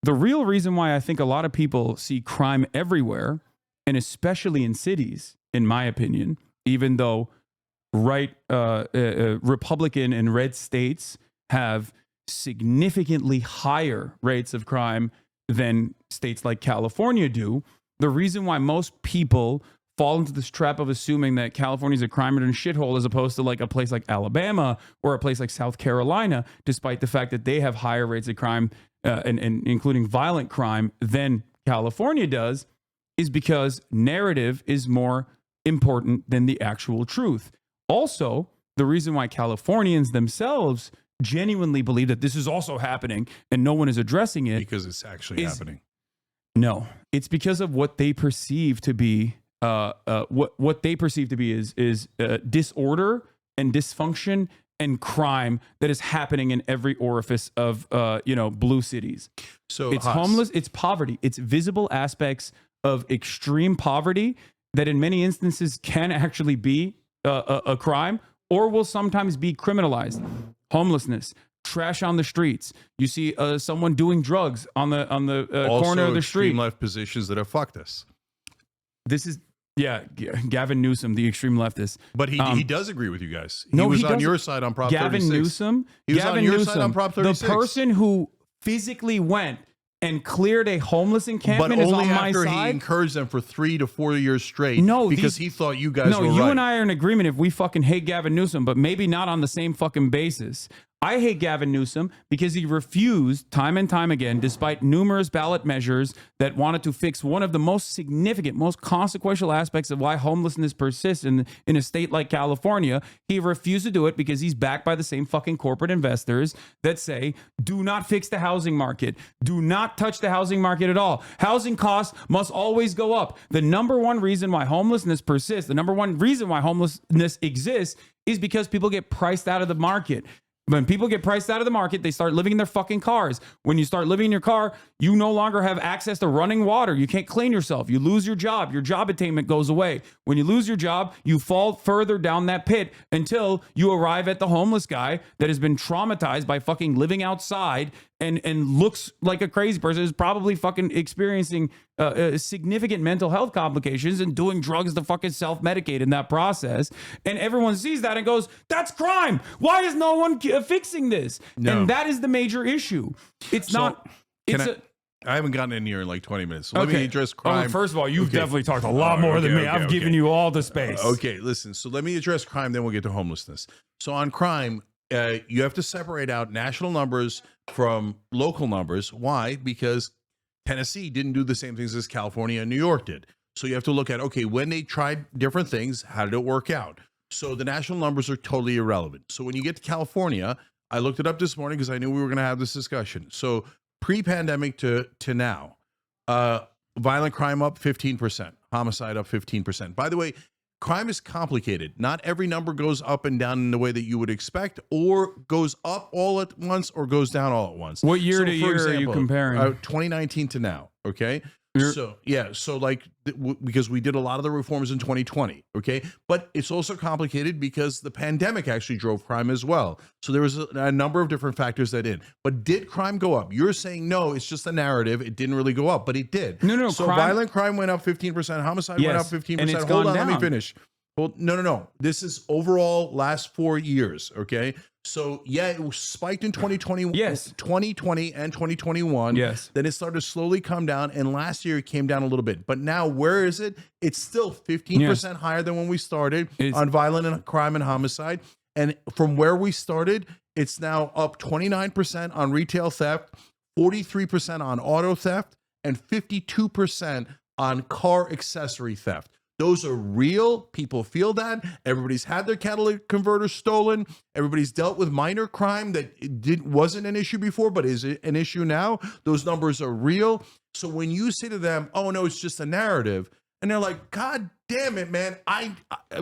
the real reason why I think a lot of people see crime everywhere, and especially in cities, in my opinion, even though Republican and red states have significantly higher rates of crime than states like California do. The reason why most people fall into this trap of assuming that California is a crime-ridden shithole as opposed to like a place like Alabama or a place like South Carolina, despite the fact that they have higher rates of crime and including violent crime than California does, is because narrative is more important than the actual truth. Also, the reason why Californians themselves genuinely believe that this is also happening and no one is addressing it because it's actually happening. No, it's because of what they perceive to be what they perceive to be is disorder and dysfunction and crime that is happening in every orifice of blue cities. So it's homeless, it's poverty, it's visible aspects of extreme poverty that in many instances can actually be a crime or will sometimes be criminalized. Homelessness, trash on the streets. You see someone doing drugs on the corner of the street. Extreme left positions that have fucked us. This is Gavin Newsom, the extreme leftist. But he does agree with you guys. He No, was he on doesn't. your side on Prop Gavin 36. Newsom. He was Gavin on your Newsom, side on Prop 36. the person who physically went and cleared a homeless but encampment is only on my after he side. encourage them for 3 to 4 years straight. No, because these- he thought you guys No, were you right. and I are in agreement if we fucking hate Gavin Newsom, but maybe not on the same fucking basis. I hate Gavin Newsom because he refused time and time again, despite numerous ballot measures that wanted to fix one of the most significant, most consequential aspects of why homelessness persists in a state like California. He refused to do it because he's backed by the same fucking corporate investors that say, do not fix the housing market. Do not touch the housing market at all. Housing costs must always go up. The number one reason why homelessness persists, the number one reason why homelessness exists is because people get priced out of the market. When people get priced out of the market, they start living in their fucking cars. When you start living in your car, you no longer have access to running water. You can't clean yourself. You lose your job. Your job attainment goes away. When you lose your job, you fall further down that pit until you arrive at the homeless guy that has been traumatized by fucking living outside and looks like a crazy person, is probably fucking experiencing significant mental health complications and doing drugs to fucking self-medicate in that process. And everyone sees that and goes, that's crime. Why is no one fixing this? No. And that is the major issue. It's not... It's I haven't gotten in here in like 20 minutes. So let me address crime. First of all, you've Okay. definitely talked a lot more than me. I've given you all the space. Okay, listen. So let me address crime, then we'll get to homelessness. So on crime, you have to separate out national numbers from local numbers. Why? Because Tennessee didn't do the same things as California and New York did. So you have to look at, okay, when they tried different things, how did it work out? So the national numbers are totally irrelevant. So when you get to California, I looked it up this morning because I knew we were going to have this discussion. So pre-pandemic to now, violent crime up 15%, homicide up 15%. By the way, crime is complicated. Not every number goes up and down in the way that you would expect, or goes up all at once or goes down all at once. What year So, to for year are you example, comparing? 2019 to now, okay? So like because we did a lot of the reforms in 2020, okay? But it's also complicated because the pandemic actually drove crime as well. So there was a number of different factors that in. But did crime go up? You're saying no, it's just a narrative. It didn't really go up, but it did. No. So crime, violent crime went up 15%, homicide went up 15%. and it's Hold gone on, let me down. finish. Well, no. This is overall last 4 years, okay? So yeah, it was spiked in 2020, Yes. 2020 and 2021. Yes. Then it started to slowly come down, and last year it came down a little bit. But now, where is it? It's still 15% higher than when we started on violent and crime and homicide. And from where we started, it's now up 29% on retail theft, 43% on auto theft, and 52% on car accessory theft. Those are real. People feel that. Everybody's had their catalytic converter stolen. Everybody's dealt with minor crime that wasn't an issue before, but is an issue now. Those numbers are real. So when you say to them, oh, no, it's just a narrative, and they're like, God damn it, man.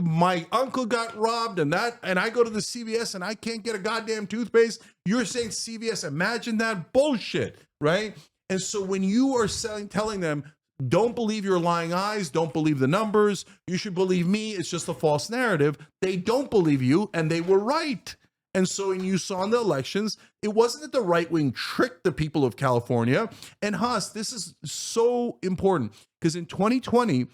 My uncle got robbed and I go to the CVS and I can't get a goddamn toothpaste. You're saying CVS, imagine that bullshit, right? And so when you are telling them, don't believe your lying eyes, don't believe the numbers, you should believe me, it's just a false narrative, they don't believe you, and they were right. And so when you saw in the elections, it wasn't that the right wing tricked the people of California. And Haas, this is so important because in 2020,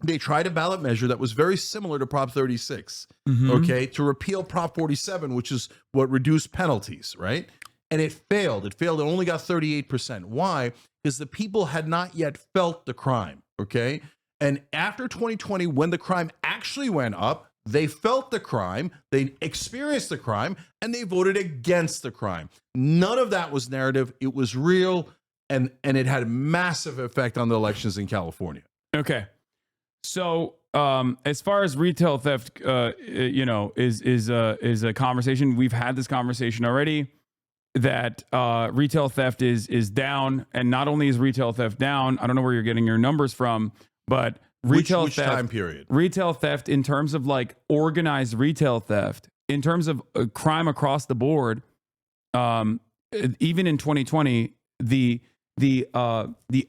they tried a ballot measure that was very similar to Prop 36, okay, to repeal Prop 47, which is what reduced penalties, right? and it failed. It only got 38%. Why? Because the people had not yet felt the crime. Okay. And after 2020, when the crime actually went up, they felt the crime, they experienced the crime, and they voted against the crime. None of that was narrative. It was real, and it had a massive effect on the elections in California. Okay. So, as far as retail theft, is a conversation. We've had this conversation already, that retail theft is down, and not only is retail theft down, I don't know where you're getting your numbers from, but retail which theft, time period? Retail theft in terms of like organized retail theft, in terms of crime across the board, even in 2020, the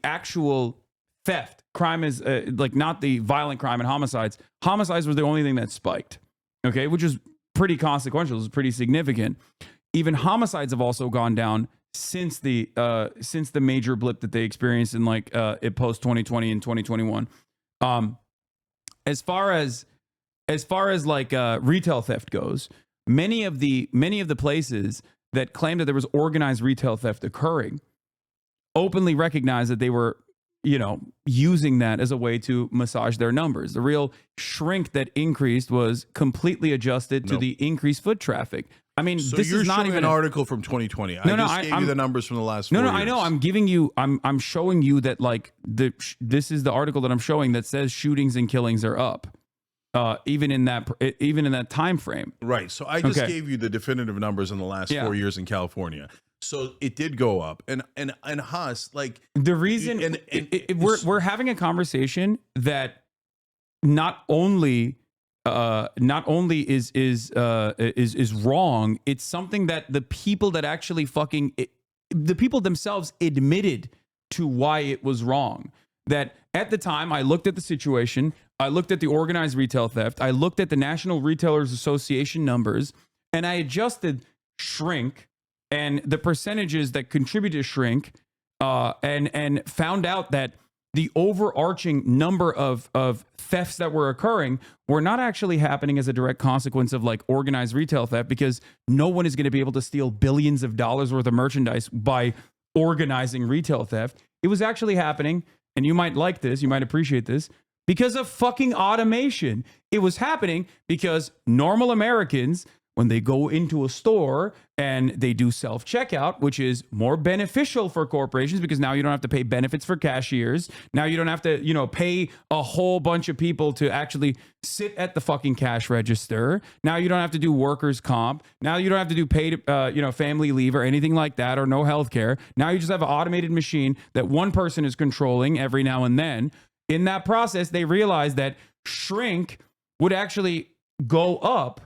actual theft crime is like not the violent crime and homicides. Homicides were the only thing that spiked. Okay, which is pretty consequential. It's pretty significant. Even homicides have also gone down since the major blip that they experienced in like post 2020 and 2021. As far as like retail theft goes, many of the places that claimed that there was organized retail theft occurring openly recognized that they were, using that as a way to massage their numbers. The real shrink that increased was completely adjusted to the increased foot traffic. I mean, So this you're is not showing even an article from 2020. I gave you the numbers from the last 4 years. I know. I'm giving you. I'm showing you that like this is the article that I'm showing that says shootings and killings are up, even in that time frame. Right. So I just gave you the definitive numbers in the last 4 years in California. So it did go up, and Haas, like the reason we're having a conversation that not only is wrong, it's something that the people that actually the people themselves admitted to why it was wrong. That at the time, I looked at the situation, I looked at the organized retail theft, I looked at the National Retailers Association numbers, and I adjusted shrink and the percentages that contribute to shrink, and found out that the overarching number of thefts that were occurring were not actually happening as a direct consequence of like organized retail theft, because no one is going to be able to steal billions of dollars worth of merchandise by organizing retail theft. It was actually happening, and you might like this, you might appreciate this, because of fucking automation. It was happening because normal Americans, when they go into a store and they do self-checkout, which is more beneficial for corporations because now you don't have to pay benefits for cashiers. Now you don't have to, pay a whole bunch of people to actually sit at the fucking cash register. Now you don't have to do workers' comp. Now you don't have to do paid, family leave or anything like that, or no health care. Now you just have an automated machine that one person is controlling every now and then. In that process, they realized that shrink would actually go up,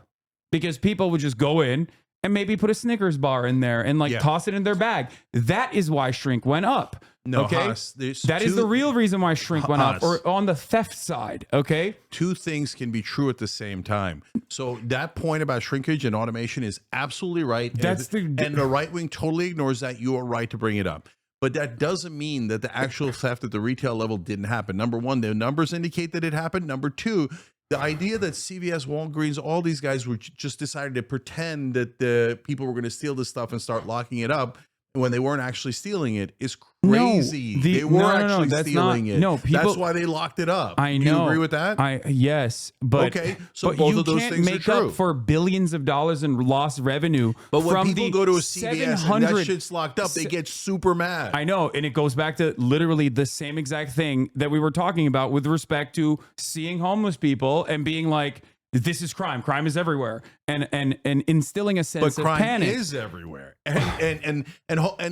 because people would just go in and maybe put a Snickers bar in there and toss it in their bag. That is why shrink went up. No, okay? Haas, that is the real reason why shrink went up, or on the theft side. Okay. Two things can be true at the same time. So that point about shrinkage and automation is absolutely right. And the right wing totally ignores that. You are right to bring it up. But that doesn't mean that the actual theft at the retail level didn't happen. Number one, the numbers indicate that it happened. Number two, the idea that CVS, Walgreens, all these guys were just decided to pretend that the people were going to steal this stuff and start locking it up when they weren't actually stealing it is crazy. They were actually stealing it. No, people, that's why they locked it up. I know. Do you agree with that? Yes, but okay. So both of those things are true. You can't make up for billions of dollars in lost revenue. But when from people go to a CVS and that shit's locked up, they get super mad. I know, and it goes back to literally the same exact thing that we were talking about with respect to seeing homeless people and being like, this is crime. Crime is everywhere, and instilling a sense of panic. But crime is everywhere, and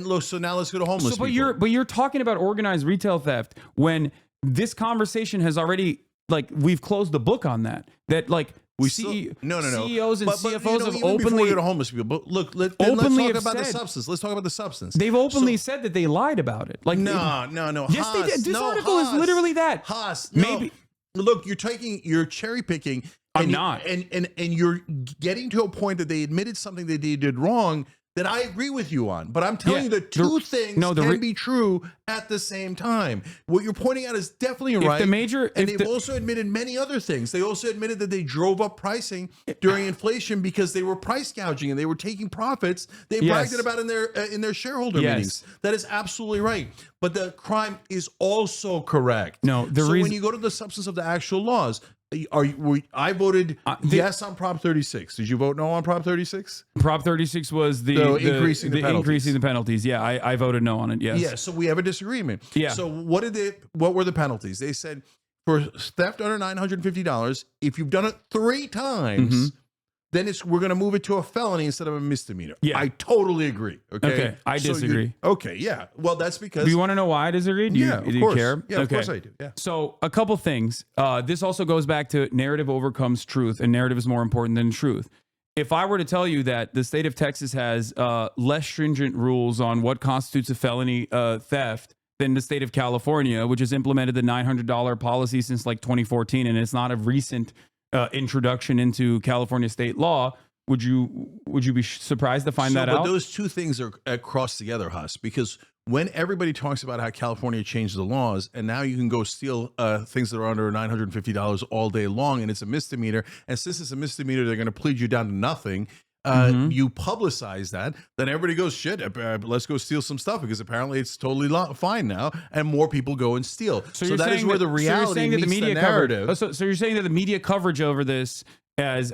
look. So now let's go to homeless. But you're talking about organized retail theft when this conversation has already we've closed the book on that. That CEOs and CFOs have openly before we go to homeless people. But look, let's talk about the substance. Let's talk about the substance. They've openly said that they lied about it. No. Yes, they did. This article is literally that. Maybe. Look, you're cherry picking. I'm not. And you're getting to a point that they admitted something that they did wrong, that I agree with you on. But I'm telling Yeah, you that two things no, can be true at the same time. What you're pointing out is definitely right. And they've also admitted many other things. They also admitted that they drove up pricing during inflation because they were price gouging and they were taking profits. They bragged about in their shareholder meetings. That is absolutely right. But the crime is also correct. No, when you go to the substance of the actual laws, I voted yes on Prop 36. Did you vote no on Prop 36? Prop 36 was the increasing the penalties. Yeah, I voted no on it. Yes. Yeah. So we have a disagreement. Yeah. So what were the penalties? They said for theft under $950, if you've done it 3 times, then we're going to move it to a felony instead of a misdemeanor. Yeah. I totally agree. Okay. I disagree. Okay. Yeah. Well, that's because. Do you want to know why I disagree? Do you care? Yeah, of course I do. Yeah. So a couple things. This also goes back to narrative overcomes truth, and narrative is more important than truth. If I were to tell you that the state of Texas has less stringent rules on what constitutes a felony theft than the state of California, which has implemented the $900 policy since like 2014, and it's not a recent introduction into California state law, would you be surprised to find that out? But those two things are crossed together, Huss, because when everybody talks about how California changed the laws and now you can go steal things that are under $950 all day long and it's a misdemeanor, and since it's a misdemeanor, they're going to plead you down to nothing. You publicize that, then everybody goes, shit, let's go steal some stuff because apparently it's totally fine now, and more people go and steal. So that is where the reality meets the narrative. So you're saying that the media coverage over this has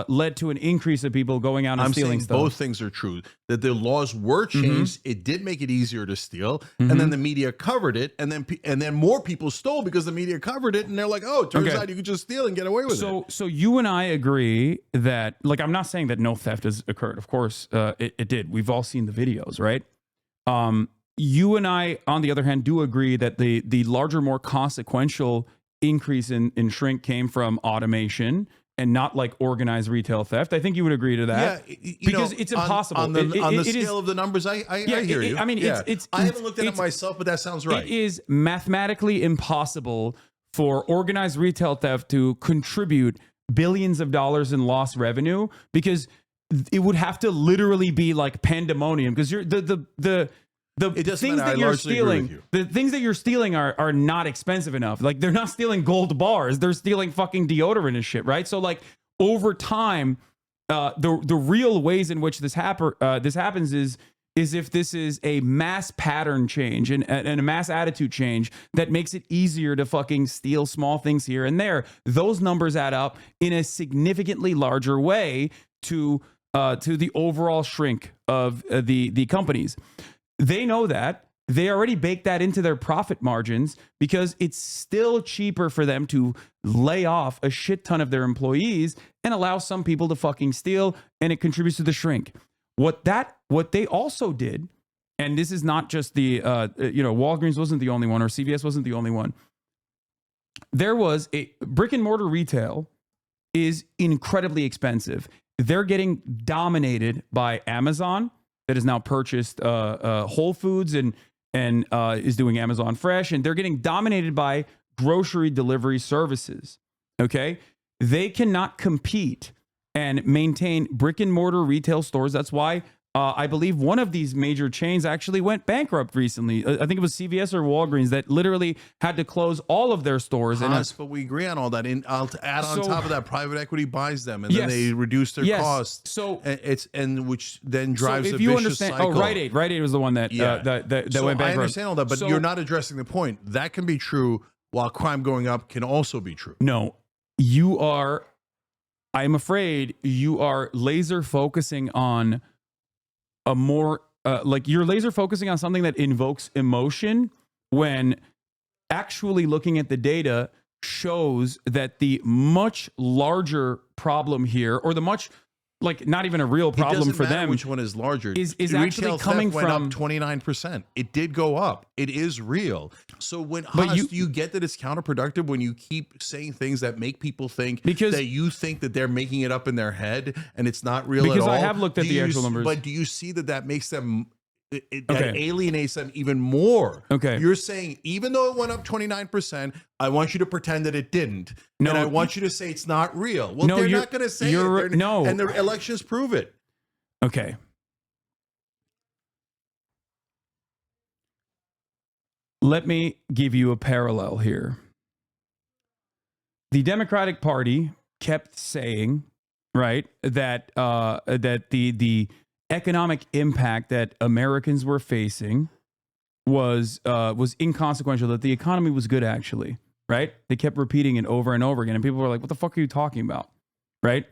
led to an increase of people going out and stealing stuff. Both things are true. That the laws were changed, it did make it easier to steal, and then the media covered it, and then more people stole because the media covered it, and they're like, oh, it turns out you could just steal and get away with it. So you and I agree that, like, I'm not saying that no theft has occurred. Of course, it did. We've all seen the videos, right? You and I, on the other hand, do agree that the larger, more consequential increase in shrink came from automation and not like organized retail theft. I think you would agree to that. Yeah, because it's impossible. On the scale of the numbers, I hear you. I mean, yeah. it's I haven't looked at it myself, but that sounds right. It is mathematically impossible for organized retail theft to contribute billions of dollars in lost revenue, because it would have to literally be like pandemonium, because you're the things that you're stealing, the things that you're stealing are not expensive enough. Like, they're not stealing gold bars, they're stealing fucking deodorant and shit, right? So like over time, the real ways in which this happens is if this is a mass pattern change and a mass attitude change that makes it easier to fucking steal small things here and there. Those numbers add up in a significantly larger way to the overall shrink of the companies. They know that. They already baked that into their profit margins because it's still cheaper for them to lay off a shit ton of their employees and allow some people to fucking steal, and it contributes to the shrink. What they also did, and this is not just the Walgreens wasn't the only one, or CVS wasn't the only one. There was a brick and mortar retail is incredibly expensive. They're getting dominated by Amazon, that has now purchased Whole Foods and is doing Amazon Fresh, and they're getting dominated by grocery delivery services. Okay, they cannot compete and maintain brick and mortar retail stores. That's why I believe one of these major chains actually went bankrupt recently. I think it was CVS or Walgreens that literally had to close all of their stores. But we agree on all that. And I'll add on top of that, private equity buys them, and then they reduce their costs. So which then drives if a you vicious understand, cycle. Rite Aid was the one that went bankrupt. I understand all that, but you're not addressing the point. That can be true while crime going up can also be true. No, I'm afraid you are laser focusing on a more you're laser focusing on something that invokes emotion, when actually looking at the data shows that the much larger problem here, or the much, like, not even a real problem for them, which one is larger, is actually coming went from up 29%. It did go up. It is real. So when you get that it's counterproductive when you keep saying things that make people think that you think that they're making it up in their head and it's not real at all. Because I have looked at the actual numbers. But do you see that makes them that alienates them even more? Okay. You're saying even though it went up 29%, I want you to pretend that it didn't. No, and I want you to say it's not real. Well, they're not going to say it. No. And the elections prove it. Okay. let me give you a parallel here. The Democratic Party kept saying, right, that that the economic impact that Americans were facing was inconsequential, that the economy was good, actually, right? They kept repeating it over and over again, and people were like, what the fuck are you talking about, right?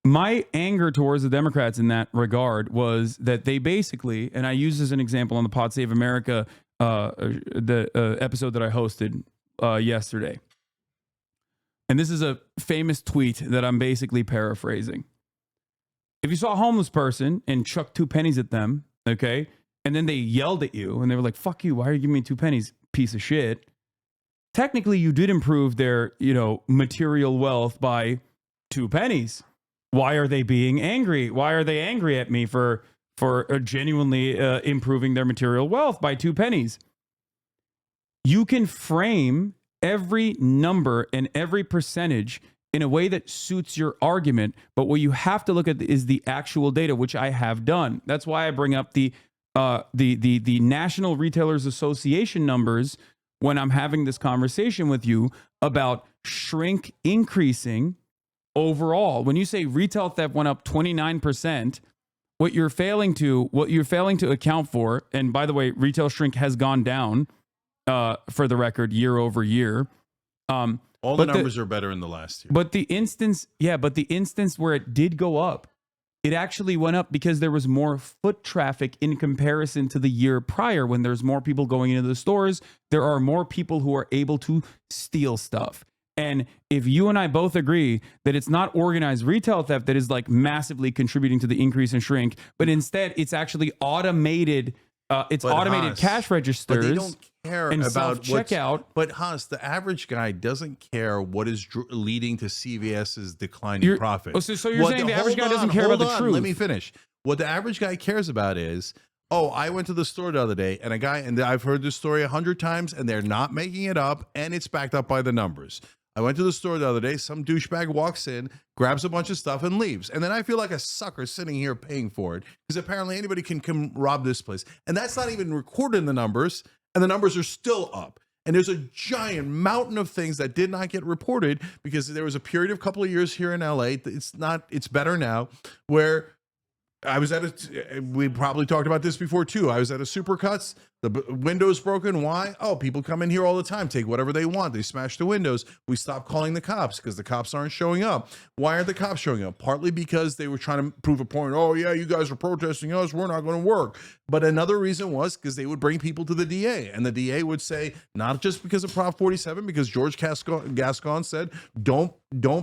My anger towards the Democrats in that regard was that they basically, and I use this as an example on the Pod Save America episode that I hosted yesterday. And this is a famous tweet that I'm basically paraphrasing. If you saw a homeless person and chucked 2 pennies at them, okay, and then they yelled at you and they were like, fuck you, why are you giving me 2 pennies, piece of shit? Technically, you did improve their, material wealth by 2 pennies. Why are they being angry? Why are they angry at me for genuinely improving their material wealth by 2 pennies? You can frame every number and every percentage in a way that suits your argument, but what you have to look at is the actual data, which I have done. That's why I bring up the National Retailers Association numbers when I'm having this conversation with you about shrink increasing overall. When you say retail theft went up 29%, what you're failing to account for, and by the way, retail shrink has gone down for the record year over year. All the numbers are better in the last year. But the instance where it did go up, it actually went up because there was more foot traffic in comparison to the year prior. When there's more people going into the stores, there are more people who are able to steal stuff. And if you and I both agree that it's not organized retail theft that is like massively contributing to the increase in shrink, but instead it's actually automated, automated cash registers. But they don't care and about self-checkout. But Haas, the average guy doesn't care what is leading to CVS's declining profit. So you're saying the average guy doesn't care about the truth? Let me finish. What the average guy cares about is, I went to the store the other day, and I've heard this story 100 times, and they're not making it up, and it's backed up by the numbers. I went to the store the other day. Some douchebag walks in, grabs a bunch of stuff, and leaves. And then I feel like a sucker sitting here paying for it because apparently anybody can come rob this place. And that's not even recorded in the numbers, and the numbers are still up. And there's a giant mountain of things that did not get reported because there was a period of a couple of years here in LA. It's better now, where I was we probably talked about this before too. I was at a Supercuts. The window's broken. Why? People come in here all the time, take whatever they want. They smash the windows. We stopped calling the cops because the cops aren't showing up. Why aren't the cops showing up? Partly because they were trying to prove a point. Oh yeah, you guys are protesting us. We're not going to work. But another reason was because they would bring people to the DA, and the DA would say, not just because of Prop 47, because George Gascon said, don't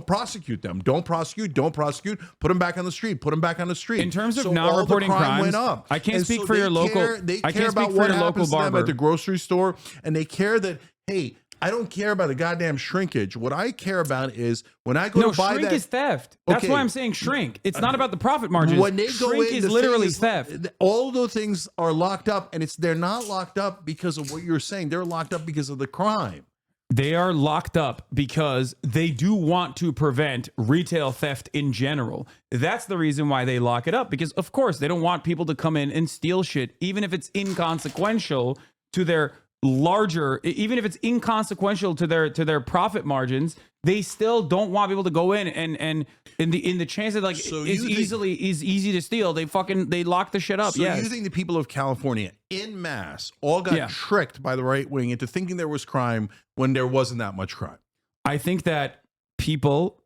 prosecute them. Don't prosecute. Put them back on the street. In terms of not reporting crimes, went up. I can't speak for your local. They I care can't about speak for what your local happens to them barber at the grocery store, and they care that, hey, I don't care about the goddamn shrinkage. What I care about is when I go to buy shrink that. is theft. That's why I'm saying shrink. It's not about the profit margins. When they go shrink in, is the literally thing is, theft. All those things are locked up, and they're not locked up because of what you're saying. They're locked up because of the crime. They are locked up because they do want to prevent retail theft in general. That's the reason why they lock it up, because of course they don't want people to come in and steal shit, even if it's inconsequential to their even if it's inconsequential to their profit margins. They still don't want people to go in and in the chance that is easy to steal. They lock the shit up. So you think the people of California in mass all got tricked by the right wing into thinking there was crime when there wasn't that much crime? I think that people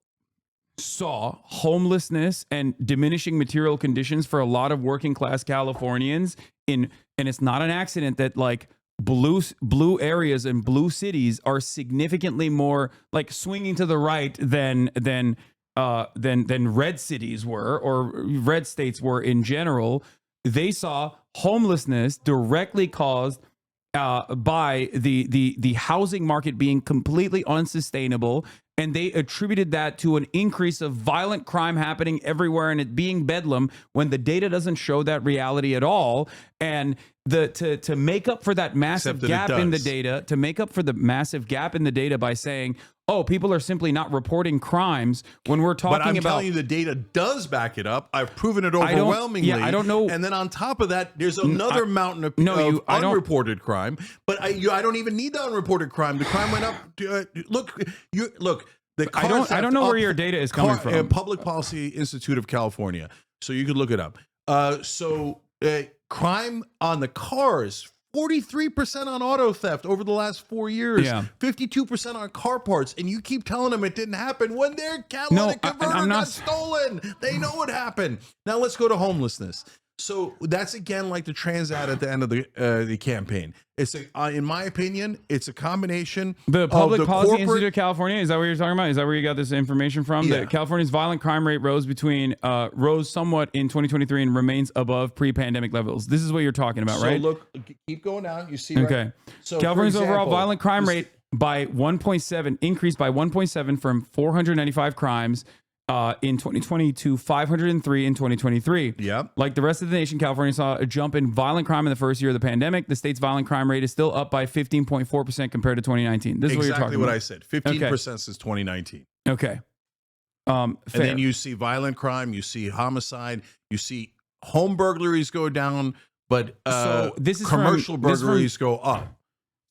saw homelessness and diminishing material conditions for a lot of working class Californians and it's not an accident that like blue areas and blue cities are significantly more like swinging to the right than red cities were, or red states were in general. They saw homelessness directly caused by the housing market being completely unsustainable, And they attributed that to an increase of violent crime happening everywhere and it being bedlam when the data doesn't show that reality at all. And to make up for that massive gap in the data, by saying, oh, people are simply not reporting crimes when we're talking but I'm about. telling you, the data does back it up. I've proven it overwhelmingly. I don't know. And then on top of that, there's another mountain of unreported crime. But I don't even need the unreported crime. The crime went up. Look. I don't know where your data is coming from. Public Policy Institute of California. So you could look it up. Crime on the cars, 43% on auto theft over the last 4 years. Yeah. 52% on car parts. And you keep telling them it didn't happen when their catalytic converter got stolen. They know what happened. Now let's go to homelessness. So that's again like the trans ad at the end of the campaign. It's in my opinion, it's a combination. The Public Policy Institute of California, is that what you're talking about? Is that where you got this information from? Yeah. That California's violent crime rate rose somewhat in 2023 and remains above pre-pandemic levels. This is what you're talking about, right? So look, keep going down. You see, okay. Right? So California's overall violent crime rate by 1.7 increased by 1.7 from 495 crimes in 2020 to 503 in 2023. Yep. Like the rest of the nation, California saw a jump in violent crime in the first year of the pandemic. The state's violent crime rate is still up by 15.4% compared to 2019. This is what you're talking about. Exactly what I said. 15% since 2019. Okay. And then you see violent crime, you see homicide, you see home burglaries go down, but so this is commercial burglaries go up.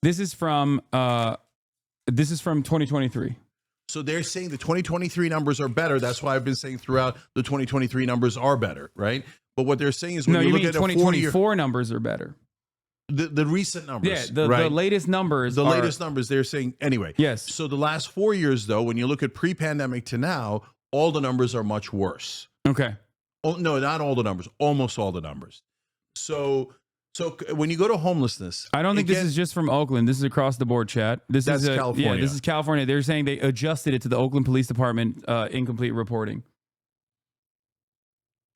This is from 2023. So they're saying the 2023 numbers are better. That's why I've been saying throughout the 2023 numbers are better, right? But what they're saying is when you look at 2024 numbers are better. The recent numbers. Yeah, the latest numbers. The latest numbers, they're saying anyway. Yes. So the last 4 years, though, when you look at pre-pandemic to now, all the numbers are much worse. Okay. Oh, no, not all the numbers. Almost all the numbers. So when you go to homelessness, I don't think this is just from Oakland. This is across the board, chat. That's California. Yeah, this is California. They're saying they adjusted it to the Oakland Police Department incomplete reporting.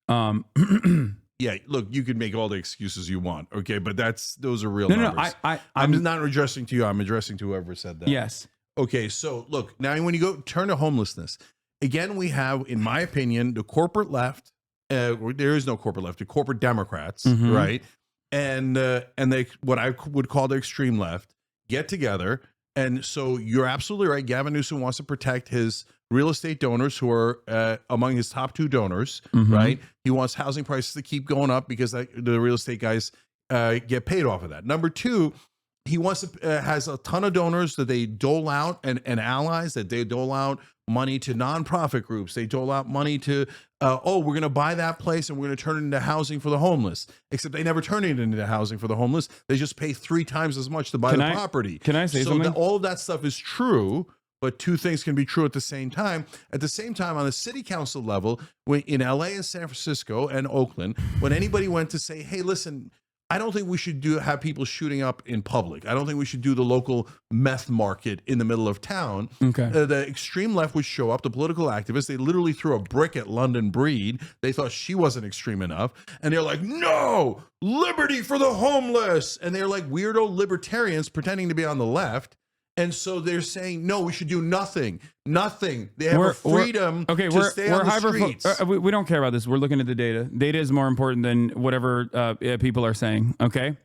Yeah, look, you can make all the excuses you want, okay, but those are real numbers. No, I'm not addressing to you. I'm addressing to whoever said that. Yes. Okay, so look, now when you turn to homelessness, again, we have, in my opinion, the corporate left. There is no corporate left. The corporate Democrats, right? And they, what I would call the extreme left, get together. And so you're absolutely right. Gavin Newsom wants to protect his real estate donors who are among his top 2 donors, right? He wants housing prices to keep going up because the real estate guys get paid off of that. Number 2, he wants to has a ton of donors that they dole out and allies that they dole out money to nonprofit groups. They dole out money to, we're going to buy that place and we're going to turn it into housing for the homeless. Except they never turn it into housing for the homeless. They just pay 3 times as much to buy the property. Can I say something? So all of that stuff is true, but 2 things can be true at the same time. At the same time, on the city council level, in LA and San Francisco and Oakland, when anybody went to say, hey, listen, I don't think we should have people shooting up in public. I don't think we should do the local meth market in the middle of town. Okay. The extreme left would show up, the political activists. They literally threw a brick at London Breed. They thought she wasn't extreme enough. And they're like, no, liberty for the homeless. And they're like weirdo libertarians pretending to be on the left. And so they're saying, no, we should do nothing. Nothing. They have a freedom to stay on the streets. We don't care about this. We're looking at the data. Data is more important than whatever people are saying, okay?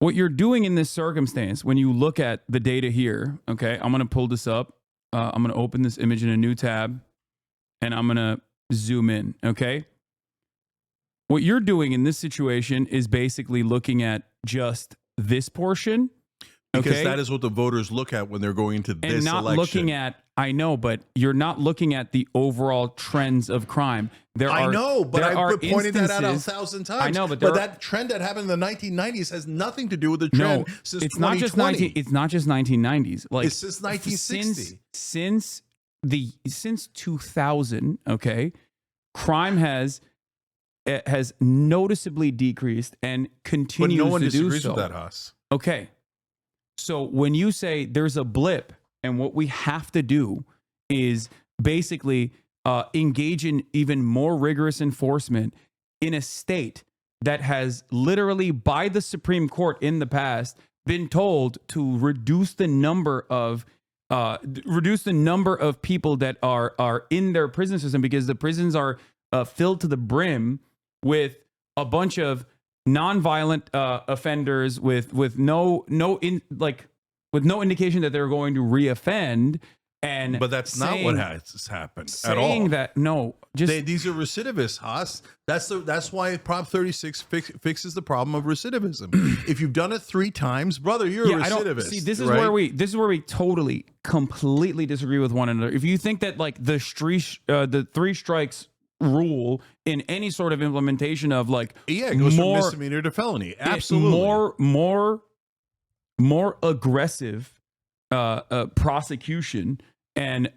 What you're doing in this circumstance, when you look at the data here, okay, I'm going to pull this up. I'm going to open this image in a new tab, and I'm going to zoom in, okay? What you're doing in this situation is basically looking at just this portion. Because that is what the voters look at when they're going into this election. And not looking at, I know, but you're not looking at the overall trends of crime. I know, but I've pointed that out 1,000 times. I know, but that trend that happened in the 1990s has nothing to do with the trend since it's 2020. It's not just 1990s. Like it's since 1960. Since 2000, okay, crime has noticeably decreased and continues to do so. But no one disagrees with that, Haas. Okay. So when you say there's a blip and what we have to do is basically engage in even more rigorous enforcement in a state that has literally by the Supreme Court in the past been told to reduce the number of reduce the number of people that are in their prison system, because the prisons are filled to the brim with a bunch of nonviolent offenders with no indication that they're going to reoffend. But that's not what has happened at all. Saying that, no, these are recidivists, Haas. That's why Prop 36 fixes the problem of recidivism. If you've done it 3 times, brother, you're a recidivist. See, this is right? where we totally, completely disagree with one another. If you think that like the 3 strikes rule in any sort of implementation of like, it goes from misdemeanor to felony, absolutely, more aggressive prosecution and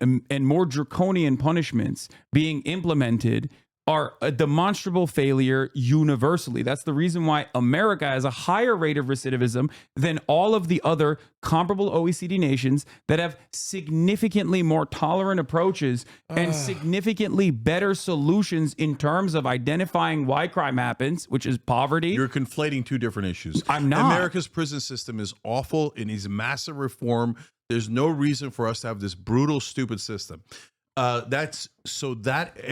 more draconian punishments being implemented are a demonstrable failure universally. That's the reason why America has a higher rate of recidivism than all of the other comparable OECD nations that have significantly more tolerant approaches and significantly better solutions in terms of identifying why crime happens, which is poverty. You're conflating 2 different issues. I'm not. America's prison system is awful. It needs massive reform. There's no reason for us to have this brutal, stupid system. It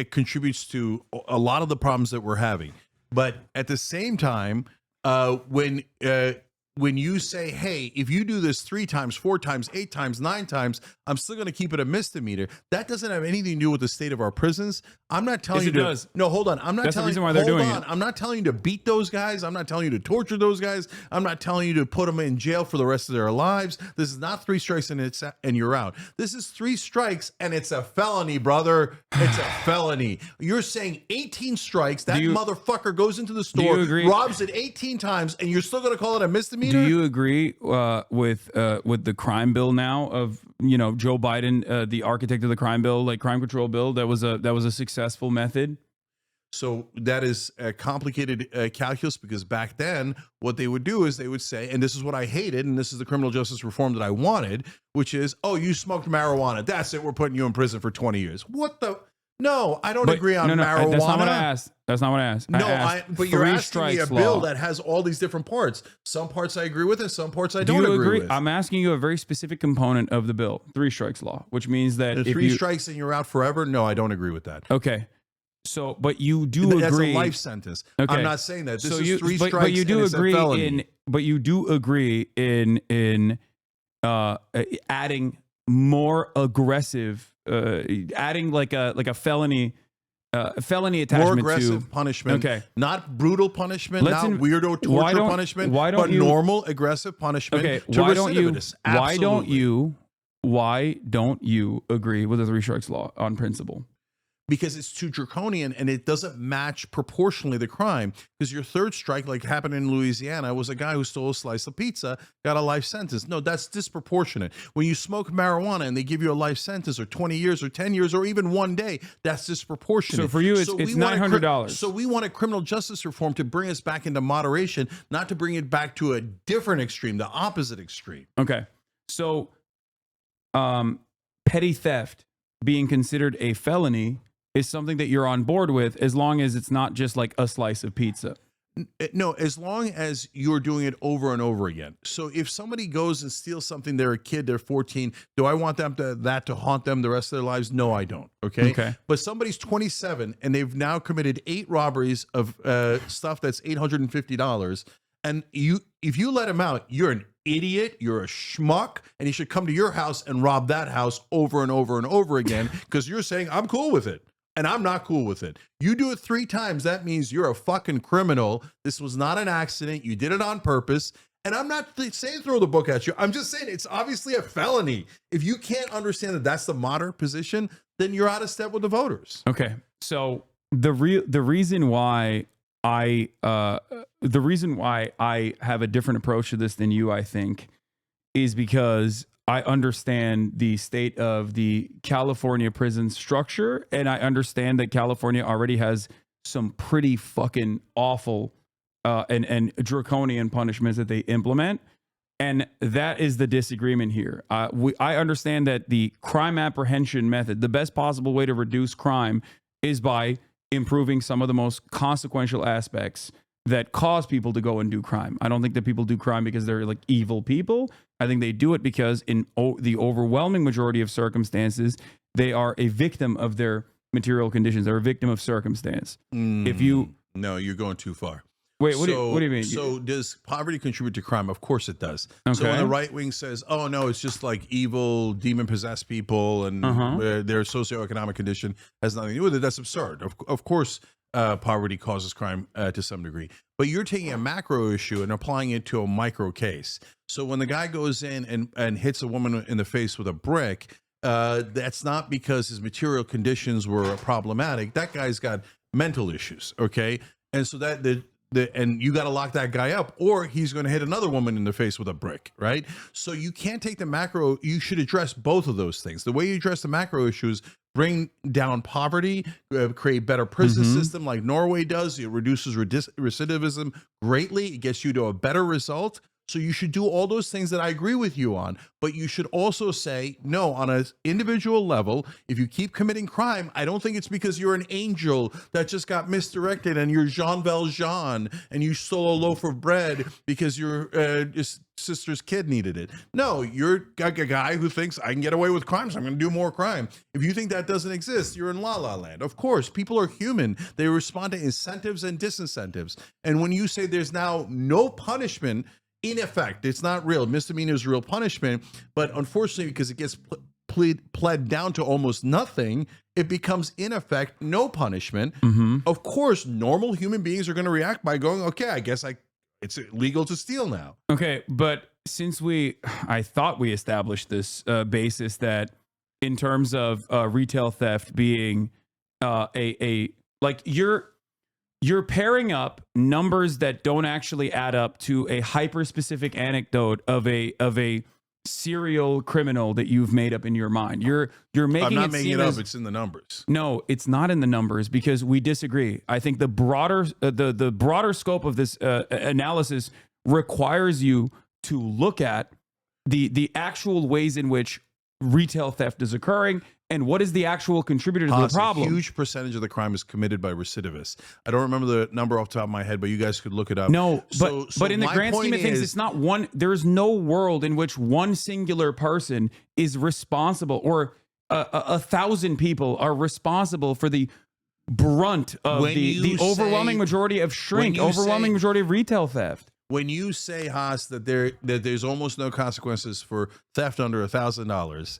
contributes to a lot of the problems that we're having. But at the same time, when you say, hey, if you do this 3 times, 4 times, 8 times, 9 times, I'm still going to keep it a misdemeanor. That doesn't have anything to do with the state of our prisons. I'm not telling you it does. No, hold on. I'm not That's telling the reason why they're doing it. I'm not telling you to beat those guys. I'm not telling you to torture those guys. I'm not telling you to put them in jail for the rest of their lives. This is not 3 strikes and you're out. This is 3 strikes and it's a felony, brother. It's a felony. You're saying 18 strikes. That motherfucker goes into the store, robs it 18 times, and you're still going to call it a misdemeanor? Do you agree with the crime bill now of Joe Biden, the architect of the crime bill, like crime control bill? That was a successful method. So that is a complicated calculus, because back then what they would do is they would say, and this is what I hated, and this is the criminal justice reform that I wanted, which is, oh, you smoked marijuana. That's it. We're putting you in prison for 20 years. What the? No, I don't agree on marijuana. That's not what I asked. That's not what I asked. But you're asking me a bill that has all these different parts. Some parts I agree with and some parts I don't agree with. I'm asking you a very specific component of the bill, 3 strikes law, which means that if 3 strikes and you're out forever, no, I don't agree with that. Okay. So, but you do agree. That's a life sentence. Okay. I'm not saying that. This is 3 strikes but you do and agree it's a felony. But you do agree in adding more aggressive, adding like a felony attachment, more aggressive to punishment. Okay, not brutal punishment, not weirdo torture punishment, but normal aggressive punishment. Okay, to why don't you? Why don't you agree with the 3 strikes law on principle? Because it's too draconian and it doesn't match proportionally the crime. Because your 3rd strike, like happened in Louisiana, was a guy who stole a slice of pizza, got a life sentence. No, that's disproportionate. When you smoke marijuana and they give you a life sentence or 20 years or 10 years or even 1 day, that's disproportionate. So for you, it's $900. So we want a criminal justice reform to bring us back into moderation, not to bring it back to a different extreme, the opposite extreme. Okay. So petty theft being considered a felony is something that you're on board with, as long as it's not just like a slice of pizza. No, as long as you're doing it over and over again. So if somebody goes and steals something, they're a kid, they're 14, do I want that to haunt them the rest of their lives? No, I don't. Okay. But somebody's 27 and they've now committed 8 robberies of stuff that's $850. And if you let him out, you're an idiot, you're a schmuck, and he should come to your house and rob that house over and over and over again, because you're saying, I'm cool with it. And I'm not cool with it. You do it 3 times, that means you're a fucking criminal. This was not an accident. You did it on purpose. And I'm not saying throw the book at you. I'm just saying it's obviously a felony. If you can't understand that that's the moderate position, then you're out of step with the voters. Okay. So the reason why I have a different approach to this than you, I think, is because I understand the state of the California prison structure, and I understand that California already has some pretty fucking awful and draconian punishments that they implement. And that is the disagreement here. I understand that the crime apprehension method, the best possible way to reduce crime, is by improving some of the most consequential aspects that cause people to go and do crime. I don't think that people do crime because they're like evil people. I think they do it because in the overwhelming majority of circumstances, they are a victim of their material conditions. They're a victim of circumstance. If you No, you're going too far. wait, what do you mean? So does poverty contribute to crime? Of course it does. Okay. So when the right wing says, "Oh no, it's just like evil, demon possessed people, and their socioeconomic condition has nothing to do with it," that's absurd. Of course, poverty causes crime to some degree, but you're taking a macro issue and applying it to a micro case. So when the guy goes in and hits a woman in the face with a brick, that's not because his material conditions were problematic. That guy's got mental issues, okay? And so and you got to lock that guy up, or he's going to hit another woman in the face with a brick, right? So you can't take the macro. You should address both of those things. The way you address the macro issues, bring down poverty, create better prison system like Norway does. It reduces recidivism greatly. It gets you to a better result. So you should do all those things that I agree with you on, but you should also say, no, on an individual level, if you keep committing crime, I don't think it's because you're an angel that just got misdirected and you're Jean Valjean and you stole a loaf of bread because your sister's kid needed it. No, you're a guy who thinks I can get away with crime, so I'm going to do more crime. If you think that doesn't exist, you're in La La Land. Of course, people are human. They respond to incentives and disincentives. And when you say there's now no punishment, in effect, it's not real. Misdemeanor is real punishment, but unfortunately, because it gets pled down to almost nothing, it becomes in effect no punishment. Of course, normal human beings are going to react by going, "Okay, I guess it's illegal to steal now." Okay, but since I thought we established this basis that in terms of retail theft being you're pairing up numbers that don't actually add up to a hyper-specific anecdote of a serial criminal that you've made up in your mind. You're making I'm not it making seem it up. as, It's in the numbers. No, it's not in the numbers because we disagree. I think the broader the broader scope of this analysis requires you to look at the actual ways in which retail theft is occurring and what is the actual contributor to the problem. A huge percentage of the crime is committed by recidivists. I don't remember the number off the top of my head, but you guys could look it up. No, So but in the my grand scheme point of things, is- it's not one. There's no world in which one singular person is responsible, or 1,000 people are responsible for the brunt of When you the overwhelming say- majority of shrink, when you overwhelming say- majority of retail theft. When you say, Haas, that there's almost no consequences for theft under $1,000,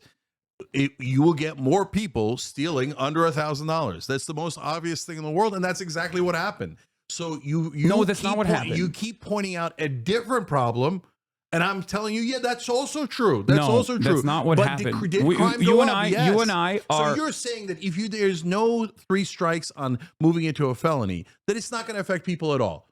you will get more people stealing under $1,000. That's the most obvious thing in the world, and that's exactly what happened. So you No, that's not what happened. You keep pointing out a different problem, and I'm telling you, yeah, that's also true. That's No, also true. that's not what but happened. Did We- crime you go and up? I- Yes. you and I are- So you're saying that if there's no 3 strikes on moving into a felony, that it's not going to affect people at all.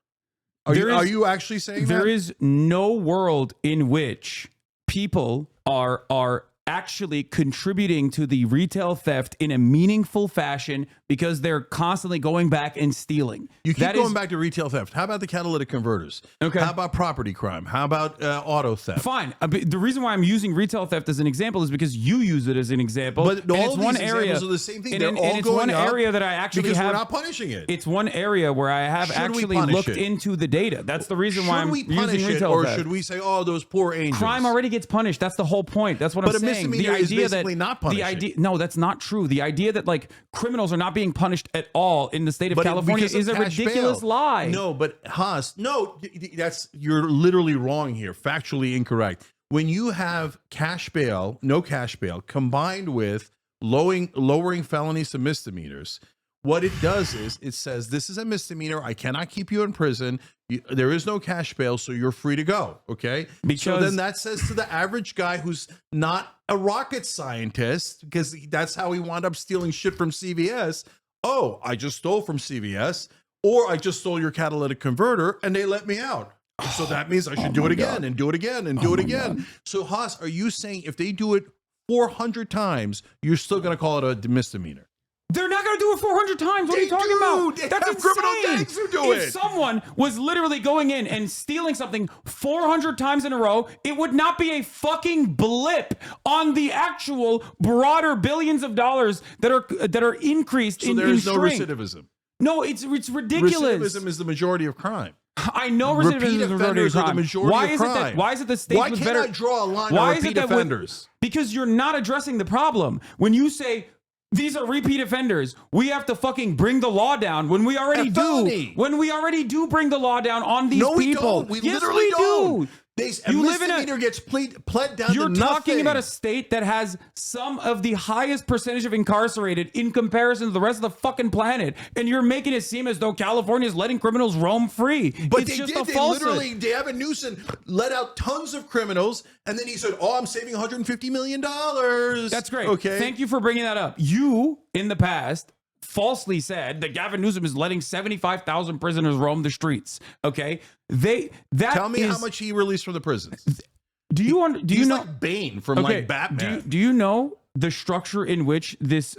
Are you actually saying there that? is no world in which people are actually contributing to the retail theft in a meaningful fashion because they're constantly going back and stealing. You keep That going is- back to retail theft. How about the catalytic converters? Okay. How about property crime? How about auto theft? Fine. The reason why I'm using retail theft as an example is because you use it as an example. But and all it's these one examples area are the same thing. and They're and all it's going one up area that I actually because have. we're not punishing it. It's one area where I have Should we actually punish looked it? into the data. That's the reason why Should I'm we punish using it, retail or theft. should we say, "Oh, those poor angels"? Crime already gets punished. That's the whole point. That's what But I'm a saying. misdemeanor is basically not punishing. No, that's not true. The idea that like criminals are not being punished at all in the state of But California because of is a cash ridiculous bail. lie. No, but Haas, you're literally wrong here, factually incorrect. When you have no cash bail, combined with lowering felonies to misdemeanors, what it does is it says this is a misdemeanor. I cannot keep you in prison. There is no cash bail, so you're free to go. Okay. So Because- then that says to the average guy who's not a rocket scientist, because that's how he wound up stealing shit from CVS. Oh, I just stole from CVS, or I just stole your catalytic converter and they let me out. So that means I should do it again and do it again and do it again. So Haas, are you saying if they do it 400 times, you're still going to call it a misdemeanor? They're not going to do it 400 times. What are you talking about? They That's have criminal insane. gangs who do If it. someone was literally going in and stealing something 400 times in a row, it would not be a fucking blip on the actual broader billions of dollars that are increased So in there is no shrink. recidivism. No, it's ridiculous. Recidivism is the majority of crime. I know repeat recidivism is offenders are the crime. majority Why of is crime. it that? Why is it the states Why with can't better? I draw a line Why on is it repeat that offenders? because you're not addressing the problem. When you say these are repeat offenders, we have to fucking bring the law down when we already do. felony. When we already do bring the law down on these No, we people. don't. We Yes, literally we don't. do. A You live in a- misdemeanor gets pled down You're to talking nothing. about a state that has some of the highest percentage of incarcerated in comparison to the rest of the fucking planet, and you're making it seem as though California is letting criminals roam free. But it's they just did. a They falsehood. literally, Gavin Newsom let out tons of criminals, and then he said, "Oh, I'm saving $150 million." That's great. Okay. Thank you for bringing that up. You, in the past, falsely said that Gavin Newsom is letting 75,000 prisoners roam the streets. Okay, Tell me how much he released from the prisons. Do you He's know? like Bane from like Batman. Do you know the structure in which this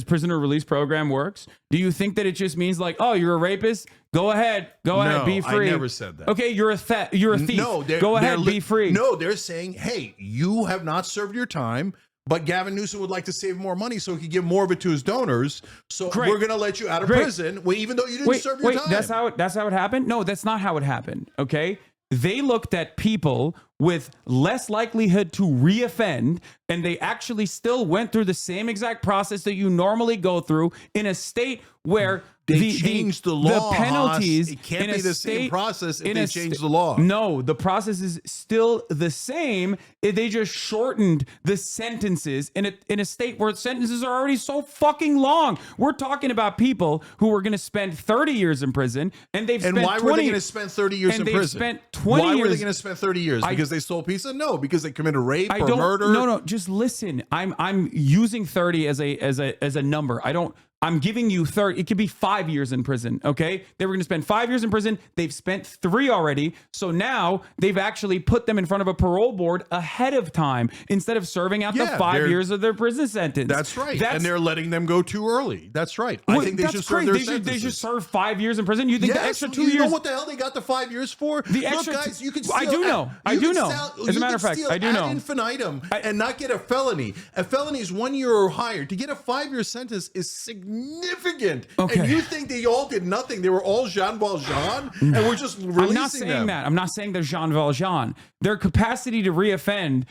prisoner release program works? Do you think that it just means like, oh, you're a rapist? Go ahead, be free. I never said that. Okay, you're a thief. No, go ahead, be free. No, they're saying, hey, you have not served your time, but Gavin Newsom would like to save more money so he can give more of it to his donors. So Great. we're going to let you out of Great. prison, even though you didn't serve your time. That's how it happened? No, that's not how it happened. Okay. They looked at people with less likelihood to reoffend, and they actually still went through the same exact process that you normally go through in a state where They changed the law, the penalties. Haas. It can't in a be the same state- process if in they a change sta- the law. No, the process is still the same. They just shortened the sentences in a state where sentences are already so fucking long. We're talking about people who are going to spend 30 years in prison, and they've And spent why 20 were they going to spend 30 years and in they've prison? spent 20 why were they years- going to spend 30 years? Because they stole pizza? No, because they committed rape I or don't, murder. No, just listen. I'm using 30 as a number. I'm giving you 30. It could be 5 years in prison. Okay. They were going to spend 5 years in prison. They've spent 3 already. So now they've actually put them in front of a parole board ahead of time instead of serving out the 5 years of their prison sentence. That's right. And they're letting them go too early. That's right. I think they that's should serve great. their They sentences. should serve 5 years in prison. You think the extra 2 years? You know what the hell they got the 5 years for? The extra Look, guys, you can steal. I do know. I do know. As a matter of fact, I do know. Ad infinitum and not get a felony. A felony is 1 year or higher. To get a 5-year sentence is significant. Okay. And you think they all did nothing? They were all Jean Valjean, and we're just releasing them. I'm not saying that. I'm not saying they're Jean Valjean. Their capacity to reoffend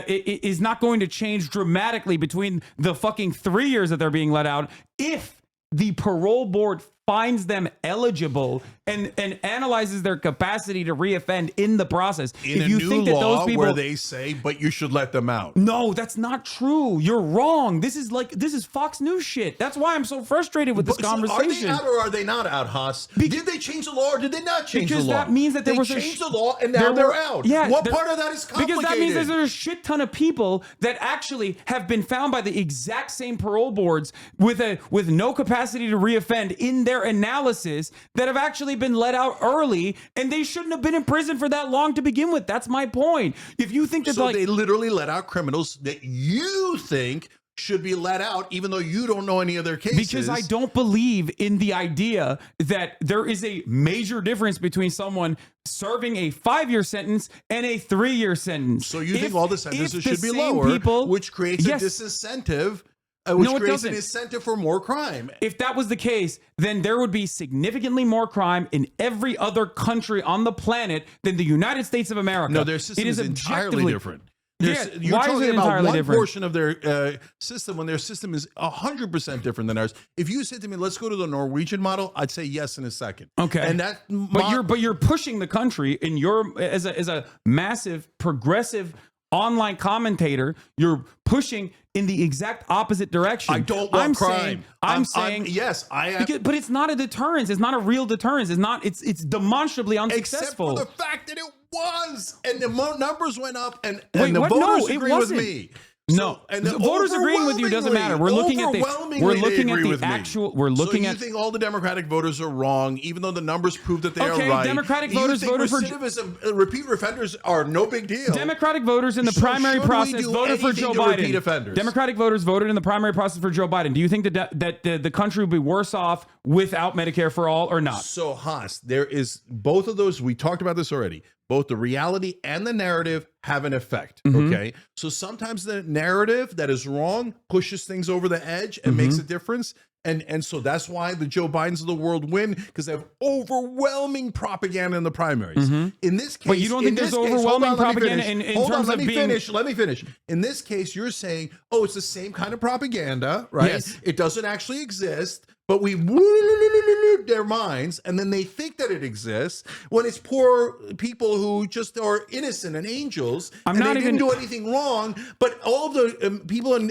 is not going to change dramatically between the fucking 3 years that they're being let out if the parole board finds them eligible and analyzes their capacity to reoffend in the process. In if you a new think that law those people, where they say, but you should let them out. no, that's not true. You're wrong. This is Fox News shit. That's why I'm so frustrated with this So conversation. are they out or are they not out, Haas? Did they change the law or did they not change the law? Because that means that there they was changed the law and now they're out. Yeah, What part of that is complicated? Because that means there's a shit ton of people that actually have been found by the exact same parole boards with no capacity to reoffend in their analysis that have actually been let out early, and they shouldn't have been in prison for that long to begin with. That's my point. If you think that So they literally let out criminals that you think should be let out, even though you don't know any of their cases. Because I don't believe in the idea that there is a major difference between someone serving a 5-year sentence and a 3-year sentence. So you think all the sentences should be same lower, people, which creates yes. a disincentive, which No, it creates an doesn't. incentive for more crime. If that was the case, then there would be significantly more crime in every other country on the planet than the United States of America. No, their system is entirely different. You're why is talking it about entirely one different? portion of their system when their system is 100% different than ours. If you said to me, let's go to the Norwegian model, I'd say yes in a second. Okay. And that but you're pushing the country in your as a massive progressive online commentator, you're pushing in the exact opposite direction. I don't want crime. I'm saying yes, I am. But it's not a deterrence. It's not a real deterrence. It's not. It's demonstrably unsuccessful. Except for the fact that it was, and the numbers went up, and Wait, the what? voters No, it agree with wasn't. me. No, and the voters agreeing with you doesn't matter. We're looking at the actual. We're looking so you at. think all the Democratic voters are wrong, even though the numbers prove that they are right. Democratic you voters think voted for recidivism, repeat offenders are no big deal. Democratic voters in the So primary should we process do voted for anything Joe to repeat Biden. offenders? Democratic voters voted in the primary process for Joe Biden. Do you think that the country would be worse off without Medicare for all or not? So Haas, there is both of those. We talked about this already. Both the reality and the narrative have an effect. Mm-hmm. Okay. So sometimes the narrative that is wrong pushes things over the edge and Mm-hmm. makes a difference. And so that's why the Joe Bidens of the world win, because they have overwhelming propaganda in the primaries. In this case, But you don't think there's overwhelming propaganda in terms of being... Let me finish. In this case, you're saying, oh, it's the same kind of propaganda, right? Yes. It doesn't actually exist, but we woo their minds, and then they think that it exists when it's poor people who just are innocent and angels, and they didn't do anything wrong. But all the people in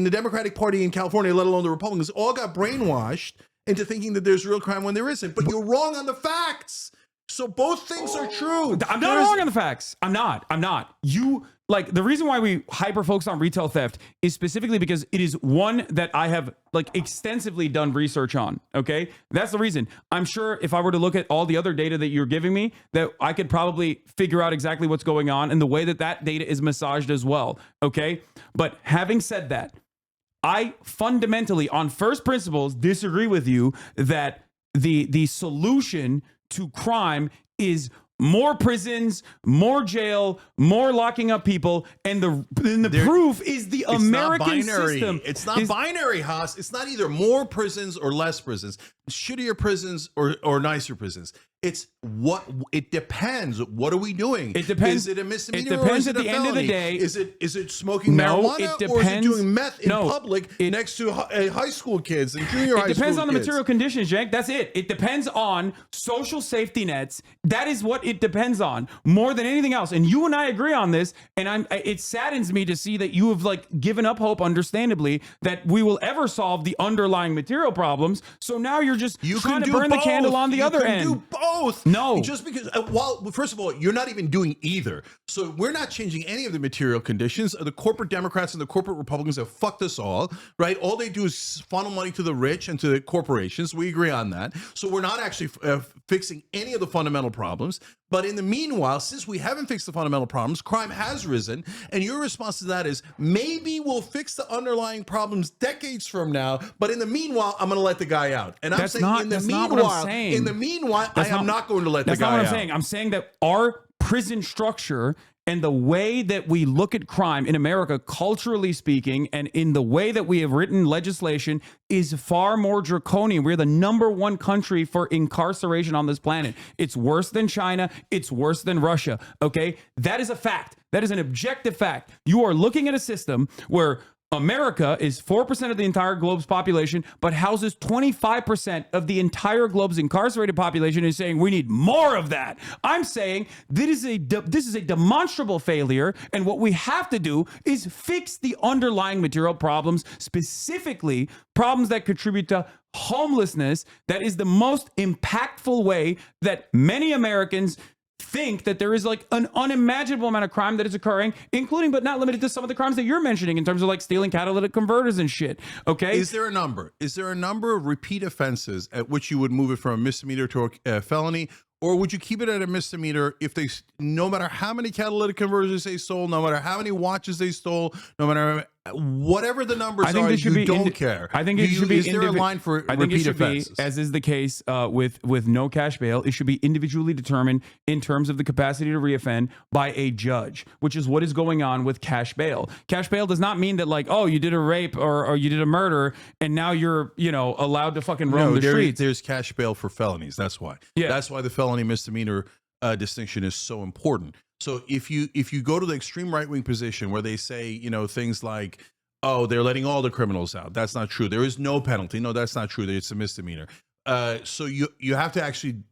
the Democratic Party in California, let alone the Republicans, all got brainwashed into thinking that there's real crime when there isn't. But you're wrong on the facts. So both things are true. I'm not wrong on the facts. I'm not. You, like, the reason why we hyper focus on retail theft is specifically because it is one that I have, like, extensively done research on. Okay, that's the reason. I'm sure if I were to look at all the other data that you're giving me, that I could probably figure out exactly what's going on and the way that that data is massaged as well. Okay, but having said that, I fundamentally, on first principles, disagree with you that the solution to crime is more prisons, more jail, more locking up people, and the proof is the American system. It's not binary, Haas. It's not either more prisons or less prisons, shittier prisons or nicer prisons. It's what it depends. What are we doing? It depends. Is it a misdemeanor? It depends or at is it the a end of the felony? day. Is it smoking No, marijuana, it or is it depends. doing meth in No, public next to high school kids and junior high school kids? It depends on the material conditions, Cenk. That's it. It depends on social safety nets. That is what it depends on more than anything else. And you and I agree on this. And it saddens me to see that you have, like, given up hope, understandably, that we will ever solve the underlying material problems. So now you're just trying to burn the candle on the other end. You can do both. No. Just because, well, first of all, you're not even doing either. So we're not changing any of the material conditions. The corporate Democrats and the corporate Republicans have fucked us all, right? All they do is funnel money to the rich and to the corporations. We agree on that. So we're not actually fixing any of the fundamental problems. But in the meanwhile, since we haven't fixed the fundamental problems, crime has risen. And your response to that is, maybe we'll fix the underlying problems decades from now. But in the meanwhile, I'm going to let the guy out. And I'm saying, in the meanwhile, I am not going to let the guy out. That's not what I'm saying. I'm saying that our prison structure and the way that we look at crime in America, culturally speaking, and in the way that we have written legislation is far more draconian. We're the #1 country for incarceration on this planet. It's worse than China. It's worse than Russia. Okay? That is a fact. That is an objective fact. You are looking at a system where America is 4% of the entire globe's population, but houses 25% of the entire globe's incarcerated population, is saying we need more of that. I'm saying this is a demonstrable failure, and what we have to do is fix the underlying material problems, specifically problems that contribute to homelessness. That is the most impactful way that many Americans think that there is, like, an unimaginable amount of crime that is occurring, including but not limited to some of the crimes that you're mentioning in terms of, like, stealing catalytic converters and shit. Okay. Is there a number? Is there a number of repeat offenses at which you would move it from a misdemeanor to a felony? Or would you keep it at a misdemeanor if they, no matter how many catalytic converters they stole, no matter how many watches they stole, no matter whatever the numbers are, you don't care? I think it should be. Is there a line for I think it repeat should offenses? be, as is the case with no cash bail, it should be individually determined in terms of the capacity to reoffend by a judge, which is what is going on with cash bail. Cash bail does not mean that, like, oh, you did a rape or you did a murder and now you're, allowed to fucking roam the streets. There's cash bail for felonies. That's why. Yeah. That's why the felony misdemeanor distinction is so important. So if you go to the extreme right-wing position where they say, things like, oh, they're letting all the criminals out. That's not true. There is no penalty. No, that's not true. It's a misdemeanor. So you have to actually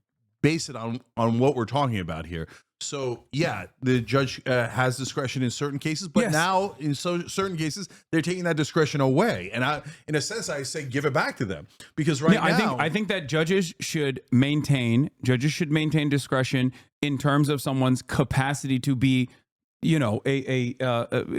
base it on what we're talking about here. So yeah, the judge has discretion in certain cases, but Yes. now in certain cases they're taking that discretion away. And in a sense, I say give it back to them, because now I think that judges should maintain discretion in terms of someone's capacity to be, a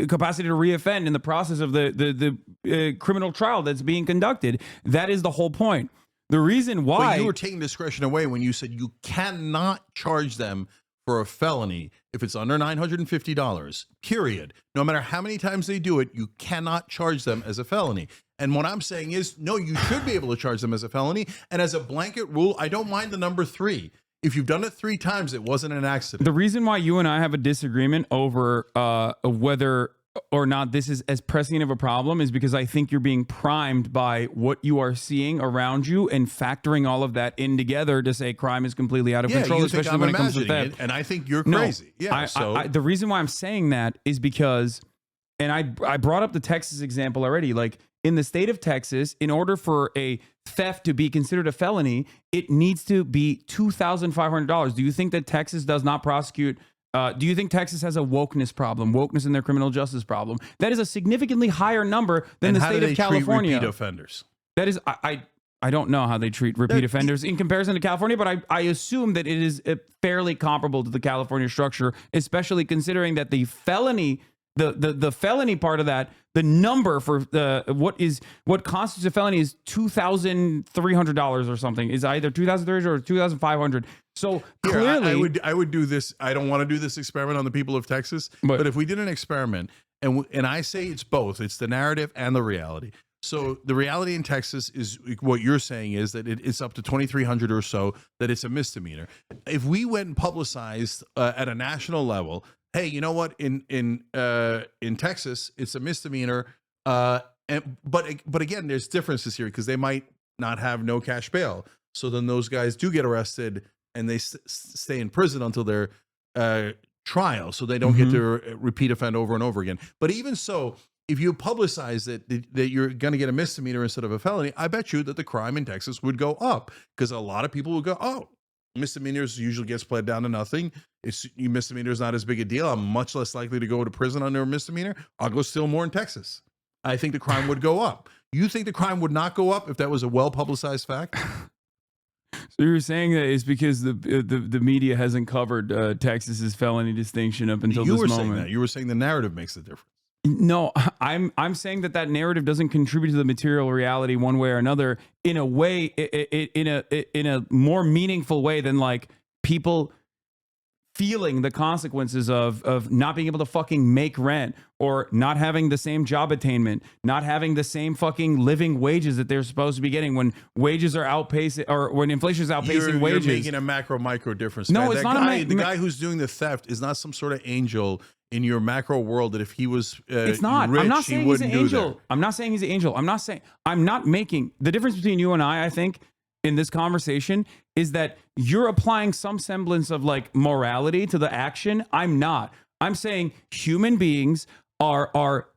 capacity to reoffend in the process of the criminal trial that's being conducted. That is the whole point. The reason why But you were taking discretion away when you said you cannot charge them for a felony if it's under $950, period. No matter how many times they do it, you cannot charge them as a felony. And what I'm saying is, no, you should be able to charge them as a felony. And as a blanket rule, I don't mind the number 3. If you've done it 3 times, it wasn't an accident. the reason why you and I have a disagreement over whether or not this is as pressing of a problem is because I think you're being primed by what you are seeing around you and factoring all of that in together to say crime is completely out of control, you especially think I'm when it comes to imagining theft. it, and I think you're No, crazy. Yeah, the reason why I'm saying that is because, and I brought up the Texas example already, like in the state of Texas, in order for a theft to be considered a felony, it needs to be $2,500. Do you think that Texas does not prosecute? Do you think Texas has a wokeness problem, wokeness in their criminal justice problem? That is a significantly higher number than and the how state do of they California. treat repeat offenders? That is, I don't know how they treat repeat offenders in comparison to California, but I assume that it is fairly comparable to the California structure, especially considering that the felony, the felony part of that, the number for what constitutes a felony is $2,300 or something, is either $2,300 or $2,500. So Here, clearly, I would do this. I don't want to do this experiment on the people of Texas, but if we did an experiment, and I say it's both, it's the narrative and the reality. So the reality in Texas is what you're saying is that it's up to 2,300 or so, that it's a misdemeanor. If we went and publicized at a national level, hey, you know what? In Texas, it's a misdemeanor. But again, there's differences here because they might not have no cash bail. So then those guys do get arrested and they stay in prison until their trial, so they don't get to repeat offend over and over again. But even so, if you publicize that you're going to get a misdemeanor instead of a felony, I bet you that the crime in Texas would go up because a lot of people would go, oh, misdemeanors usually gets pled down to nothing. Misdemeanor is not as big a deal. I'm much less likely to go to prison under a misdemeanor. I'll go steal more in Texas. I think the crime would go up. You think the crime would not go up if that was a well-publicized fact? so you're saying that it's because the media hasn't covered Texas's felony distinction up until You this were moment. saying that. You were saying the narrative makes the difference. No, I'm saying that narrative doesn't contribute to the material reality one way or another in a way, in a more meaningful way than like people feeling the consequences of not being able to fucking make rent or not having the same job attainment, not having the same fucking living wages that they're supposed to be getting when wages are outpacing or when inflation is outpacing wages. You're making a macro micro difference. No, guy. it's That not guy, the guy who's doing the theft is not some sort of angel in your macro world that if he was it's not. rich, I'm not saying he's an angel. That. I'm not saying he's an angel. I'm not making the difference between you and I think in this conversation is that you're applying some semblance of like morality to the action. I'm not. I'm saying human beings are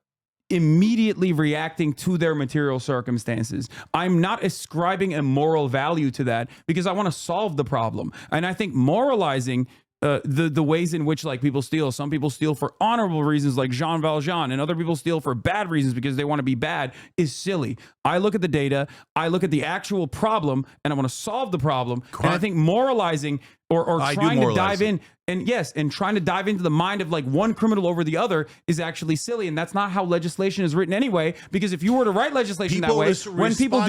immediately reacting to their material circumstances. I'm not ascribing a moral value to that because I want to solve the problem. And I think moralizing the ways in which like people steal. Some people steal for honorable reasons like Jean Valjean, and other people steal for bad reasons because they want to be bad is silly. I look at the data, I look at the actual problem, and I want to solve the problem. And I think moralizing or trying to dive in and trying to dive into the mind of like one criminal over the other is actually silly. And that's not how legislation is written anyway, because if you were to write legislation that way, when people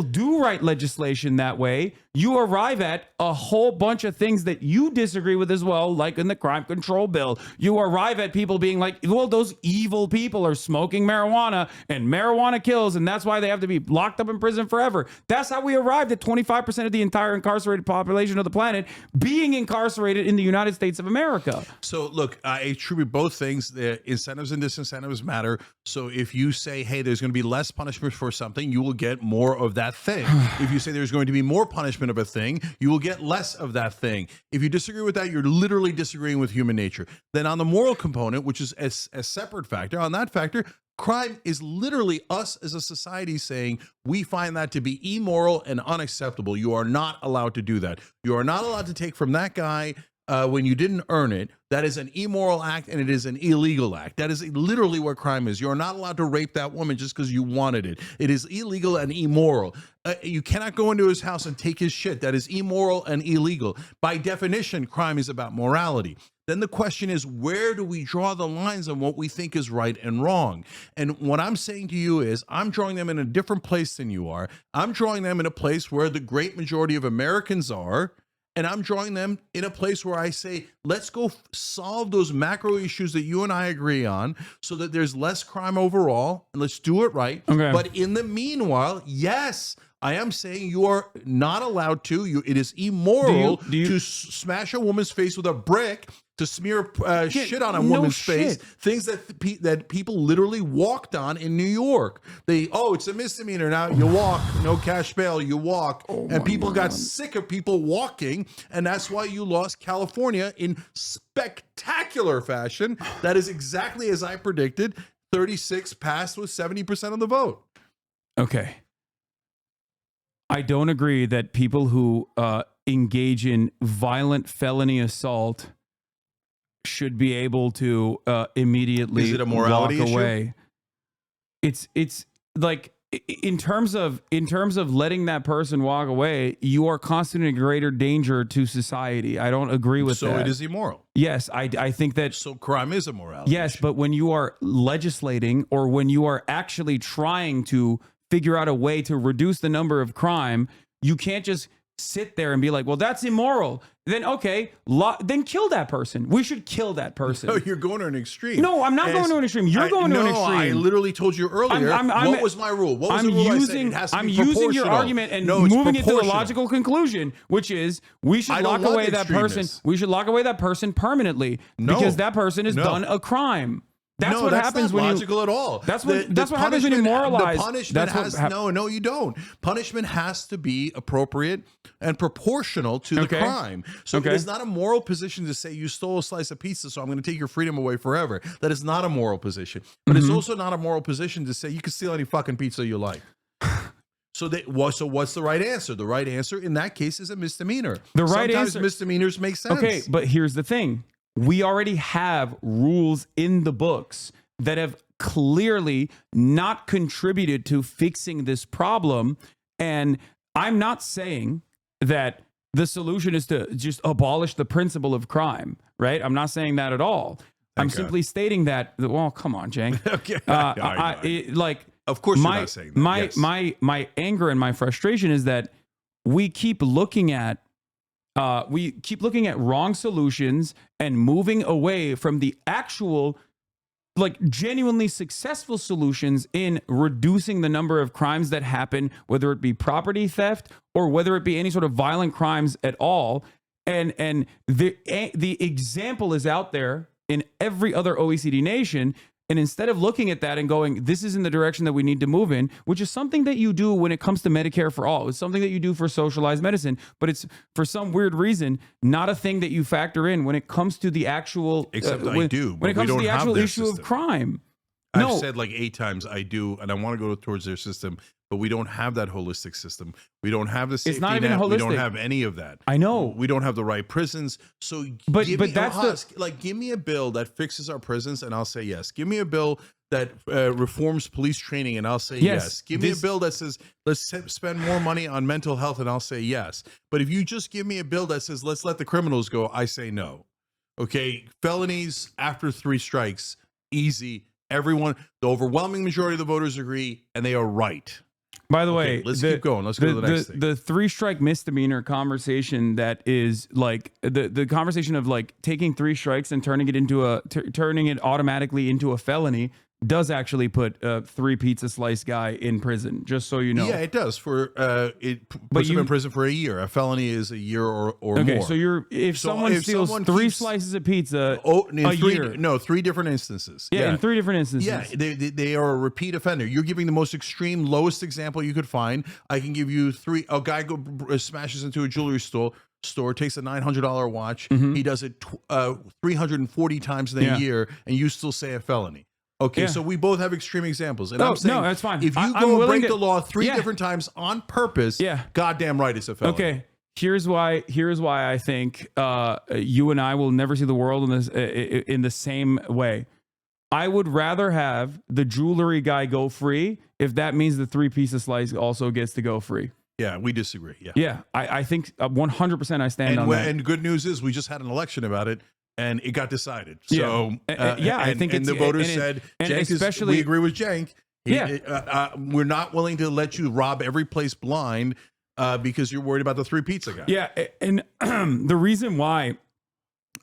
do write legislation that way, you arrive at a whole bunch of things that you disagree with as well, like in the crime control bill. You arrive at people being like, well, those evil people are smoking marijuana and marijuana kills, and that's why they have to be locked up in prison forever. That's how we arrived at 25% of the entire incarcerated population of the planet being incarcerated in the United States of America. So look, I attribute both things. The incentives and disincentives matter. So if you say, hey, there's going to be less punishment for something, you will get more of that thing. If you say there's going to be more punishment of a thing, you will get less of that thing. If you disagree with that, you're literally disagreeing with human nature. Then on the moral component, which is a separate factor, on that factor, crime is literally us as a society saying we find that to be immoral and unacceptable. You are not allowed to do that. You are not allowed to take from that guy when you didn't earn it. That is an immoral act and it is an illegal act. That is literally what crime is. You're not allowed to rape that woman just because you wanted it. It is illegal and immoral. You cannot go into his house and take his shit. That is immoral and illegal. By definition, crime is about morality. Then the question is, where do we draw the lines on what we think is right and wrong? And what I'm saying to you is I'm drawing them in a different place than you are. I'm drawing them in a place where the great majority of Americans are. And I'm drawing them in a place where I say, let's go solve those macro issues that you and I agree on so that there's less crime overall. And let's do it right. Okay. But in the meanwhile, yes, I am saying you are not allowed to. It is immoral to smash a woman's face with a brick, to smear shit on a woman's face. Things that people literally walked on in New York. It's a misdemeanor now. You walk, no cash bail. You walk, and people got sick of people walking, and that's why you lost California in spectacular fashion. That is exactly as I predicted. 36 passed with 70% of the vote. Okay. I don't agree that people who engage in violent felony assault should be able to immediately Is it a morality walk issue? away. It's like in terms of letting that person walk away, you are constantly in greater danger to society. I don't agree with that. So it is immoral. Yes, I think that. So crime is a morality. Yes, issue. but when you are legislating or when you are actually trying to figure out a way to reduce the number of crime, you can't just sit there and be like, well, that's immoral. Then, okay, then kill that person. We should kill that person. No, you're going to an extreme. No, I'm not going to an extreme. You're going to an extreme. I literally told you earlier. What was my rule? What was the rule? I'm using your argument and moving it to a logical conclusion, which is we should lock away that person. We should lock away that person permanently because that person has done a crime. That's what happens when you. That's not logical at all. That's what happens when you moralize. The punishment no, you don't. Punishment has to be appropriate and proportional to the crime. So it's not a moral position to say you stole a slice of pizza, so I'm going to take your freedom away forever. That is not a moral position. But it's also not a moral position to say you can steal any fucking pizza you like. So what's the right answer? The right answer in that case is a misdemeanor. Sometimes misdemeanors make sense. Okay, but here's the thing. We already have rules in the books that have clearly not contributed to fixing this problem. And I'm not saying that the solution is to just abolish the principle of crime, right? I'm not saying that at all. I'm simply stating that, well, come on, Cenk. Okay. Of course you're not saying that. My anger and my frustration is that we keep looking at wrong solutions and moving away from the actual, like, genuinely successful solutions in reducing the number of crimes that happen, whether it be property theft or whether it be any sort of violent crimes at all. And the example is out there in every other OECD nation. And instead of looking at that and going, this is in the direction that we need to move in, which is something that you do when it comes to Medicare for all. It's something that you do for socialized medicine, but it's for some weird reason not a thing that you factor in when it comes to the actual. Except I do. When it comes to the actual issue of crime. I've said like 8 times I do, and I want to go towards their system, but we don't have that holistic system. We don't have the safety It's not even net. holistic. We don't have any of that. I know. We don't have the right prisons. So give me a bill that fixes our prisons, and I'll say yes. Give me a bill that reforms police training, and I'll say yes. Give me a bill that says let's spend more money on mental health, and I'll say yes. But if you just give me a bill that says let's let the criminals go, I say no. Okay, felonies after 3 strikes, easy. Everyone, the overwhelming majority of the voters agree, and they are right. By the way, let's keep going. Let's go to the next thing. The 3-strike misdemeanor conversation that is like the conversation of like taking 3 strikes and turning it automatically into a felony does actually put a 3 pizza slice guy in prison. Just so you know. Yeah, it does. It puts him in prison for a year. A felony is a year or more. Okay, so if someone steals 3 slices of pizza, a year. No, 3 different instances. Yeah, in 3 different instances. Yeah, they are a repeat offender. You're giving the most extreme, lowest example you could find. I can give you 3. A guy smashes into a jewelry store, takes a $900 watch. He does it 340 times in a year, and you still say a felony. Okay, so we both have extreme examples. And I'm saying, that's fine. If you go and break the law 3 different times on purpose, goddamn right it's a felony. Okay, here's why I think you and I will never see the world in the same way. I would rather have the jewelry guy go free if that means the 3 pizza slice also gets to go free. Yeah, we disagree. Yeah, I think 100% I stand on that. And good news is we just had an election about it, and it got decided. So I think the voters said, we agree with Cenk. We're not willing to let you rob every place blind because you're worried about the 3 pizza guy. Yeah, and the reason why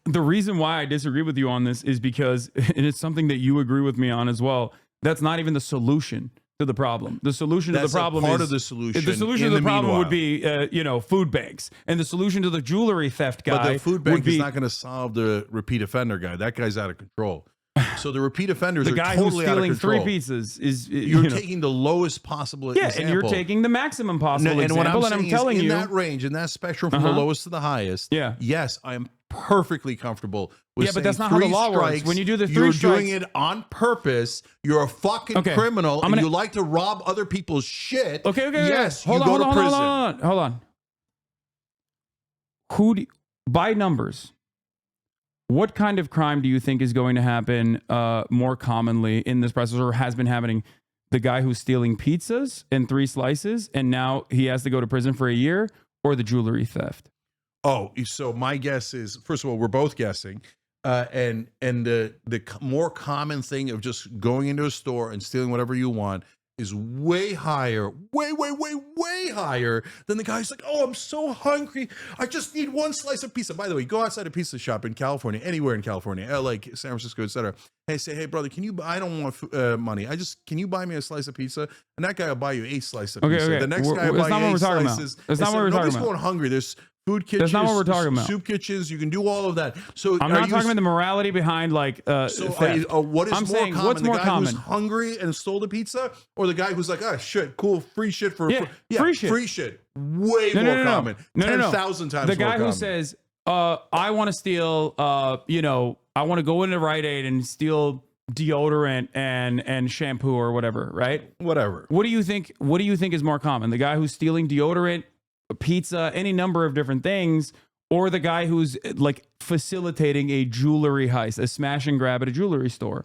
I disagree with you on this is because, and it's something that you agree with me on as well, that's not even the solution. to the problem. The solution That's to the problem part is of the solution. The solution in to the the problem would meanwhile. be, food banks, and the solution to the jewelry theft guy But the food would bank be is not going to solve the repeat offender guy. That guy's out of control. So the repeat offenders the are guy totally who's out of stealing 3 control. pizzas. Is You're taking the lowest possible example. and you're taking the maximum possible and example, what I'm and saying I'm telling is in you that range, in that spectrum from the lowest to the highest, yes, I am perfectly comfortable with but that's not how the law works. When you do the 3 you're strikes, doing it on purpose. You're a fucking criminal, and you like to rob other people's shit. Okay. Yes, you go to prison. Hold on. By numbers, what kind of crime do you think is going to happen more commonly in this process, or has been happening? The guy who's stealing pizzas and 3 slices, and now he has to go to prison for a year, or the jewelry theft? Oh, so my guess is, first of all, we're both guessing, and the more common thing of just going into a store and stealing whatever you want is way higher, way higher than the guy who's like, oh, I'm so hungry, I just need 1 slice of pizza. By the way, go outside a pizza shop in California, anywhere in California, like San Francisco, etc. Hey, say, hey, brother, I don't want money. Can you buy me a slice of pizza? And that guy will buy you 8 slices of pizza. Okay. The next guy will buy you 8 slices. That's not what we're talking Nobody's about. going hungry. There's food kitchens, that's not what we're talking about. Soup kitchens, you can do all of that. So I'm not talking about the morality behind theft. What is I'm more saying, common? what's The more guy common? who's hungry and stole the pizza, or the guy who's like, oh shit, cool, free shit for free shit. Free shit. Way more common. 10,000 times the guy more who common. says, I want to steal, I want to go into Rite Aid and steal deodorant and shampoo or whatever, right? Whatever. What do you think is more common? The guy who's stealing deodorant, pizza, any number of different things, or the guy who's like facilitating a jewelry heist, a smash and grab at a jewelry store?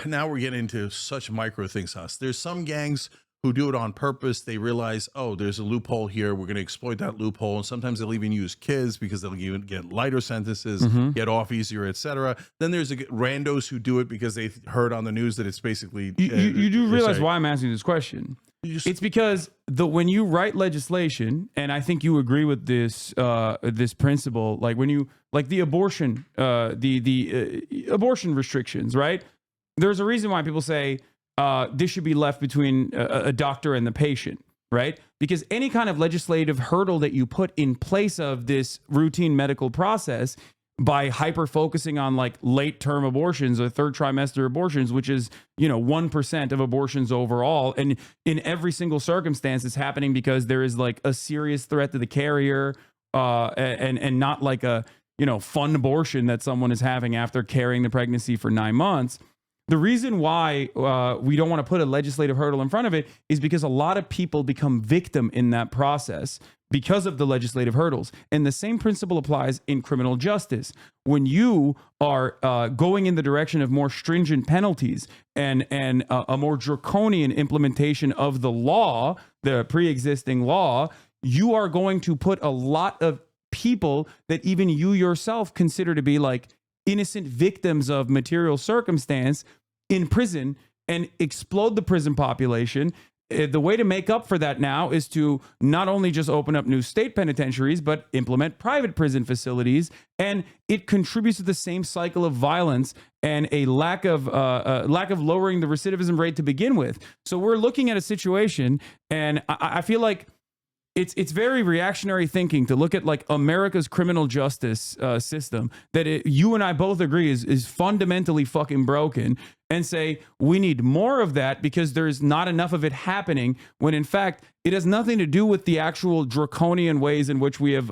Now we're getting into such micro things, Haas. There's some gangs who do it on purpose. They realize, oh, there's a loophole here. We're going to exploit that loophole. And sometimes they'll even use kids because they'll even get lighter sentences, get off easier, etc. Then there's randos who do it because they heard on the news that it's basically... You do realize why I'm asking this question. It's because when you write legislation, and I think you agree with this this principle, like when you the abortion abortion restrictions, right? There's a reason why people say this should be left between a doctor and the patient, right? Because any kind of legislative hurdle that you put in place of this routine medical process, by hyper focusing on like late term abortions or 3rd trimester abortions, which is 1% of abortions overall, and in every single circumstance it's happening because there is like a serious threat to the carrier, and not like a fun abortion that someone is having after carrying the pregnancy for 9 months. The reason why we don't want to put a legislative hurdle in front of it is because a lot of people become victim in that process because of the legislative hurdles. And the same principle applies in criminal justice. When you are going in the direction of more stringent penalties and a more draconian implementation of the law, the pre-existing law, you are going to put a lot of people that even you yourself consider to be like innocent victims of material circumstance in prison and explode the prison population. The way to make up for that now is to not only just open up new state penitentiaries, but implement private prison facilities. And it contributes to the same cycle of violence and a lack of lowering the recidivism rate to begin with. So we're looking at a situation, and I feel like it's very reactionary thinking to look at like America's criminal justice system that you and I both agree is fundamentally fucking broken, and say we need more of that because there's not enough of it happening, when in fact it has nothing to do with the actual draconian ways in which we have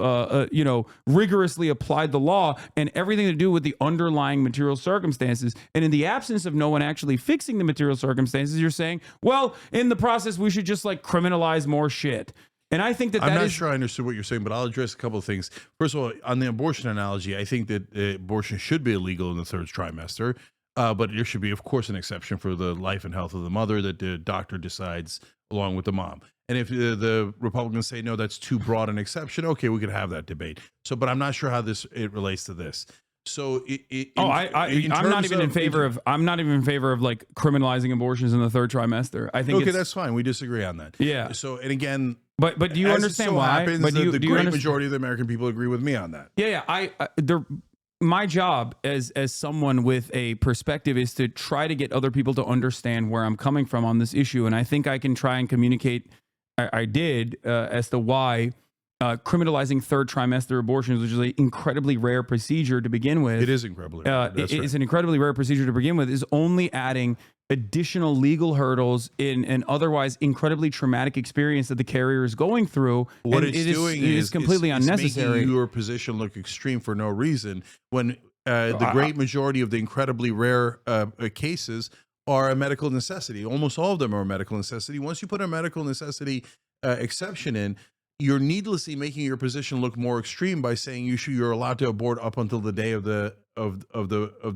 rigorously applied the law, and everything to do with the underlying material circumstances. And in the absence of no one actually fixing the material circumstances, you're saying, well, in the process we should just like criminalize more shit. And I think I'm not sure I understood what you're saying, but I'll address a couple of things. First of all, on the abortion analogy, I think that abortion should be illegal in the 3rd trimester, but there should be, of course, an exception for the life and health of the mother that the doctor decides along with the mom. And if the Republicans say, no, that's too broad an exception, okay, we could have that debate. So, but I'm not sure how it relates to this. So I'm not even in favor of like criminalizing abortions in the 3rd trimester. I think that's fine. We disagree on that. Yeah. So, and again, but do you understand why? Happens, but the great majority of the American people agree with me on that. Yeah. my job as someone with a perspective is to try to get other people to understand where I'm coming from on this issue, and I think I can try and communicate. I did as to why criminalizing third trimester abortions, which is an incredibly rare procedure to begin with. It is incredibly rare. It's an incredibly rare procedure to begin with, is only adding additional legal hurdles in an otherwise incredibly traumatic experience that the carrier is going through. What and it's doing is completely unnecessary. It's making your position look extreme for no reason when the great majority of the incredibly rare cases are a medical necessity. Almost all of them are a medical necessity. Once you put a medical necessity exception in, you're needlessly making your position look more extreme by saying you're allowed to abort up until the day of the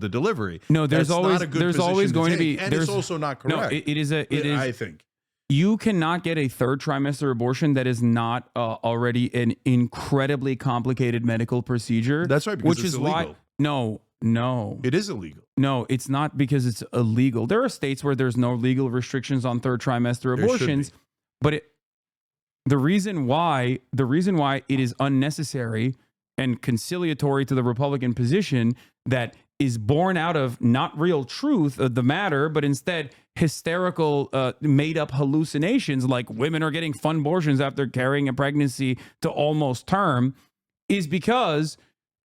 delivery. No, there's That's always not a good there's always position to going to take, be. and There's it's also not correct. No, it is I think. You cannot get a third trimester abortion that is not already an incredibly complicated medical procedure. That's right, because which it's is illegal. why no, It is illegal. no, it's not because it's illegal. There are states where there's no legal restrictions on third trimester There should abortions, be. but the reason why it is unnecessary and conciliatory to the Republican position that is born out of not real truth of the matter, but instead hysterical, made up hallucinations like women are getting fun abortions after carrying a pregnancy to almost term, is because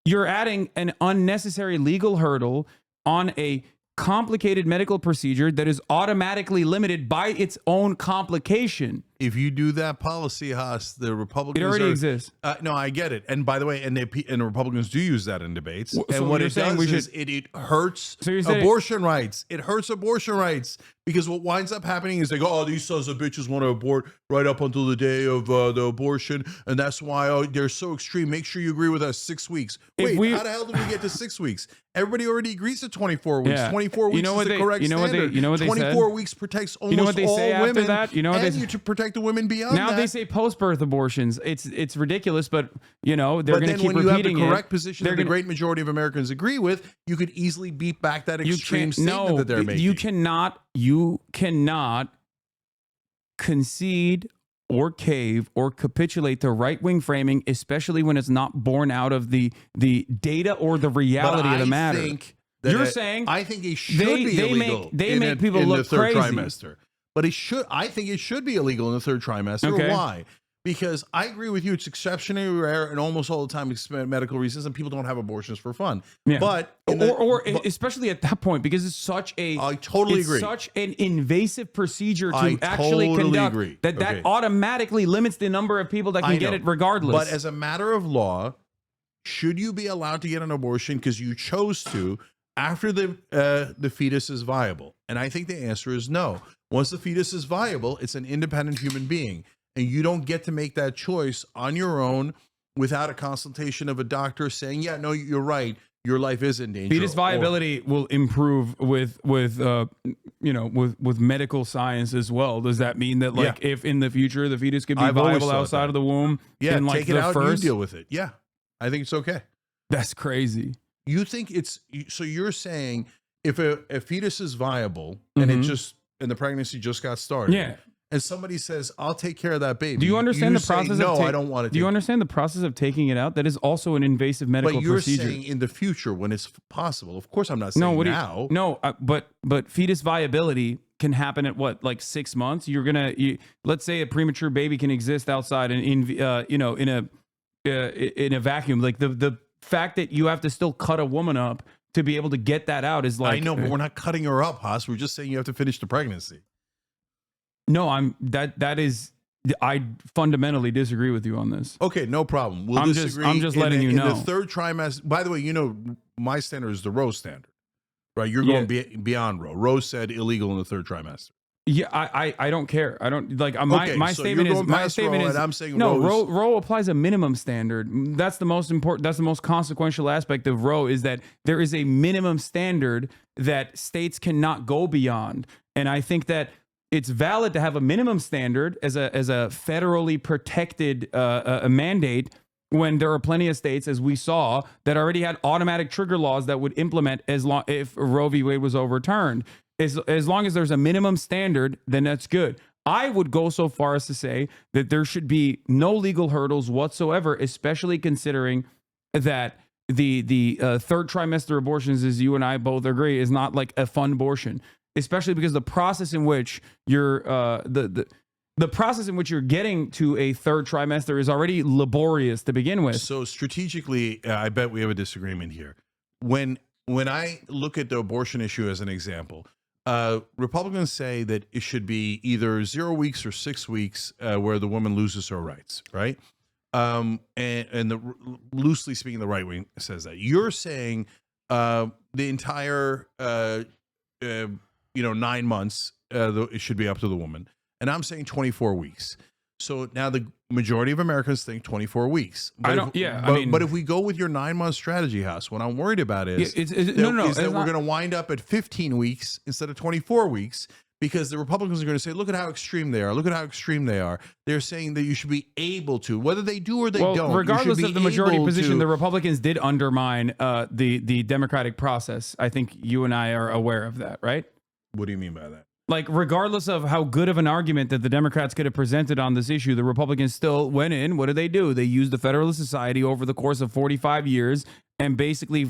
you're adding an unnecessary legal hurdle on a complicated medical procedure that is automatically limited by its own complication. If you do that policy, Haas, the Republicans exists. No, I get it. And by the way, and the Republicans do use that in debates. So and what you're it saying does we is it hurts So you're saying- abortion rights. It hurts abortion rights because what winds up happening is they go, oh, these sons of bitches want to abort right up until the day of the abortion, and that's why they're so extreme. Make sure you agree with us 6 weeks. Wait, how the hell did we get to 6 weeks? Everybody already agrees to 24 weeks. Yeah. 24 weeks is the correct standard. 24 weeks protects almost You know what they all say after women, that? You know what and they you to protect the women beyond Now that. they say post-birth abortions. It's ridiculous, but they're But going to then keep when you have the repeating correct it. position They're that the gonna- great majority of Americans agree with, you could easily beat back that You extreme can't- statement no, that they're making. You cannot concede or cave or capitulate to right-wing framing, especially when it's not born out of the data or the reality of the matter. You're saying I think it should be illegal. They make people in look the third crazy. trimester, but I think it should be illegal in the third trimester. Okay. Why? Because I agree with you. It's exceptionally rare, and almost all the time it's medical reasons, and people don't have abortions for fun. Yeah. But especially at that point, because it's such a I totally agree. Such an invasive procedure to I actually totally conduct agree. that Okay. automatically limits the number of people that I can get know. it regardless. But as a matter of law, should you be allowed to get an abortion because you chose to after the fetus is viable? And I think the answer is no. Once the fetus is viable, it's an independent human being, and you don't get to make that choice on your own without a consultation of a doctor saying, "Yeah, no, you're right. Your life is in danger." fetus viability will improve with medical science as well. Does that mean that if in the future the fetus could be I've always viable thought outside that. of the womb? Yeah, in take it the out first, and you deal with it. Yeah, I think it's okay. That's crazy. You think so you're saying if a fetus is viable and the pregnancy just got started, Yeah. and somebody says, "I'll take care of that baby," Do you understand the say, process? No, of I don't want to. Do you understand the process of taking it out? That is also an invasive medical But you're procedure. saying in the future when it's possible. Of course, I'm not saying now. But fetus viability can happen at what, like 6 months? Let's say a premature baby can exist outside in a vacuum. Like the fact that you have to still cut a woman up to be able to get that out is like, I know, but we're not cutting her up, Haas. We're just saying you have to finish the pregnancy. No, I fundamentally disagree with you on this. Okay, no problem. We'll disagree. I'm just letting you in know. the third trimester. By the way, my standard is the Roe standard, right? You're going beyond Roe. Roe said illegal in the third trimester. Yeah, I don't care. I don't like my so statement you're is going my past statement Roe, is and I'm saying no. Roe's- Roe applies a minimum standard. That's the most important. That's the most consequential aspect of Roe is that there is a minimum standard that states cannot go beyond, and I think that it's valid to have a minimum standard as a federally protected a mandate when there are plenty of states, as we saw, that already had automatic trigger laws that would implement if Roe v. Wade was overturned. As long as there's a minimum standard, then that's good. I would go so far as to say that there should be no legal hurdles whatsoever, especially considering that the third trimester abortions, as you and I both agree, is not like a fun abortion, especially because the process in which you're the process in which you're getting to a third trimester is already laborious to begin with. So strategically, I bet we have a disagreement here. When I look at the abortion issue as an example, Republicans say that it should be either 0 weeks or 6 weeks where the woman loses her rights, right? Loosely speaking, the right wing says that. You're saying the entire 9 months it should be up to the woman, and I'm saying 24 weeks. So now the majority of Americans think 24 weeks. But but if we go with your 9 month strategy, House, what I'm worried about is that we're going to wind up at 15 weeks instead of 24 weeks, because the Republicans are going to say, look at how extreme they are. Look at how extreme they are. They're saying that you should be able to, whether they do or they don't. Regardless of the majority position, the Republicans did undermine the democratic process. I think you and I are aware of that, right? What do you mean by that? Like, regardless of how good of an argument that the Democrats could have presented on this issue, the Republicans still went in. What did they do? They used the Federalist Society over the course of 45 years and basically,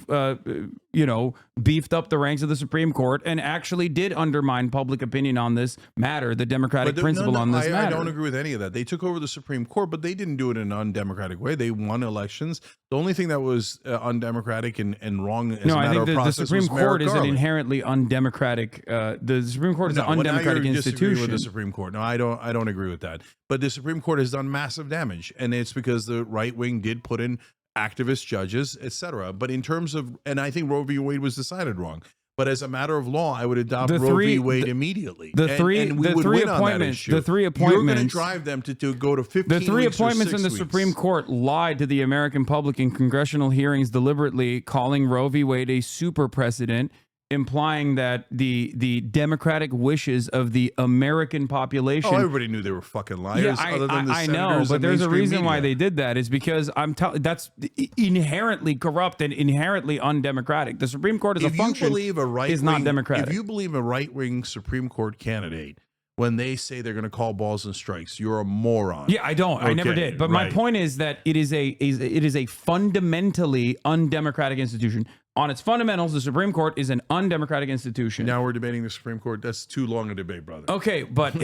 beefed up the ranks of the Supreme Court and actually did undermine public opinion on this matter, the democratic principle on this matter. I don't agree with any of that. They took over the Supreme Court, but they didn't do it in an undemocratic way. They won elections. The only thing that was undemocratic and wrong as a matter of process the Supreme Court is an inherently undemocratic. The Supreme Court is an undemocratic institution. With the Supreme Court. No, I don't agree with that. But the Supreme Court has done massive damage, and it's because the right wing did put in activist judges, etc. But in terms of, and I think Roe v. Wade was decided wrong. But as a matter of law, I would adopt Roe v. Wade immediately. The three appointments. You're going to drive them to go to 15 weeks. The three appointments in the weeks. Supreme Court lied to the American public in congressional hearings deliberately, calling Roe v. Wade a super precedent, implying that the democratic wishes of the American population. Oh, everybody knew they were fucking liars. Yeah, I know, but there's a reason why they did that. Is because that's inherently corrupt and inherently undemocratic. The Supreme Court is not democratic. If you believe a right-wing Supreme Court candidate, when they say they're going to call balls and strikes, you're a moron. Yeah, I don't. I never did. But my point is that it is a fundamentally undemocratic institution. On its fundamentals, the Supreme Court is an undemocratic institution. Now we're debating the Supreme Court. That's too long a debate, brother. Okay, but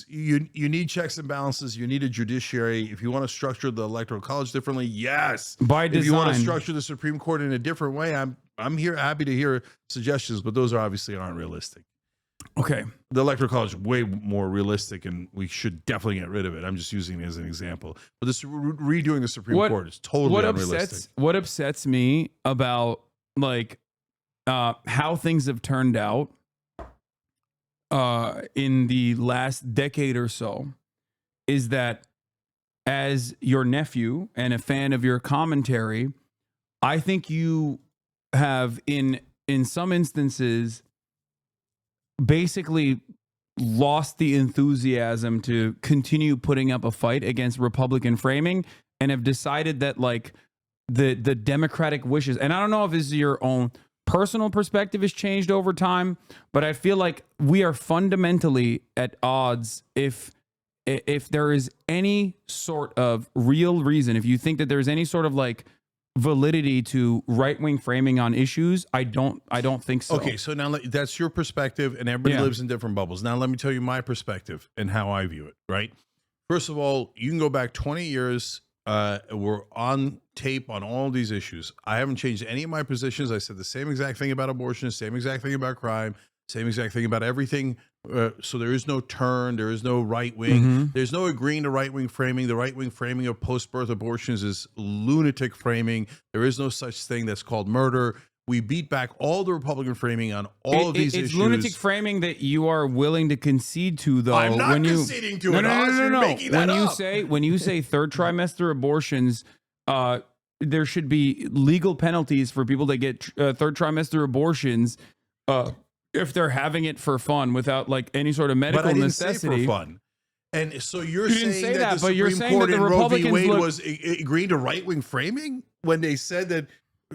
you need checks and balances. You need a judiciary. If you want to structure the Electoral College differently, yes. By design. If you want to structure the Supreme Court in a different way, I'm happy to hear suggestions, but those obviously aren't realistic. Okay. The Electoral College is way more realistic, and we should definitely get rid of it. I'm just using it as an example. But this redoing the Supreme Court is totally unrealistic. What upsets me about how things have turned out in the last decade or so is that, as your nephew and a fan of your commentary, I think you have in some instances basically lost the enthusiasm to continue putting up a fight against Republican framing, and have decided that the democratic wishes, and I don't know if this is your own personal perspective has changed over time, but I feel like we are fundamentally at odds. If there is any sort of real reason, if you think that there's any sort of validity to right-wing framing on issues, I don't think so. Okay, so now that's your perspective, and everybody lives in different bubbles. Now let me tell you my perspective and how I view it, right? First of all, you can go back 20 years. We're on tape on all these issues. I haven't changed any of my positions. I said the same exact thing about abortion, same exact thing about crime, same exact thing about everything. So there is no turn. There is no right wing. Mm-hmm. There's no agreeing to right wing framing. The right wing framing of post-birth abortions is lunatic framing. There is no such thing that's called murder. We beat back all the Republican framing on all of these issues. It's lunatic framing that you are willing to concede to, though. I'm not conceding to it. No. Making that up. When you say third trimester abortions, there should be legal penalties for people that get third trimester abortions if they're having it for fun without any sort of medical but I didn't necessity. Say for fun. And so you're saying say that the Supreme Court in Roe v. Wade was agreeing to right-wing framing when they said that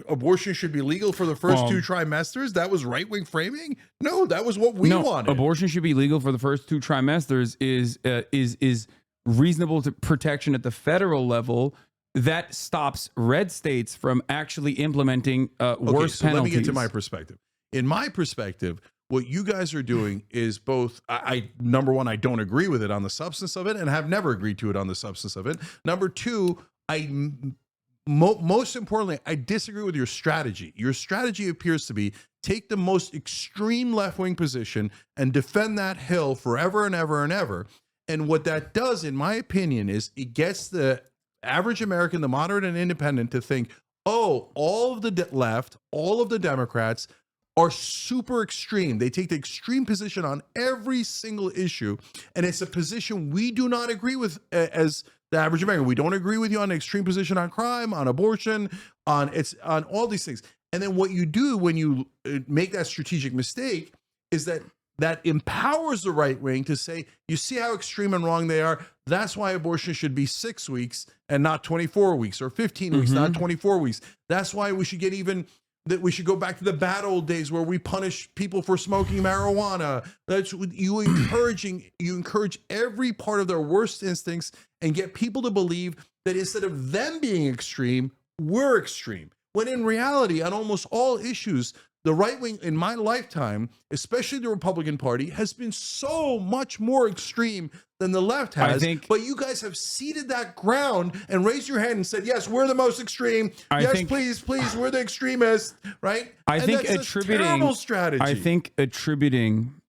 abortion should be legal for the first 2 trimesters? That was right-wing framing? No, that was what we wanted. Abortion should be legal for the first 2 trimesters is reasonable to protection at the federal level. that stops red states from actually implementing worse so penalties. let me get to my perspective. In my perspective, what you guys are doing is both. Number one, I don't agree with it on the substance of it, and have never agreed to it on the substance of it. Number two, most importantly, I disagree with your strategy. Your strategy appears to be take the most extreme left-wing position and defend that hill forever and ever and ever. And what that does, in my opinion, is it gets the average American, the moderate and independent, to think, oh, all of the left, all of the Democrats are super extreme. They take the extreme position on every single issue. And it's a position we do not agree with as the average American. We don't agree with you on the extreme position on crime, on abortion, on all these things. And then what you do when you make that strategic mistake is that empowers the right wing to say, you see how extreme and wrong they are. That's why abortion should be 6 weeks and not 24 weeks, or 15 weeks, not 24 weeks. That's why we should we should go back to the bad old days where we punish people for smoking marijuana. That's you encourage every part of their worst instincts and get people to believe that instead of them being extreme, we're extreme. When in reality, on almost all issues, the right wing in my lifetime, especially the Republican Party, has been so much more extreme than the left has. But you guys have ceded that ground and raised your hand and said, yes, we're the most extreme. Please, we're the extremists, right? I think that's a terrible strategy. I think attributing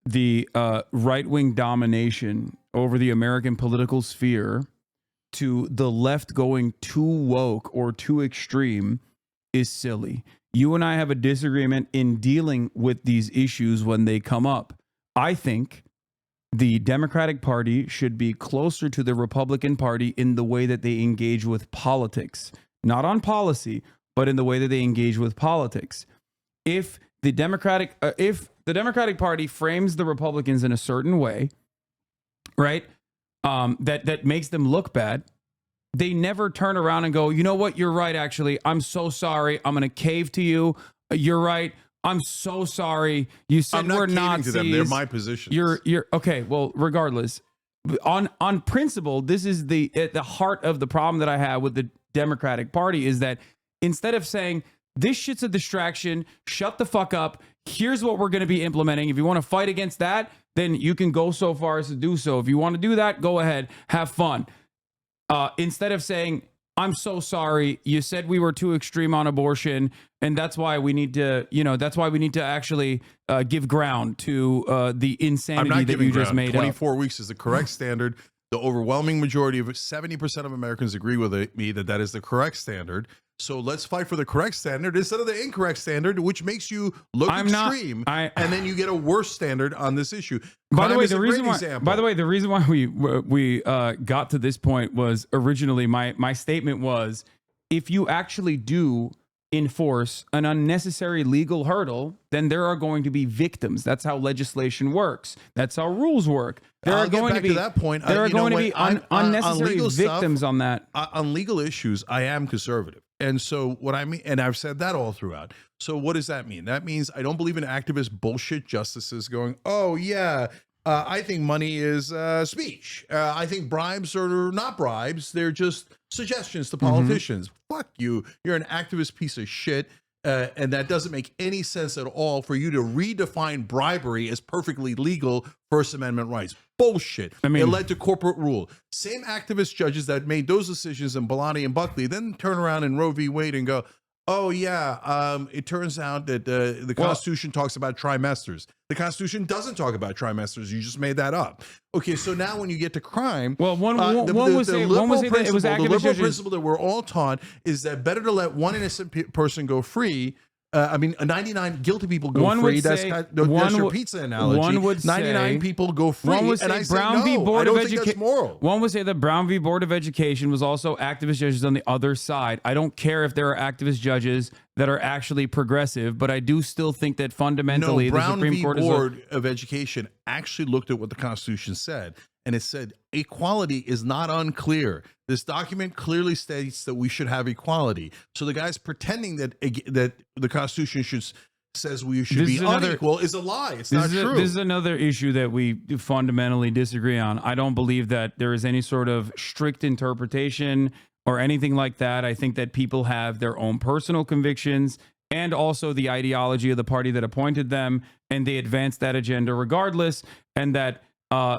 the right-wing domination over the American political sphere to the left going too woke or too extreme is silly. You and I have a disagreement in dealing with these issues when they come up. I think the Democratic Party should be closer to the Republican Party in the way that they engage with politics, not on policy, but in the way that they engage with politics. If the Democratic Party frames the Republicans in a certain way, right, that makes them look bad, they never turn around and go, you know what? You're right. Actually, I'm so sorry. I'm going to cave to you. You're right. I'm so sorry. You said we're Nazis. To them. They're my positions. You're okay. Well, regardless, on principle, this is at the heart of the problem that I have with the Democratic Party is that instead of saying this shit's a distraction, shut the fuck up. Here's what we're going to be implementing. If you want to fight against that, then you can go so far as to do so. If you want to do that, go ahead, have fun. Instead of saying, I'm so sorry, you said we were too extreme on abortion, and that's why we need to, actually give ground to the insanity that you just made 24 weeks is the correct standard. The overwhelming majority of 70% of Americans agree with me that is the correct standard. So let's fight for the correct standard instead of the incorrect standard, which makes you look extreme, and then you get a worse standard on this issue. By the way, the reason why we got to this point was originally my statement was, if you actually do enforce an unnecessary legal hurdle, then there are going to be victims. That's how legislation works. That's how rules work. There are going to be unnecessary victims on that. On legal issues, I am conservative. And so what I mean, and I've said that all throughout. So what does that mean? That means I don't believe in activist bullshit justices going, oh yeah, I think money is speech. I think bribes are not bribes. They're just suggestions to politicians. Fuck you. You're an activist piece of shit. And that doesn't make any sense at all for you to redefine bribery as perfectly legal First Amendment rights. Bullshit. I mean, it led to corporate rule. Same activist judges that made those decisions in Belani and Buckley then turn around in Roe v. Wade and go, oh yeah, it turns out that the Constitution talks about trimesters. The Constitution doesn't talk about trimesters. You just made that up. Okay, so now when you get to crime, well, one would say that it was activist. The liberal principle that we're all taught is that better to let one innocent person go free. 99 guilty people go free. That's your pizza analogy. One would say 99 people go free. One would say I don't think that's moral. One would say the Brown v. Board of Education was also activist judges on the other side. I don't care if there are activist judges that are actually progressive, but I do still think that fundamentally the Supreme Court Board of Education actually looked at what the Constitution said, and it said equality is not unclear. This document clearly states that we should have equality. So the guys pretending that the Constitution says we should be unequal is a lie. It's not true. This is another issue that we fundamentally disagree on. I don't believe that there is any sort of strict interpretation or anything like that. I think that people have their own personal convictions and also the ideology of the party that appointed them, and they advance that agenda regardless. And that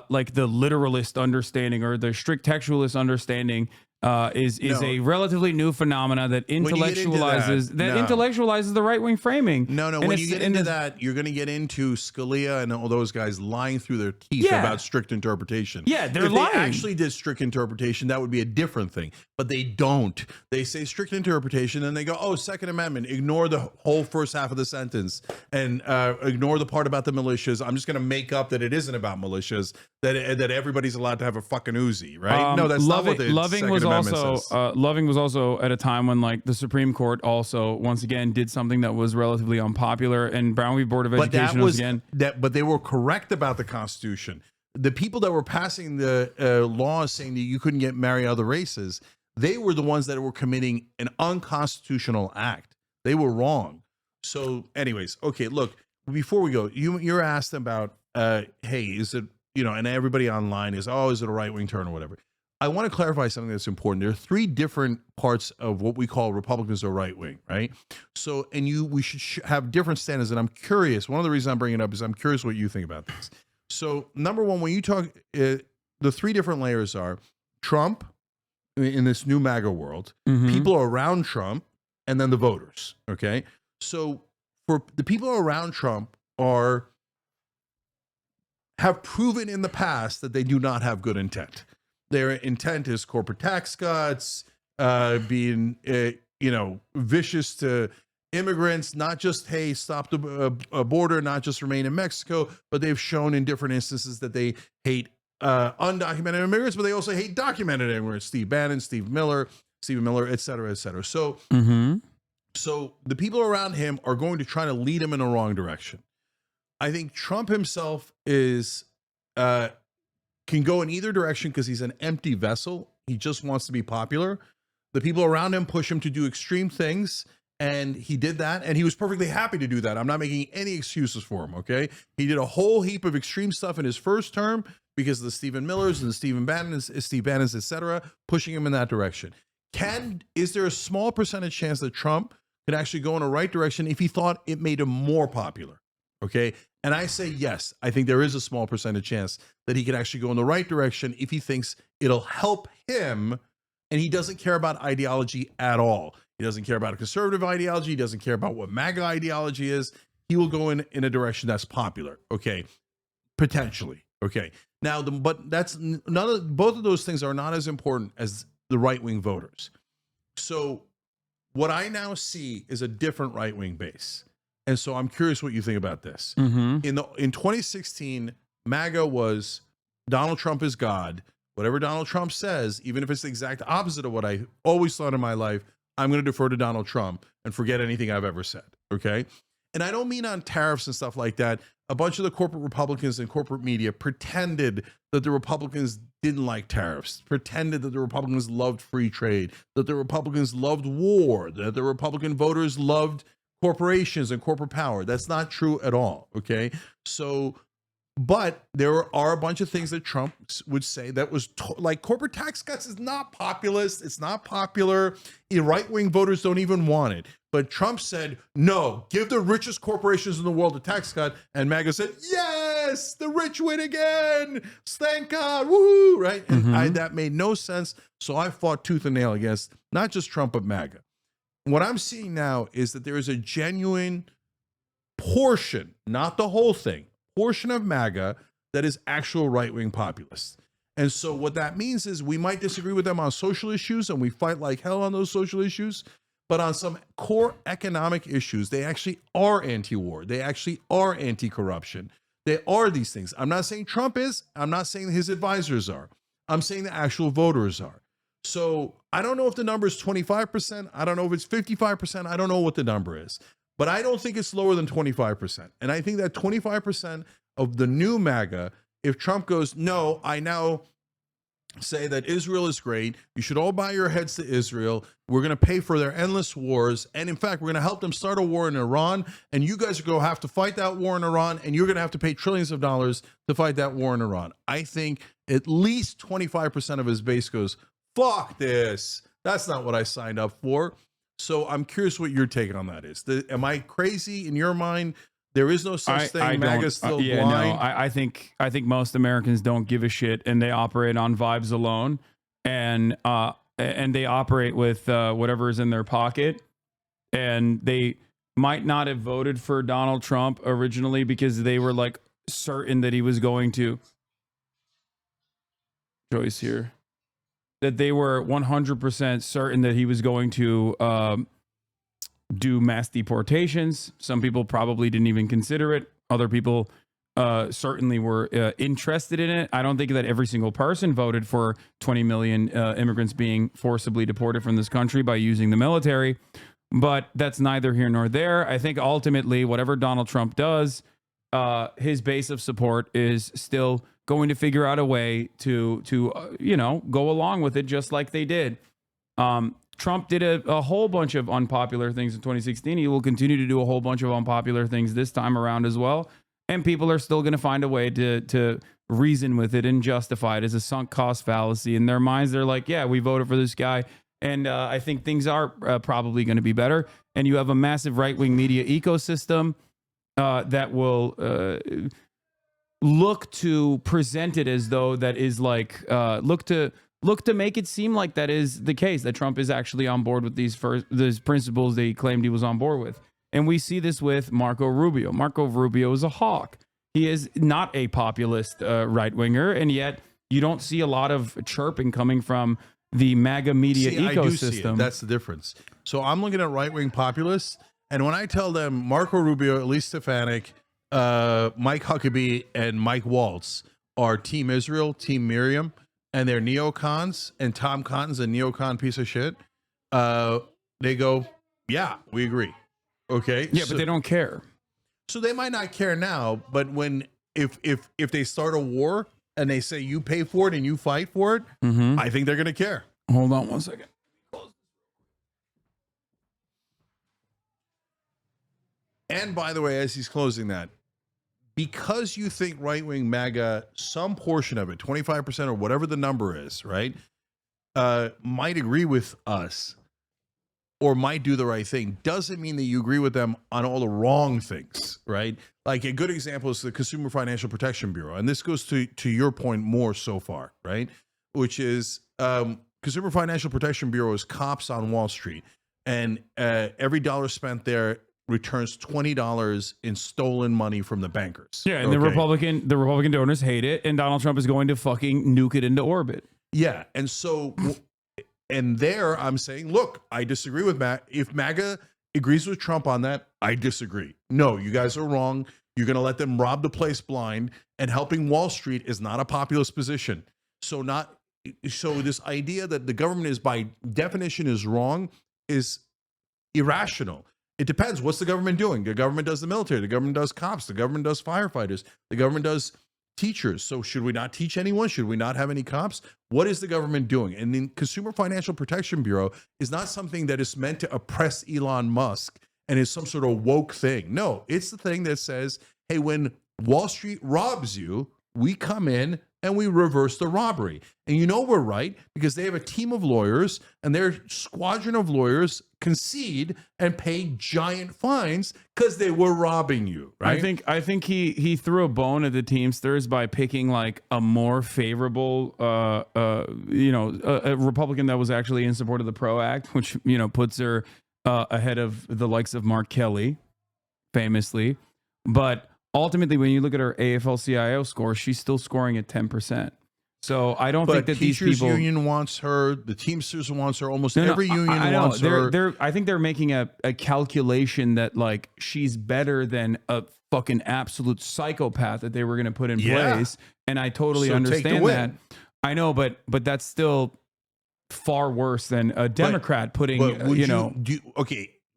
like the literalist understanding or the strict textualist understanding is a relatively new phenomena that intellectualizes intellectualizes the right wing framing. No, when you get into that, you're going to get into Scalia and all those guys lying through their teeth about strict interpretation. Yeah, they're if lying. They actually did strict interpretation, that would be a different thing. But they don't. They say strict interpretation, and they go, "Oh, Second Amendment." Ignore the whole first half of the sentence and ignore the part about the militias. I'm just going to make up that it isn't about militias. That everybody's allowed to have a fucking Uzi, right? No, that's not what the Second Amendment says. Loving was also at a time when like the Supreme Court also once again did something that was relatively unpopular, and Brown v. Board of Education but they were correct about the Constitution. The people that were passing the laws saying that you couldn't get marry other races, they were the ones that were committing an unconstitutional act. They were wrong. So, anyways, okay, look, before we go, you're asked about, hey, is it, and everybody online is, is it a right-wing turn or whatever. I want to clarify something that's important. There are three different parts of what we call Republicans or right-wing, right? So, and we should have different standards. And I'm curious, one of the reasons I'm bringing it up is I'm curious what you think about this. So, number one, when you talk, the three different layers are Trump in this new MAGA world, people around Trump, and then the voters, okay? So, for the people around Trump have proven in the past that they do not have good intent. Their intent is corporate tax cuts, being, vicious to immigrants, not just, hey, stop the border, not just remain in Mexico, but they've shown in different instances that they hate undocumented immigrants, but they also hate documented immigrants. Steve Bannon, Stephen Miller, et cetera, et cetera. So, so the people around him are going to try to lead him in the wrong direction. I think Trump himself is can go in either direction because he's an empty vessel. He just wants to be popular. The people around him push him to do extreme things, and he did that, and he was perfectly happy to do that. I'm not making any excuses for him, okay? He did a whole heap of extreme stuff in his first term because of the Stephen Millers and the Steve Bannons, et cetera, pushing him in that direction. Is there a small percentage chance that Trump could actually go in a right direction if he thought it made him more popular? Okay. And I say, yes, I think there is a small percentage chance that he could actually go in the right direction if he thinks it'll help him, and he doesn't care about ideology at all. He doesn't care about a conservative ideology. He doesn't care about what MAGA ideology is. He will go in a direction that's popular. Okay. Potentially. Okay. Now, but that's both of those things are not as important as the right-wing voters. So what I now see is a different right-wing base. And so I'm curious what you think about this. In 2016, MAGA was Donald Trump is God. Whatever Donald Trump says, even if it's the exact opposite of what I always thought in my life, I'm going to defer to Donald Trump and forget anything I've ever said. Okay. And I don't mean on tariffs and stuff like that. A bunch of the corporate Republicans and corporate media pretended that the Republicans didn't like tariffs, pretended that the Republicans loved free trade, that the Republicans loved war, that the Republican voters loved corporations and corporate power. That's not true at all. Okay. So, but there are a bunch of things that Trump would say that was like corporate tax cuts is not populist. It's not popular. Right-wing voters don't even want it. But Trump said, no, give the richest corporations in the world a tax cut. And MAGA said, yes, the rich win again. Thank God. Woo! Right. And that made no sense. So I fought tooth and nail against not just Trump, but MAGA. What I'm seeing now is that there is a genuine portion, not the whole thing, portion of MAGA that is actual right-wing populists. And so what that means is we might disagree with them on social issues, and we fight like hell on those social issues, but on some core economic issues, they actually are anti-war. They actually are anti-corruption. They are these things. I'm not saying Trump is. I'm not saying his advisors are. I'm saying the actual voters are. So I don't know if the number is 25%. I don't know if it's 55%. I don't know what the number is. But I don't think it's lower than 25%. And I think that 25% of the new MAGA, if Trump goes, no, I now say that Israel is great. You should all bow your heads to Israel. We're going to pay for their endless wars. And in fact, we're going to help them start a war in Iran. And you guys are going to have to fight that war in Iran. And you're going to have to pay trillions of dollars to fight that war in Iran. I think at least 25% of his base goes, fuck this. That's not what I signed up for. So I'm curious what your take on that is. Am I crazy in your mind? There is no such thing. MAGA's still blind. No, I think most Americans don't give a shit, and they operate on vibes alone, and they operate with whatever is in their pocket, and they might not have voted for Donald Trump originally because they were like certain that he was going to. Joyce here. That they were 100% certain that he was going to do mass deportations. Some people probably didn't even consider it. Other people certainly were interested in it. I don't think that every single person voted for 20 million immigrants being forcibly deported from this country by using the military, but that's neither here nor there. I think ultimately, whatever Donald Trump does, his base of support is still going to figure out a way to go along with it, just like they did. Trump did a whole bunch of unpopular things in 2016. He will continue to do a whole bunch of unpopular things this time around as well. And people are still going to find a way to reason with it and justify it as a sunk cost fallacy. In their minds, they're like, yeah, we voted for this guy. And I think things are probably going to be better. And you have a massive right-wing media ecosystem that will look to present it as though that is like look to make it seem like that is the case, that Trump is actually on board with these principles that he claimed he was on board with. And we see this with Marco Rubio. Marco Rubio is a hawk. He is not a populist right-winger, and yet you don't see a lot of chirping coming from the MAGA media ecosystem. I do see it. That's the difference. So I'm looking at right-wing populists, and when I tell them Marco Rubio, Elise Stefanik, Mike Huckabee, and Mike Waltz are Team Israel, Team Miriam, and they're neocons, and Tom Cotton's a neocon piece of shit, they go, yeah, we agree. Okay. Yeah, but they don't care. So they might not care now, but if they start a war and they say you pay for it and you fight for it, I think they're going to care. Hold on one second. And by the way, as he's closing that, because you think right-wing MAGA, some portion of it, 25% or whatever the number is, right, might agree with us or might do the right thing, doesn't mean that you agree with them on all the wrong things, right? Like a good example is the Consumer Financial Protection Bureau. And this goes to your point more so far, right? Which is Consumer Financial Protection Bureau is cops on Wall Street. And every dollar spent there returns $20 in stolen money from the bankers. Yeah, and the Republican donors hate it, and Donald Trump is going to fucking nuke it into orbit. Yeah, and so, and there I'm saying, look, I disagree with MAGA. If MAGA agrees with Trump on that, I disagree. No, you guys are wrong. You're going to let them rob the place blind, and helping Wall Street is not a populist position. So this idea that the government is by definition is wrong is irrational. It depends. What's the government doing? The government does the military. The government does cops. The government does firefighters. The government does teachers. So should we not teach anyone? Should we not have any cops? What is the government doing? And the Consumer Financial Protection Bureau is not something that is meant to oppress Elon Musk and is some sort of woke thing. No, it's the thing that says, hey, when Wall Street robs you, we come in and we reverse the robbery. And you know we're right because they have a team of lawyers and their squadron of lawyers concede and pay giant fines because they were robbing you, right? I think he threw a bone at the Teamsters by picking like a more favorable a Republican that was actually in support of the PRO Act, which puts her ahead of the likes of Mark Kelly, famously. But ultimately, when you look at her AFL-CIO score, she's still scoring at 10%. So I don't think that these people. The union wants her. The Teamsters wants her. Almost every union wants her. I think they're making a calculation that like she's better than a fucking absolute psychopath that they were going to put in place. And I totally understand that. I know, but that's still far worse than a Democrat putting.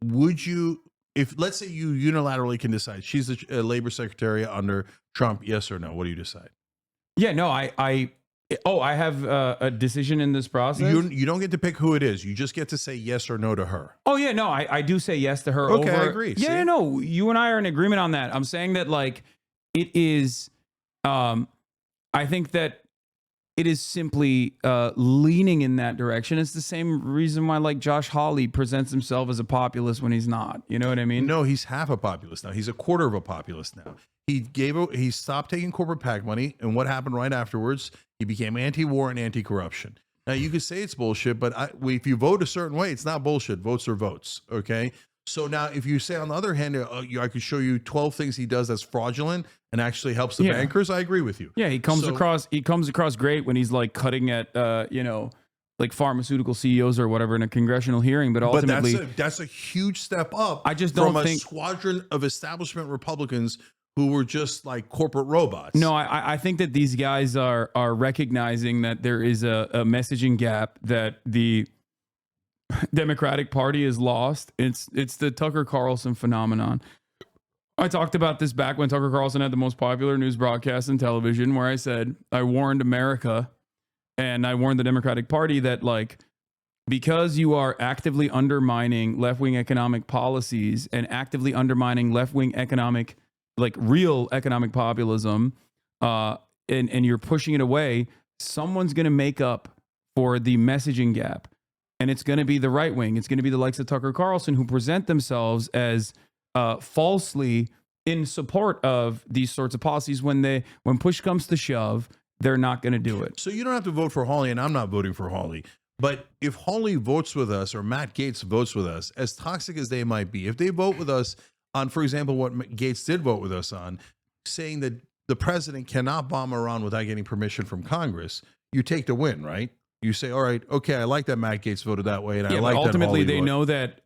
Would you? If let's say you unilaterally can decide she's the labor secretary under Trump, yes or no, what do you decide? Yeah, no, I have a decision in this process. You don't get to pick who it is. You just get to say yes or no to her. Oh yeah, no, I do say yes to her. Okay, over, I agree. Yeah, no, you and I are in agreement on that. I'm saying that like it is. I think that it is simply leaning in that direction. It's the same reason why like Josh Hawley presents himself as a populist when he's not. You know what I mean? No, he's half a populist now. He's a quarter of a populist now. He stopped taking corporate PAC money, and what happened right afterwards? He became anti-war and anti-corruption. Now you could say it's bullshit, but if you vote a certain way, it's not bullshit. Votes are votes. Okay. So now, if you say on the other hand, I could show you 12 things he does that's fraudulent and actually helps the bankers. I agree with you. Yeah, he comes across great when he's like cutting at like pharmaceutical CEOs or whatever in a congressional hearing. But ultimately, that's a huge step up. I just don't think a squadron of establishment Republicans who were just like corporate robots. No, I think that these guys are recognizing that there is a messaging gap that the Democratic Party is lost. It's the Tucker Carlson phenomenon. I talked about this back when Tucker Carlson had the most popular news broadcast in television, where I said I warned America and I warned the Democratic Party that like, because you are actively undermining left-wing economic policies and actively undermining left-wing economic, like real economic populism, and you're pushing it away, someone's going to make up for the messaging gap. And it's going to be the right wing. It's going to be the likes of Tucker Carlson who present themselves as falsely in support of these sorts of policies. When push comes to shove, they're not going to do it. So you don't have to vote for Hawley, and I'm not voting for Hawley. But if Hawley votes with us or Matt Gaetz votes with us, as toxic as they might be, if they vote with us on, for example, what Gaetz did vote with us on, saying that the president cannot bomb Iran without getting permission from Congress, you take the win, right? You say, all right, okay, I like that Matt Gaetz voted that way, and I like that ultimately they know that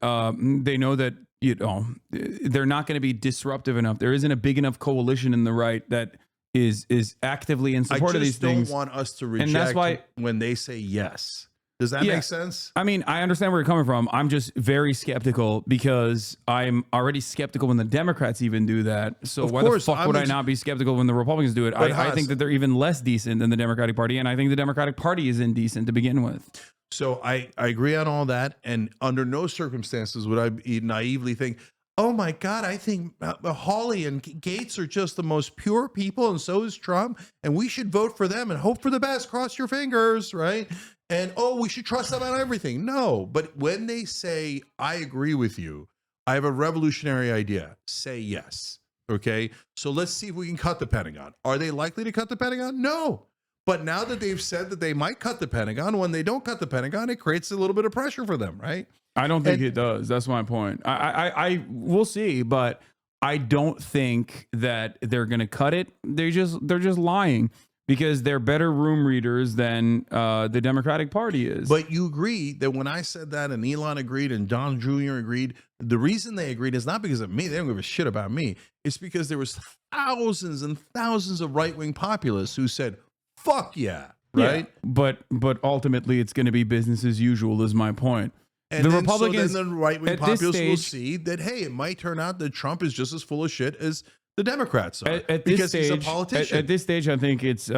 they're not going to be disruptive enough. There isn't a big enough coalition in the right that is actively in support of these things. I just don't want us to reject, and that's why, when they say yes. Does that make sense? I mean, I understand where you're coming from. I'm just very skeptical because I'm already skeptical when the Democrats even do that. So why the fuck would I not be skeptical when the Republicans do it? I think that they're even less decent than the Democratic Party, and I think the Democratic Party is indecent to begin with. So I agree on all that, and under no circumstances would I naively think, oh my God, I think Hawley and Gaetz are just the most pure people, and so is Trump, and we should vote for them and hope for the best. Cross your fingers, right? And, oh, we should trust them on everything. No, but when they say, I agree with you, I have a revolutionary idea, say yes. Okay? So let's see if we can cut the Pentagon. Are they likely to cut the Pentagon? No. But now that they've said that they might cut the Pentagon, when they don't cut the Pentagon, it creates a little bit of pressure for them, right? I don't think it does. That's my point. I we'll see, but I don't think that they're going to cut it. They're just lying. Because they're better room readers than the Democratic Party is. But you agree that when I said that and Elon agreed and Don Jr. agreed, the reason they agreed is not because of me. They don't give a shit about me. It's because there was thousands and thousands of right-wing populists who said, fuck yeah, right? Yeah, but ultimately it's going to be business as usual is my point. And the then, Republicans, so then the right-wing populists will see that, hey, it might turn out that Trump is just as full of shit as the Democrats are, because he's a politician. At this stage, I think it's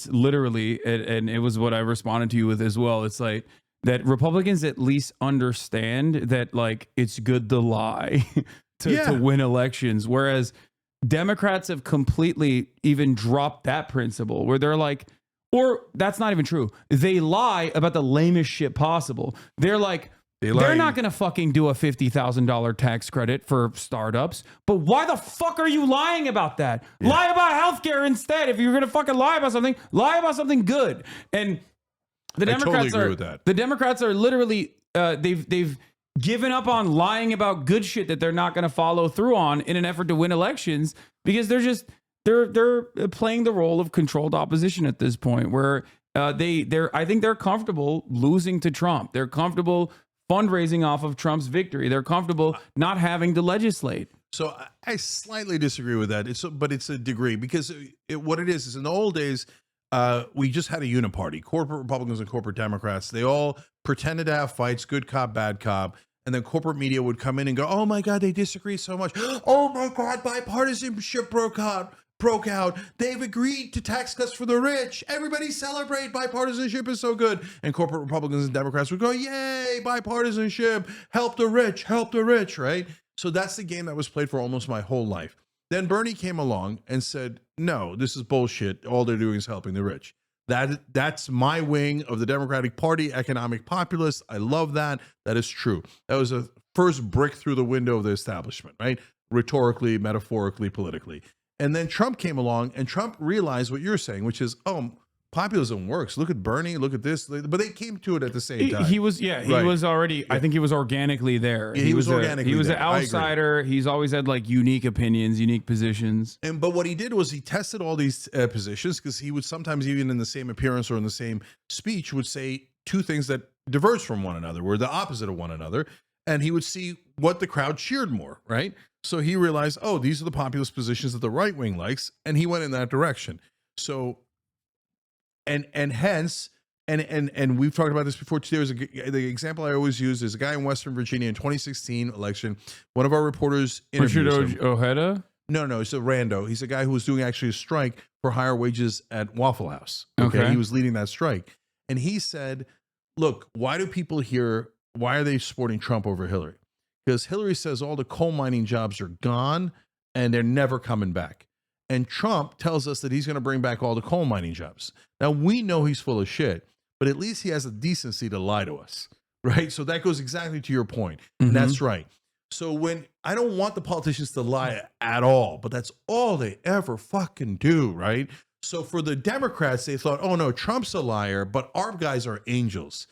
literally, and it was what I responded to you with as well. It's like that Republicans at least understand that like it's good to lie to win elections, whereas Democrats have completely even dropped that principle where they're like, or that's not even true. They lie about the lamest shit possible. They're like, they're not going to fucking do a $50,000 tax credit for startups. But why the fuck are you lying about that? Yeah. Lie about healthcare instead. If you're going to fucking lie about something good. And the Democrats totally agree with that. The Democrats are literally they've given up on lying about good shit that they're not going to follow through on in an effort to win elections because they're playing the role of controlled opposition at this point where I think they're comfortable losing to Trump. They're comfortable fundraising off of Trump's victory. They're comfortable not having to legislate. So I slightly disagree with that. But it's a degree because what it is in the old days, we just had a uniparty, corporate Republicans and corporate Democrats. They all pretended to have fights, good cop, bad cop. And then corporate media would come in and go, oh my God, they disagree so much. Oh my God, bipartisanship broke out. They've agreed to tax cuts for the rich. Everybody celebrate. Bipartisanship is so good. And corporate Republicans and Democrats would go, yay, bipartisanship. Help the rich, right? So that's the game that was played for almost my whole life. Then Bernie came along and said, no, this is bullshit. All they're doing is helping the rich. That's my wing of the Democratic Party, economic populist. I love that. That is true. That was a first brick through the window of the establishment, right? Rhetorically, metaphorically, politically. And then Trump came along, and Trump realized what you're saying, which is, populism works. Look at Bernie, look at this. But they came to it at the same time. He was already, I think he was organically there. Yeah, he was organically He was there. an outsider. He's always had like unique opinions, unique positions. But what he did was he tested all these positions, because he would sometimes, even in the same appearance or in the same speech, would say two things that diverged from one another, were the opposite of one another. And he would see what the crowd cheered more, right? So he realized, these are the populist positions that the right wing likes. And he went in that direction. So, and hence, and we've talked about this before too. The example I always use is a guy in Western Virginia in 2016 election. One of our reporters interviewed him. Ojeda? No, it's a rando. He's a guy who was doing actually a strike for higher wages at Waffle House. Okay. He was leading that strike. And he said, look, why do people here, why are they supporting Trump over Hillary? Because Hillary says all the coal mining jobs are gone and they're never coming back. And Trump tells us that he's going to bring back all the coal mining jobs. Now, we know he's full of shit, but at least he has the decency to lie to us, right? So that goes exactly to your point. And that's right. So when I don't want the politicians to lie at all, but that's all they ever fucking do, right? So for the Democrats, they thought, oh no, Trump's a liar, but our guys are angels.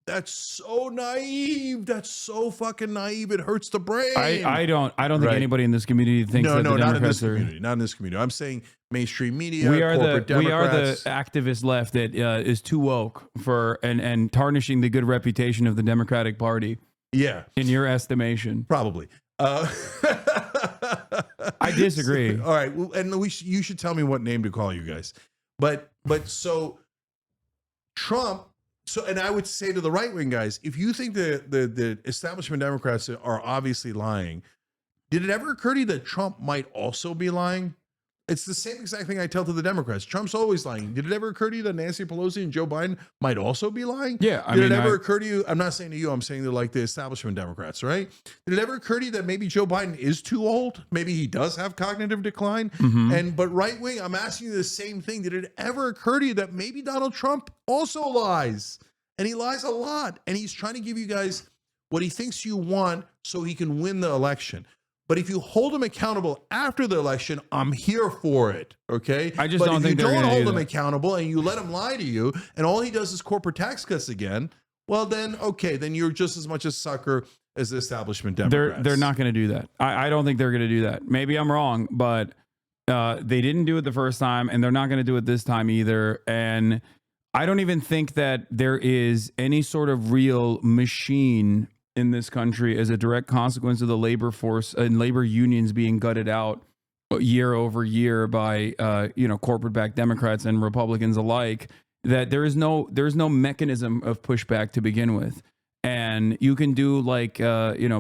That's so naive. That's so fucking naive. It hurts the brain. I don't think anybody in this community thinks that the Democrats not in this community. I'm saying mainstream media. We are corporate Democrats. the activist left that is too woke for and tarnishing the good reputation of the Democratic Party. Yeah, in your estimation, probably. I disagree. All right, well, and you should tell me what name to call you guys. But so Trump. So, and I would say to the right wing guys, if you think the establishment Democrats are obviously lying, did it ever occur to you that Trump might also be lying? It's the same exact thing I tell to the Democrats. Trump's always lying. Did it ever occur to you that Nancy Pelosi and Joe Biden might also be lying? Yeah. Did it ever occur to you? I'm not saying to you, I'm saying to like the establishment Democrats, right? Did it ever occur to you that maybe Joe Biden is too old? Maybe he does have cognitive decline. But right wing, I'm asking you the same thing. Did it ever occur to you that maybe Donald Trump also lies? And he lies a lot. And he's trying to give you guys what he thinks you want so he can win the election. But if you hold him accountable after the election, I'm here for it. Okay. I just don't think they're going to do that. If you don't hold him accountable and you let him lie to you, and all he does is corporate tax cuts again, well, then, okay, then you're just as much a sucker as the establishment Democrats. They're not going to do that. I don't think they're going to do that. Maybe I'm wrong, but they didn't do it the first time, and they're not going to do it this time either. And I don't even think that there is any sort of real machine in this country as a direct consequence of the labor force and labor unions being gutted out year over year by corporate-backed Democrats and Republicans alike, that there's no mechanism of pushback to begin with. And you can do like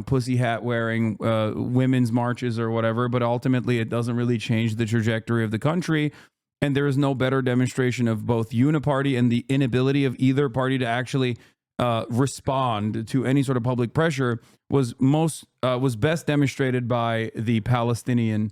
pussy hat wearing women's marches or whatever, but ultimately it doesn't really change the trajectory of the country. And there is no better demonstration of both uniparty and the inability of either party to actually respond to any sort of public pressure was best demonstrated by the pro-Palestinian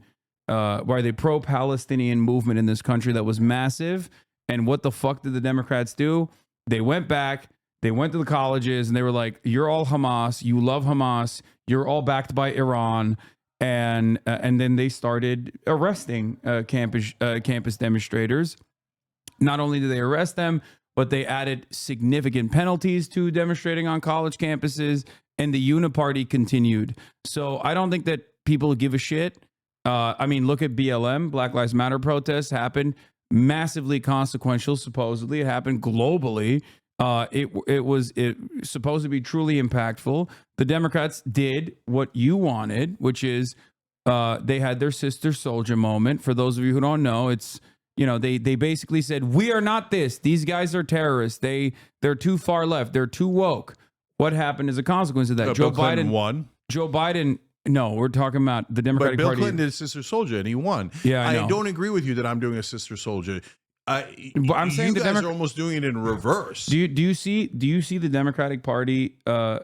movement in this country that was massive. And what the fuck did the Democrats do? They went back, they went to the colleges, and they were like, "You're all Hamas. You love Hamas. You're all backed by Iran." And then they started arresting campus demonstrators. Not only did they arrest them, but they added significant penalties to demonstrating on college campuses, and the uniparty continued. So I don't think that people give a shit. Look at BLM, Black Lives Matter protests happened, massively consequential, supposedly. It happened globally. It was supposed to be truly impactful. The Democrats did what you wanted, which is they had their sister soldier moment. For those of you who don't know, it's they basically said, we are not this. These guys are terrorists. They're too far left. They're too woke. What happened as a consequence of that? Joe Biden won. Joe Biden. No, we're talking about the Democratic Party. Bill Clinton did Sister Soldier and he won. Yeah, I don't agree with you that I'm doing a Sister Soldier. I'm saying you guys are almost doing it in reverse. Do you see the Democratic Party? Do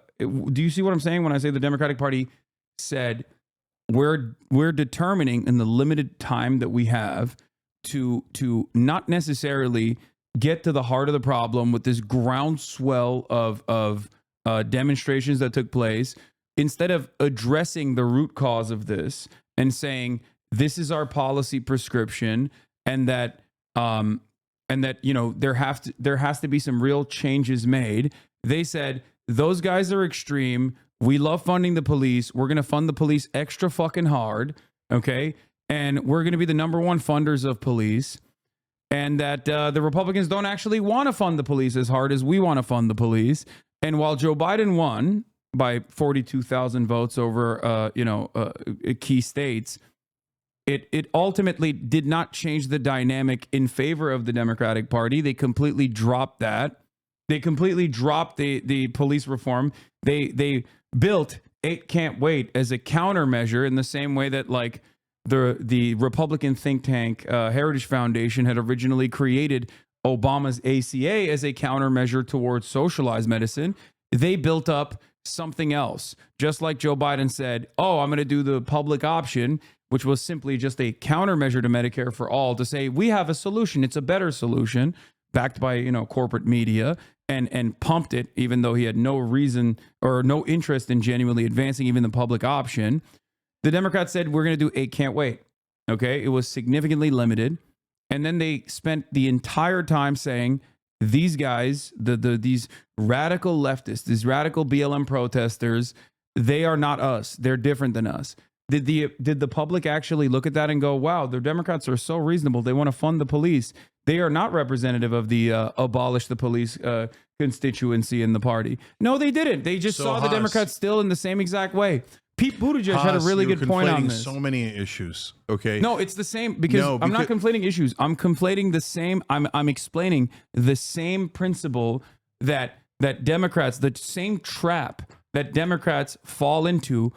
you see what I'm saying when I say the Democratic Party said we're determining in the limited time that we have to not necessarily get to the heart of the problem with this groundswell of demonstrations that took place, instead of addressing the root cause of this and saying this is our policy prescription, and that there has to be some real changes made. They said those guys are extreme. We love funding the police. We're going to fund the police extra fucking hard, okay? And we're going to be the number one funders of police. And that the Republicans don't actually want to fund the police as hard as we want to fund the police. And while Joe Biden won by 42,000 votes over, key states, it ultimately did not change the dynamic in favor of the Democratic Party. They completely dropped that. They completely dropped the police reform. They built 8 Can't Wait as a countermeasure, in the same way that like the Republican think tank Heritage Foundation had originally created Obama's ACA as a countermeasure towards socialized medicine. They built up something else, just like Joe Biden said, oh, I'm going to do the public option, which was simply just a countermeasure to Medicare for all, to say we have a solution. It's a better solution, backed by corporate media, and pumped it, even though he had no reason or no interest in genuinely advancing even the public option. The Democrats said we're going to do 8 Can't Wait. Okay, it was significantly limited, and then they spent the entire time saying these guys, these radical leftists, these radical BLM protesters, they are not us. They're different than us. Did the public actually look at that and go, wow, the Democrats are so reasonable. They want to fund the police. They are not representative of the abolish the police constituency in the party. No, they didn't. They just saw the Democrats still in the same exact way. Pete Buttigieg had a really good point on this. So many issues. Okay. No, it's the same because I'm not conflating issues. I'm conflating the same. I'm explaining the same principle that Democrats, the same trap that Democrats fall into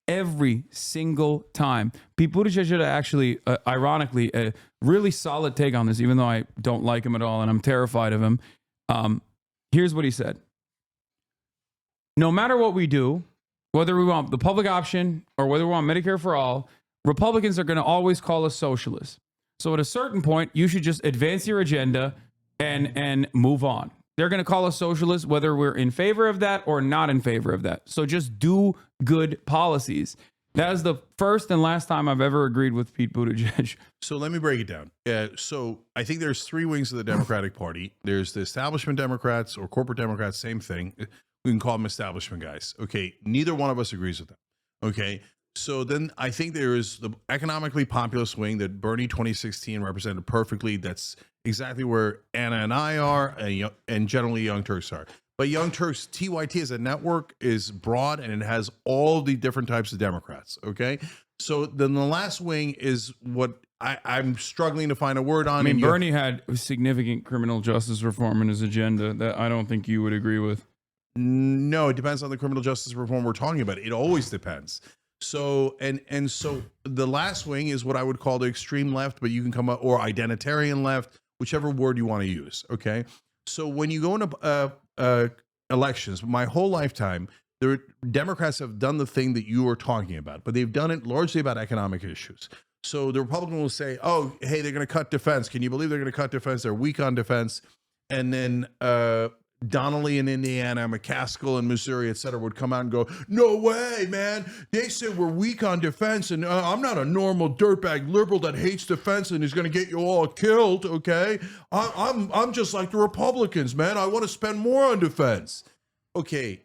every single time. Pete Buttigieg had actually, ironically, a really solid take on this, even though I don't like him at all and I'm terrified of him. Here's what he said. No matter what we do, whether we want the public option or whether we want Medicare for all, Republicans are going to always call us socialists. So at a certain point, you should just advance your agenda and move on. They're going to call us socialists, whether we're in favor of that or not in favor of that. So just do good policies. That is the first and last time I've ever agreed with Pete Buttigieg. So let me break it down. So I think there's 3 wings of the Democratic Party. There's the establishment Democrats or corporate Democrats, same thing. We can call them establishment guys. Okay. Neither one of us agrees with them. Okay. So then I think there is the economically populist wing that Bernie 2016 represented perfectly. That's exactly where Anna and I are, and generally Young Turks are. But Young Turks, TYT as a network is broad, and it has all the different types of Democrats. Okay. So then the last wing is what I'm struggling to find a word on. I mean, Bernie had significant criminal justice reform in his agenda that I don't think you would agree with. No, it depends on the criminal justice reform we're talking about. It always depends. So and so the last wing is what I would call the extreme left, but you can come up, or identitarian left, whichever word you want to use. Okay. So when you go into elections, my whole lifetime, the Democrats have done the thing that you were talking about, but they've done it largely about economic issues. So the Republican will say, oh, hey, they're going to cut defense. Can you believe they're going to cut defense? They're weak on defense. And then Donnelly in Indiana, McCaskill in Missouri, et cetera, would come out and go, no way, man. They said we're weak on defense, and I'm not a normal dirtbag liberal that hates defense and is going to get you all killed, okay? I'm just like the Republicans, man. I want to spend more on defense. Okay,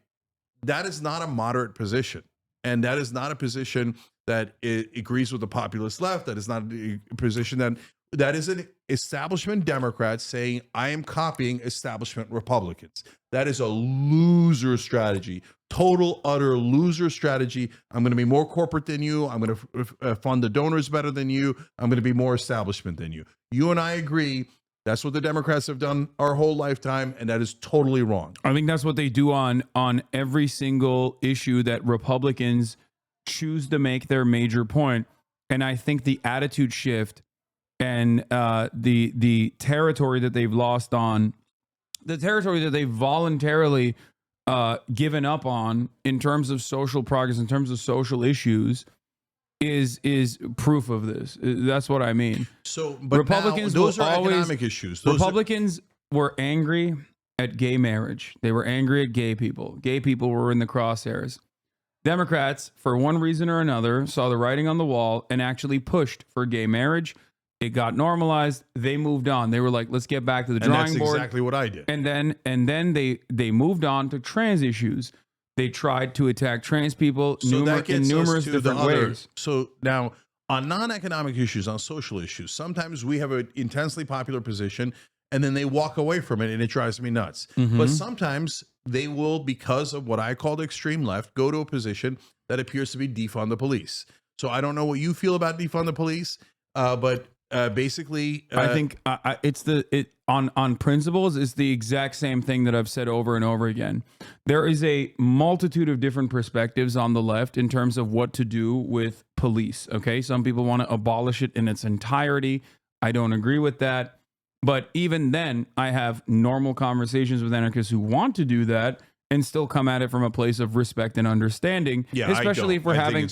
that is not a moderate position, and that is not a position that agrees with the populist left. That is not a position that is an establishment Democrat saying, I am copying establishment Republicans. That is a loser strategy, total, utter loser strategy. I'm going to be more corporate than you. I'm going to fund the donors better than you. I'm going to be more establishment than you. You and I agree. That's what the Democrats have done our whole lifetime, and that is totally wrong. I think that's what they do on every single issue that Republicans choose to make their major point. And I think the attitude shift and the territory that they've lost on, the territory that they've voluntarily given up on in terms of social progress, in terms of social issues, is proof of this. That's what I mean. So, but Republicans those will are always, economic issues. Republicans were angry at gay marriage. They were angry at gay people. Gay people were in the crosshairs. Democrats, for one reason or another, saw the writing on the wall and actually pushed for gay marriage. It got normalized. They moved on. They were like, let's get back to the drawing that's board. exactly what I did. And then they moved on to trans issues. They tried to attack trans people in numerous different ways. So now, on non-economic issues, on social issues, sometimes we have an intensely popular position and then they walk away from it and it drives me nuts. But sometimes they will, because of what I call the extreme left, go to a position that appears to be defund the police. So I don't know what you feel about defund the police, but basically, I think on principles is the exact same thing that I've said over and over again. There is a multitude of different perspectives on the left in terms of what to do with police. Okay, some people want to abolish it in its entirety. I don't agree with that. But even then, I have normal conversations with anarchists who want to do that and still come at it from a place of respect and understanding. Yeah, especially if we're having,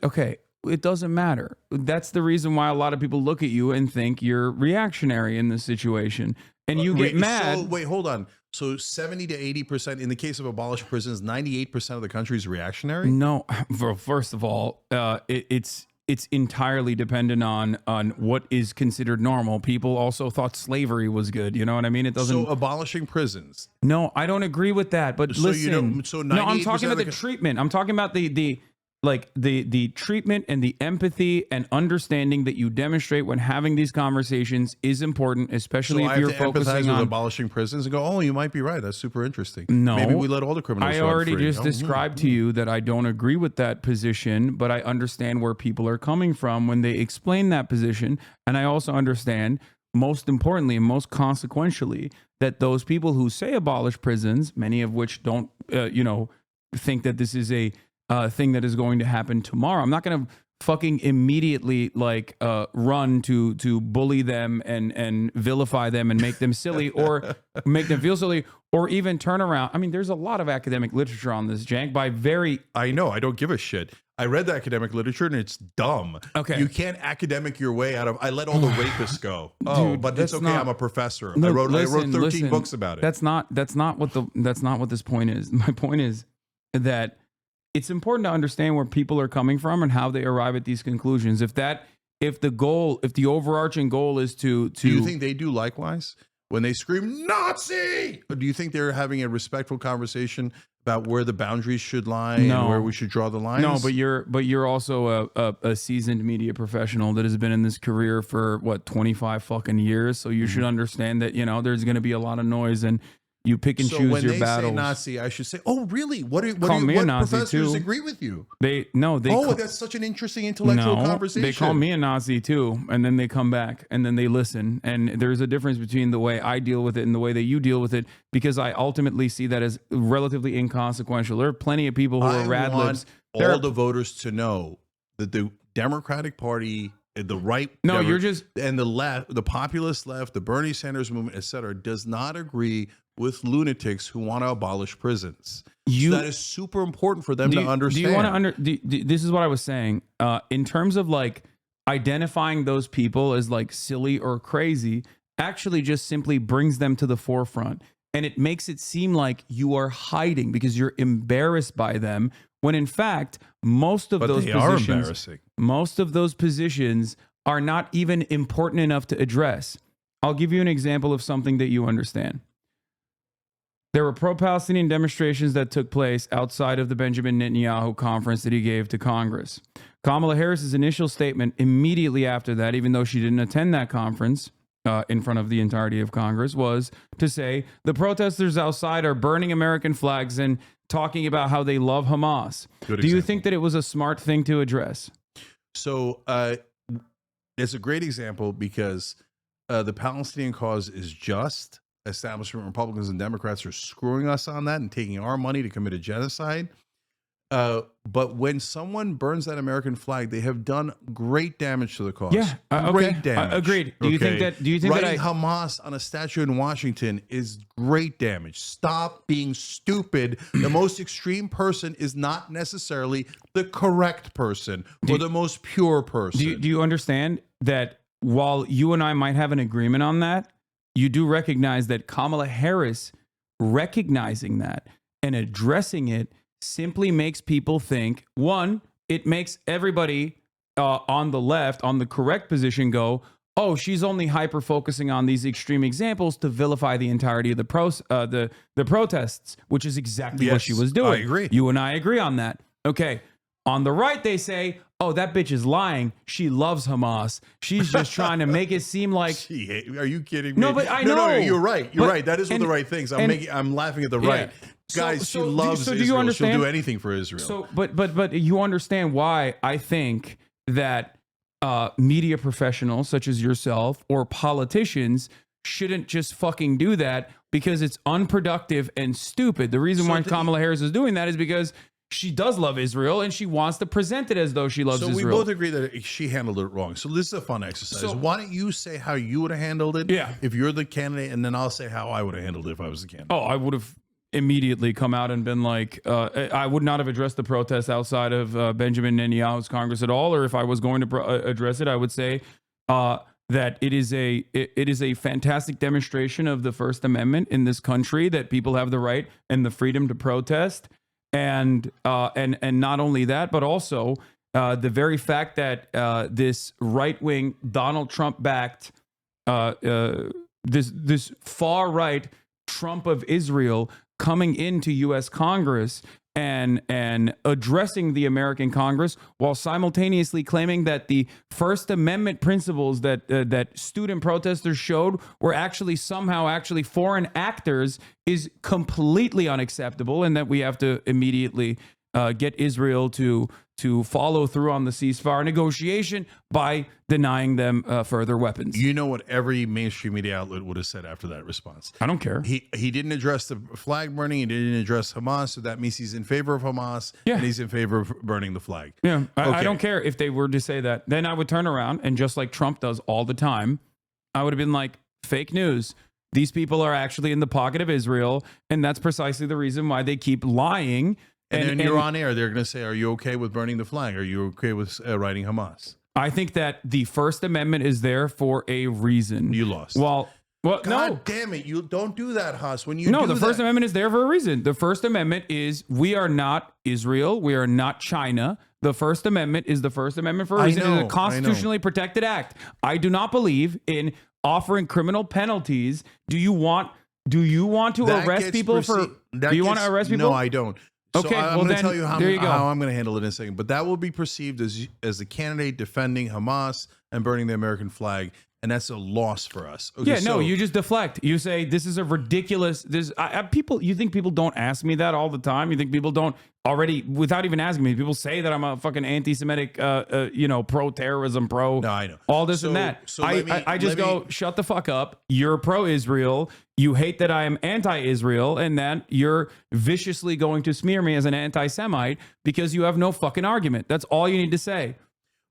okay. It doesn't matter. That's the reason why a lot of people look at you and think you're reactionary in this situation. And you get mad. So, wait, hold on. So 70 to 80%, in the case of abolished prisons, 98% of the country is reactionary? No. Well, first of all, it's entirely dependent on what is considered normal. People also thought slavery was good. You know what I mean? It doesn't. So abolishing prisons. No, I don't agree with that. But So listen, no, I'm talking about the treatment. I'm talking about the treatment and the empathy and understanding that you demonstrate when having these conversations is important, especially if you're focusing on abolishing prisons and go, oh, you might be right. That's super interesting. No, maybe we let all the criminals. I already just described to you that I don't agree with that position, but I understand where people are coming from when they explain that position, and I also understand, most importantly and most consequentially, that those people who say abolish prisons, many of which don't, think that this is a thing that is going to happen tomorrow. I'm not going to fucking immediately run to bully them and vilify them and make them silly or make them feel silly or even turn around. I mean, there's a lot of academic literature on this, Cenk, I know. I don't give a shit. I read the academic literature and it's dumb. Okay. You can't academic your way out of. I let all the rapists go. Oh, Dude, but it's okay. I'm a professor. No, I wrote listen, 13 books about it. That's not what this point is. My point is that it's important to understand where people are coming from and how they arrive at these conclusions. If the overarching goal is to do you think they do likewise when they scream Nazi? Or do you think they're having a respectful conversation about where the boundaries should lie and where we should draw the lines? No, but you're also a seasoned media professional that has been in this career for 25 fucking years. So you should understand that there's going to be a lot of noise and you pick and choose your battles. When they say Nazi, I should say, "Oh, really? What professors too. agree with you?" That's such an interesting intellectual conversation. They call me a Nazi too, and then they come back and then they listen. And there's a difference between the way I deal with it and the way that you deal with it, because I ultimately see that as relatively inconsequential. There are plenty of people who are rad libs. All the voters to know that the Democratic Party, the right, and the left, the populist left, the Bernie Sanders movement, etc., does not agree with lunatics who want to abolish prisons. So that is super important for them to understand. Do you want to this is what I was saying. In terms of identifying those people as silly or crazy, actually just simply brings them to the forefront. And it makes it seem like you are hiding because you're embarrassed by them, when in fact, most of those positions are not even important enough to address. I'll give you an example of something that you understand. There were pro-Palestinian demonstrations that took place outside of the Benjamin Netanyahu conference that he gave to Congress. Kamala Harris's initial statement immediately after that, even though she didn't attend that conference in front of the entirety of Congress, was to say the protesters outside are burning American flags and talking about how they love Hamas. Do you think that it was a smart thing to address? So it's a great example because the Palestinian cause is just. Establishment Republicans and Democrats are screwing us on that and taking our money to commit a genocide. But when someone burns that American flag, they have done great damage to the cause. Yeah, great damage. Agreed. Do you think that? Writing Hamas on a statue in Washington is great damage. Stop being stupid. The most extreme person is not necessarily the correct person or the most pure person. Do you understand that while you and I might have an agreement on that, you do recognize that Kamala Harris recognizing that and addressing it simply makes people think, one, it makes everybody on the left, on the correct position go, oh, she's only hyper focusing on these extreme examples to vilify the entirety of the protests, which is exactly what she was doing. I agree. You and I agree on that. Okay. On the right, they say, oh, that bitch is lying. She loves Hamas. She's just trying to make it seem like. Are you kidding me? No, but I know. No, you're right. You're right. That is one of the right things. and- I'm laughing at the Yeah. right. Guys, she do loves you Israel. understand? She'll do anything for Israel. So, but you understand why I think that media professionals such as yourself or politicians shouldn't just fucking do that because it's unproductive and stupid. The reason why Kamala Harris is doing that is because she does love Israel and she wants to present it as though she loves Israel. So we both agree that she handled it wrong. So this is a fun exercise. So- Why don't you say how you would have handled it Yeah. if you're the candidate, and then I'll say how I would have handled it if I was the candidate. Oh, I would have immediately come out and been like, I would not have addressed the protests outside of Benjamin Netanyahu's Congress at all. Or if I was going to address it, I would say that it is a fantastic demonstration of the First Amendment in this country, that people have the right and the freedom to protest. And not only that, but also the very fact that this right-wing Donald Trump-backed this far-right Trump of Israel coming into U.S. Congress and addressing the American Congress while simultaneously claiming that the First Amendment principles that student protesters showed were actually somehow foreign actors is completely unacceptable, and that we have to immediately get Israel to follow through on the ceasefire negotiation by denying them further weapons. You know what every mainstream media outlet would have said after that response? I don't care. He didn't address the flag burning. He didn't address Hamas. So that means he's in favor of Hamas. Yeah. And he's in favor of burning the flag. Yeah, I Okay. don't care if they were to say that. Then I would turn around and, just like Trump does all the time, I would have been like, fake news. These people are actually in the pocket of Israel, and that's precisely the reason why they keep lying. And then you're on air. They're going to say, are you okay with burning the flag? Are you okay with writing Hamas? I think that the First Amendment is there for a reason. You lost. Well, God no. damn it. You don't do that, Haas. When you No, do the First that- Amendment is there for a reason. The First Amendment is, we are not Israel. We are not China. The First Amendment is the First Amendment for a reason. know, It is a constitutionally protected act. I do not believe in offering criminal penalties. Do you want to That arrest gets people for? that Do you want gets- to arrest people? No, I don't. So Okay, I'm well going to then, tell you how, there you go. how I'm going to handle it in a second. But that will be perceived as the candidate defending Hamas and burning the American flag, and that's a loss for us. Okay, Yeah, no, so- you just deflect. You say this is a ridiculous. People. You think people don't ask me that all the time? You think people don't already, without even asking me? People say that I'm a fucking anti-Semitic, pro-terrorism, No, I know. all this So- and that. so I let me- just let go, me- shut the fuck up. You're pro-Israel. You hate that I am anti-Israel, and then you're viciously going to smear me as an anti-Semite because you have no fucking argument. That's all you need to say.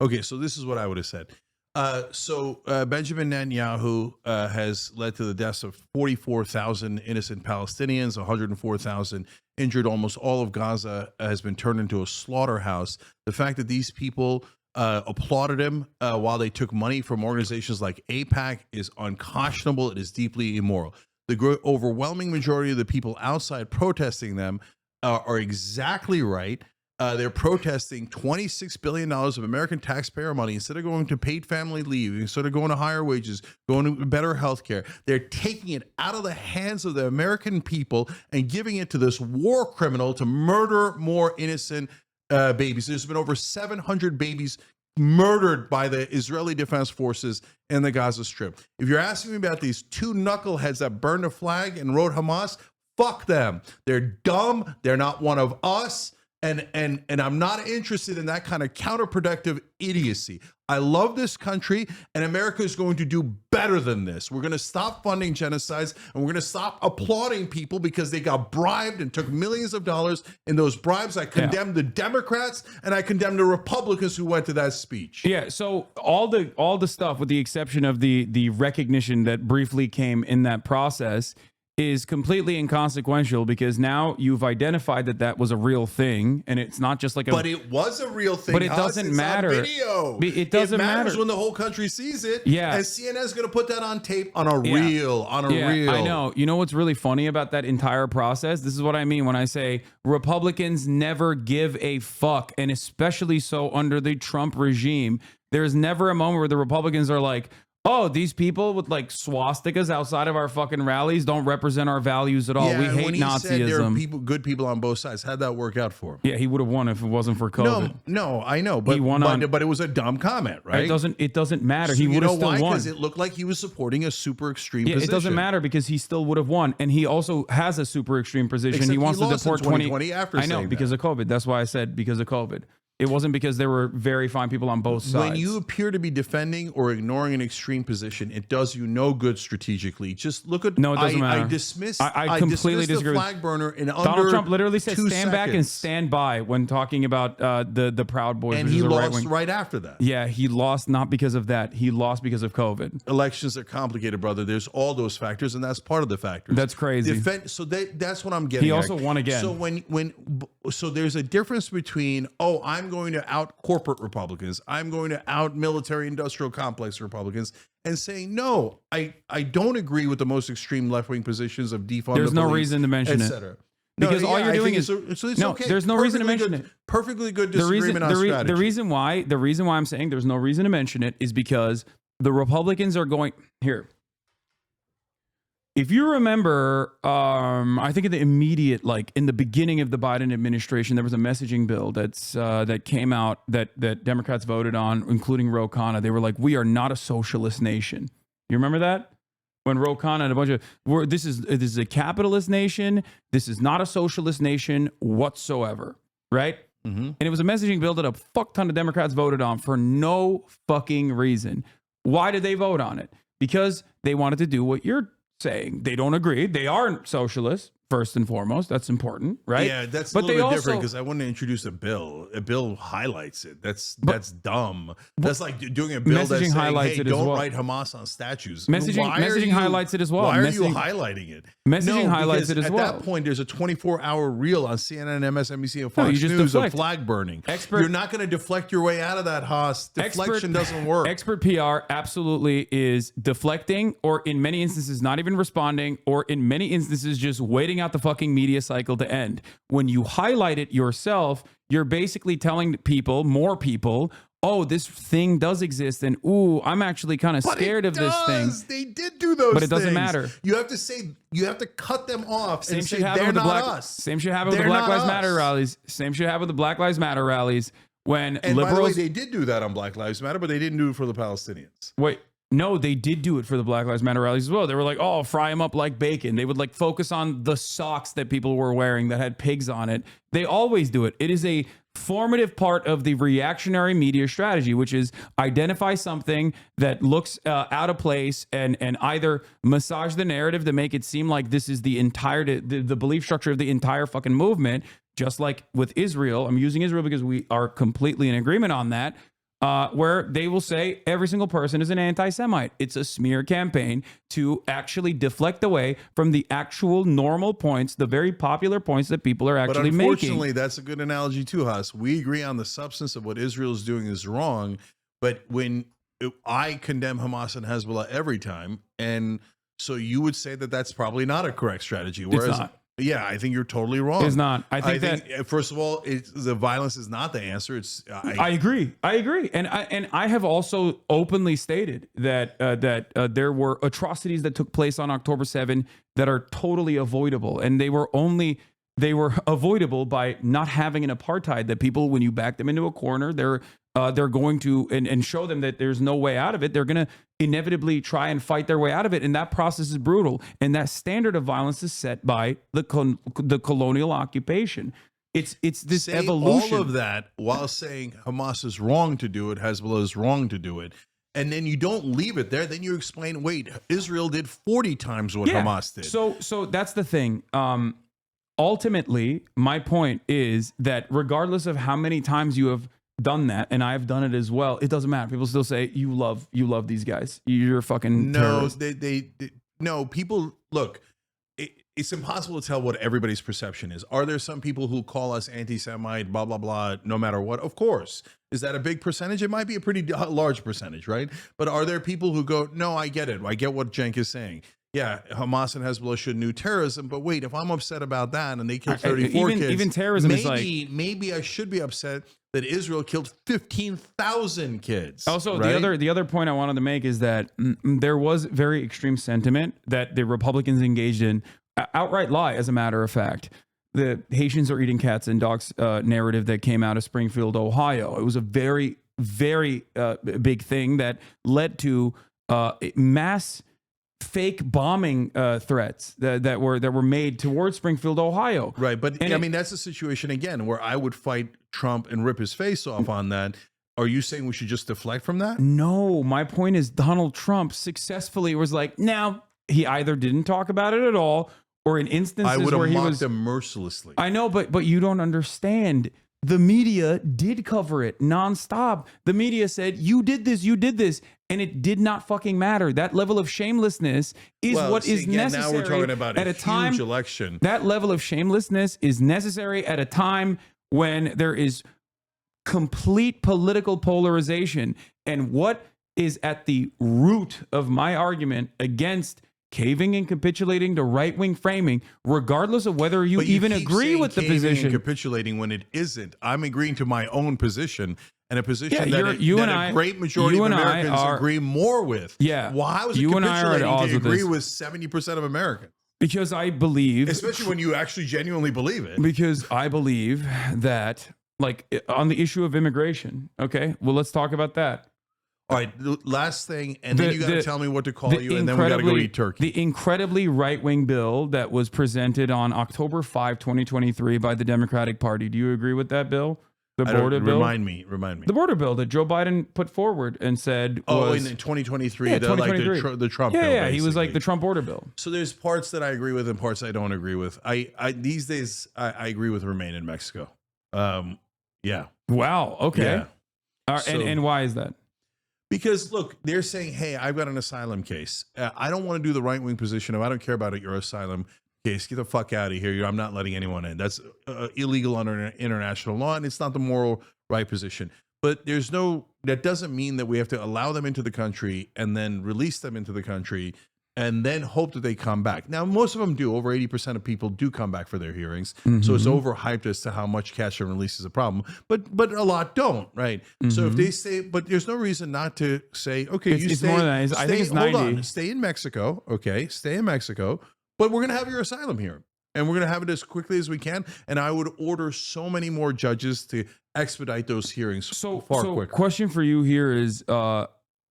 Okay, so this is what I would have said. Benjamin Netanyahu has led to the deaths of 44,000 innocent Palestinians, 104,000 injured. Almost all of Gaza has been turned into a slaughterhouse. The fact that these people applauded him while they took money from organizations like AIPAC is unconscionable. It is deeply immoral. The overwhelming majority of the people outside protesting them are exactly right. They're protesting $26 billion of American taxpayer money instead of going to paid family leave, instead of going to higher wages, going to better health care. They're taking it out of the hands of the American people and giving it to this war criminal to murder more innocent babies. There's been over 700 babies murdered by the Israeli Defense Forces in the Gaza Strip. If you're asking me about these two knuckleheads that burned a flag and wrote Hamas, fuck them. They're dumb. They're not one of us. And I'm not interested in that kind of counterproductive idiocy. I love this country, and America is going to do better than this. We're going to stop funding genocides, and we're going to stop applauding people because they got bribed and took millions of dollars in those bribes. I condemn the Democrats, and I condemn the Republicans who went to that speech. Yeah, so all the stuff, with the exception of the recognition that briefly came in that process, is completely inconsequential because now you've identified that that was a real thing, and it's not just like a. But it was a real thing. But it doesn't It's matter. On video. It doesn't matters matter when the whole country sees it. Yeah. And CNN's going to put that on tape on a reel. I know. You know what's really funny about that entire process? This is what I mean when I say Republicans never give a fuck, and especially so under the Trump regime. There's never a moment where the Republicans are like, oh, these people with like swastikas outside of our fucking rallies don't represent our values at all. We hate when he Nazism. said there are good people on both sides. How'd that work out for him? Yeah, he would have won if it wasn't for COVID. No, I know, but He won but it was a dumb comment, right? It doesn't matter. So He would have still won. Because it looked like he was supporting a super extreme Yeah, position. it doesn't matter because he still would have won, and he also has a super extreme position. Except he wants he to lost in deport 2020 after I know saying because that. of COVID. That's why I said because of COVID. It wasn't because there were very fine people on both sides. When you appear to be defending or ignoring an extreme position, it does you no good strategically. Just look at. No, it doesn't matter. I dismiss. I completely disagree. The flag burner in under Donald Trump literally said 2 stand back and seconds. stand by when talking about the Proud Boys. And which he is a lost right-wing- right after that. Yeah, he lost not because of that. He lost because of COVID. Elections are complicated, brother. There's all those factors, and that's part of the factors. That's crazy. That's what I'm getting. He at. also won again. So so there's a difference between I'm going to out corporate Republicans, I'm going to out military industrial complex Republicans, and saying no, I don't agree with the most extreme left wing positions of defund. There's the no police, reason to mention it. etc. Because all you're doing is so it's no. okay. There's no reason to Perfectly mention good- it. Perfectly good disagreement on strategy. The reason why I'm saying there's no reason to mention it is because the Republicans are going here. If you remember, I think in the immediate, like in the beginning of the Biden administration, there was a messaging bill that came out that Democrats voted on, including Ro Khanna. They were like, "We are not a socialist nation." You remember that? When Ro Khanna and a bunch of this is a capitalist nation. This is not a socialist nation whatsoever, right? Mm-hmm. And it was a messaging bill that a fuck ton of Democrats voted on for no fucking reason. Why did they vote on it? Because they wanted to do what you're saying. They don't agree. They aren't socialists, first and foremost. That's important, right? Yeah, that's but a little bit different because I want to introduce a bill. A bill highlights it. That's dumb. That's like doing a bill that's saying, highlights hey, it as don't well. write Hamas on statues. Messaging highlights it as well. Why are you highlighting it? Messaging highlights it as well. At that point, there's a 24-hour reel on CNN, MSNBC, and No, Fox you just News deflect. of flag burning. You're not going to deflect your way out of that, Haas. Deflection doesn't work. Expert PR absolutely is deflecting, or in many instances, not even responding, or in many instances, just waiting out the fucking media cycle to end. When you highlight it yourself, you're basically telling people, more people, oh, this thing does exist, and ooh, I'm actually kind of scared of this thing. They did do those But it doesn't things. matter. You have to cut them off Same and shit say happened they're with the not Black. us. Same shit happened with the They're Black not Lives us. Matter rallies. Same shit happened with the Black Lives Matter rallies when And by the way, liberals. they did do that on Black Lives Matter, but they didn't do it for the Palestinians. Wait, no, they did do it for the Black Lives Matter rallies as well. They were like, oh, fry them up like bacon. They would like focus on the socks that people were wearing that had pigs on it. They always do it. It is a formative part of the reactionary media strategy, which is identify something that looks out of place and either massage the narrative to make it seem like this is the entire, the belief structure of the entire fucking movement. Just like with Israel, I'm using Israel because we are completely in agreement on that. Where they will say every single person is an anti-Semite. It's a smear campaign to actually deflect away from the actual normal points, the very popular points that people are actually But unfortunately, making. that's a good analogy too, Haas. We agree on the substance of what Israel is doing is wrong, but when I condemn Hamas and Hezbollah every time, and so you would say that that's probably not a correct strategy. Whereas, It's not. Yeah, I think you're totally wrong. It's not. I think that first of all, the violence is not the answer. It's I agree, and I have also openly stated that there were atrocities that took place on October 7 that are totally avoidable, and they were avoidable by not having an apartheid. That people, when you back them into a corner, they're going to and show them that there's no way out of it. They're going to inevitably try and fight their way out of it, and that process is brutal. And that standard of violence is set by the colonial occupation. It's this say evolution. all of that while saying Hamas is wrong to do it, Hezbollah is wrong to do it, and then you don't leave it there. Then you explain, wait, Israel did 40 times what Hamas did. So that's the thing. Ultimately, my point is that regardless of how many times you have done that, and I've done it as well, it doesn't matter. People still say you love these guys. You're fucking no. terrorists. They no people look. it's impossible to tell what everybody's perception is. Are there some people who call us anti-Semite, blah, blah, blah, no matter what? Of course. Is that a big percentage? It might be a pretty large percentage, right? But are there people who go, no, I get it. I get what Cenk is saying. Yeah, Hamas and Hezbollah shouldn't do terrorism, but wait, if I'm upset about that and they killed 34 kids, even terrorism is like, maybe I should be upset that Israel killed 15,000 kids. Also, right? the other point I wanted to make is that there was very extreme sentiment that the Republicans engaged in, outright lie, as a matter of fact. The Haitians are eating cats and dogs narrative that came out of Springfield, Ohio. It was a very, very big thing that led to mass fake bombing threats that were made towards Springfield, Ohio. Right, but I mean, that's a situation again where I would fight Trump and rip his face off on that. Are you saying we should just deflect from that? No, my point is Donald Trump successfully was like, now he either didn't talk about it at all, or in instances I would where have he mocked was him mercilessly. I know, but you don't understand. The media did cover it nonstop. The media said, you did this, and it did not fucking matter. That level of shamelessness is is necessary. Now we're talking about at a time, huge election. That level of shamelessness is necessary at a time when there is complete political polarization. And what is at the root of my argument against caving and capitulating to right-wing framing, regardless of whether you even agree with the position. And capitulating when it isn't. I'm agreeing to my own position, and a position that a great majority of Americans agree more with. Yeah. Well, how is it capitulating to agree with 70% of Americans? Because I believe... Especially when you actually genuinely believe it. Because I believe that, like, on the issue of immigration, okay? Well, let's talk about that. All right, last thing, and then you got to tell me what to call you, and then we got to go eat turkey. The incredibly right-wing bill that was presented on October 5, 2023 by the Democratic Party. Do you agree with that bill? The border bill? Remind me. The border bill that Joe Biden put forward and said was... in 2023, yeah, the Trump bill. Yeah, he was like the Trump border bill. So there's parts that I agree with and parts I don't agree with. I these days, I agree with remain in Mexico. Yeah. Wow, okay. Yeah. And why is that? Because look, they're saying, "Hey, I've got an asylum case. I don't want to do the right wing position of I don't care about your asylum case. Get the fuck out of here. I'm not letting anyone in. That's illegal under international law, and it's not the moral right position." But that doesn't mean that we have to allow them into the country and then release them into the country and then hope that they come back. Now, most of them do. Over 80% of people do come back for their hearings. Mm-hmm. So it's overhyped as to how much catch and release is a problem. But a lot don't, right? Mm-hmm. So if they say, but there's no reason not to say, okay, it's more than that. I think it's 90. Hold on, stay in Mexico. Okay, stay in Mexico. But we're going to have your asylum here. And we're going to have it as quickly as we can. And I would order so many more judges to expedite those hearings far quicker. Question for you here is,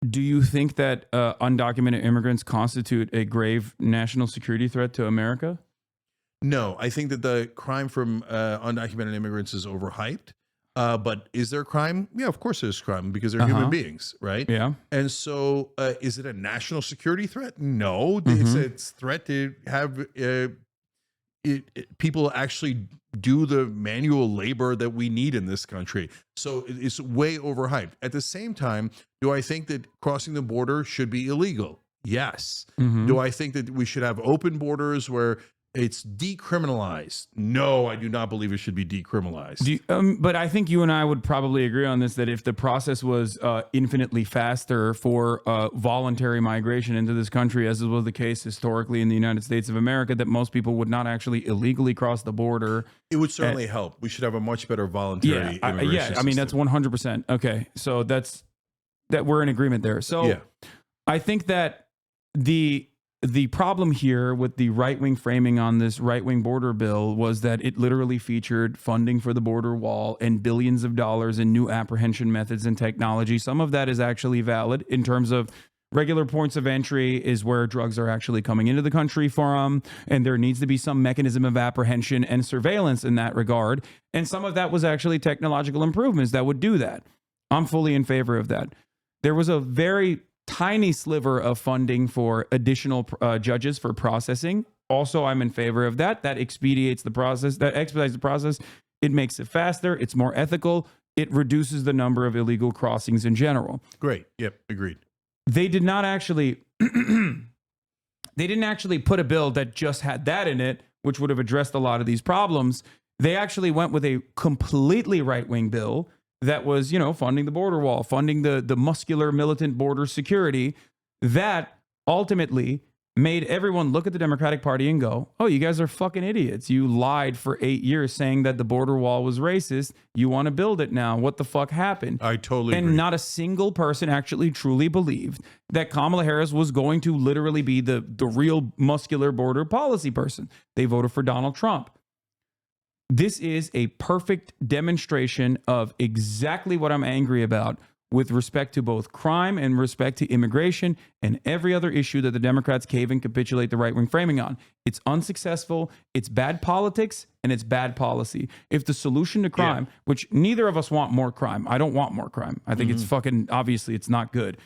do you think that undocumented immigrants constitute a grave national security threat to America? No, I think that the crime from undocumented immigrants is overhyped. But is there crime? Yeah, of course there's crime because they're human beings, right? Yeah. And so is it a national security threat? No, it's a threat to have people actually do the manual labor that we need in this country. So it's way overhyped. At the same time, do I think that crossing the border should be illegal? Yes. Mm-hmm. Do I think that we should have open borders where it's decriminalized? No, I do not believe it should be decriminalized. But I think you and I would probably agree on this, that if the process was infinitely faster for voluntary migration into this country, as was the case historically in the United States of America, that most people would not actually illegally cross the border. It would certainly help. We should have a much better voluntary immigration system. I mean, that's 100%. Okay, so that we're in agreement there. So I think that the problem here with the right-wing framing on this right-wing border bill was that it literally featured funding for the border wall and billions of dollars in new apprehension methods and technology. Some of that is actually valid in terms of regular points of entry is where drugs are actually coming into the country from, and there needs to be some mechanism of apprehension and surveillance in that regard. And some of that was actually technological improvements that would do that. I'm fully in favor of that. There was a very tiny sliver of funding for additional judges for processing. Also, I'm in favor of that. That expedites the process, that expedites the process. It makes it faster. It's more ethical. It reduces the number of illegal crossings in general. Great. Yep. Agreed. They did not actually they didn't actually put a bill that just had that in it, which would have addressed a lot of these problems. They actually went with a completely right-wing bill that was, funding the border wall, funding the muscular militant border security, that ultimately made everyone look at the Democratic Party and go, oh, you guys are fucking idiots. You lied for 8 years saying that the border wall was racist. You want to build it now. What the fuck happened? I totally agree. And not a single person actually truly believed that Kamala Harris was going to literally be the real muscular border policy person. They voted for Donald Trump. This is a perfect demonstration of exactly what I'm angry about with respect to both crime and respect to immigration and every other issue that the Democrats cave and capitulate the right-wing framing on. It's unsuccessful, it's bad politics, and it's bad policy. If the solution to crime, which neither of us want more crime. I don't want more crime. I think it's fucking, obviously, it's not good.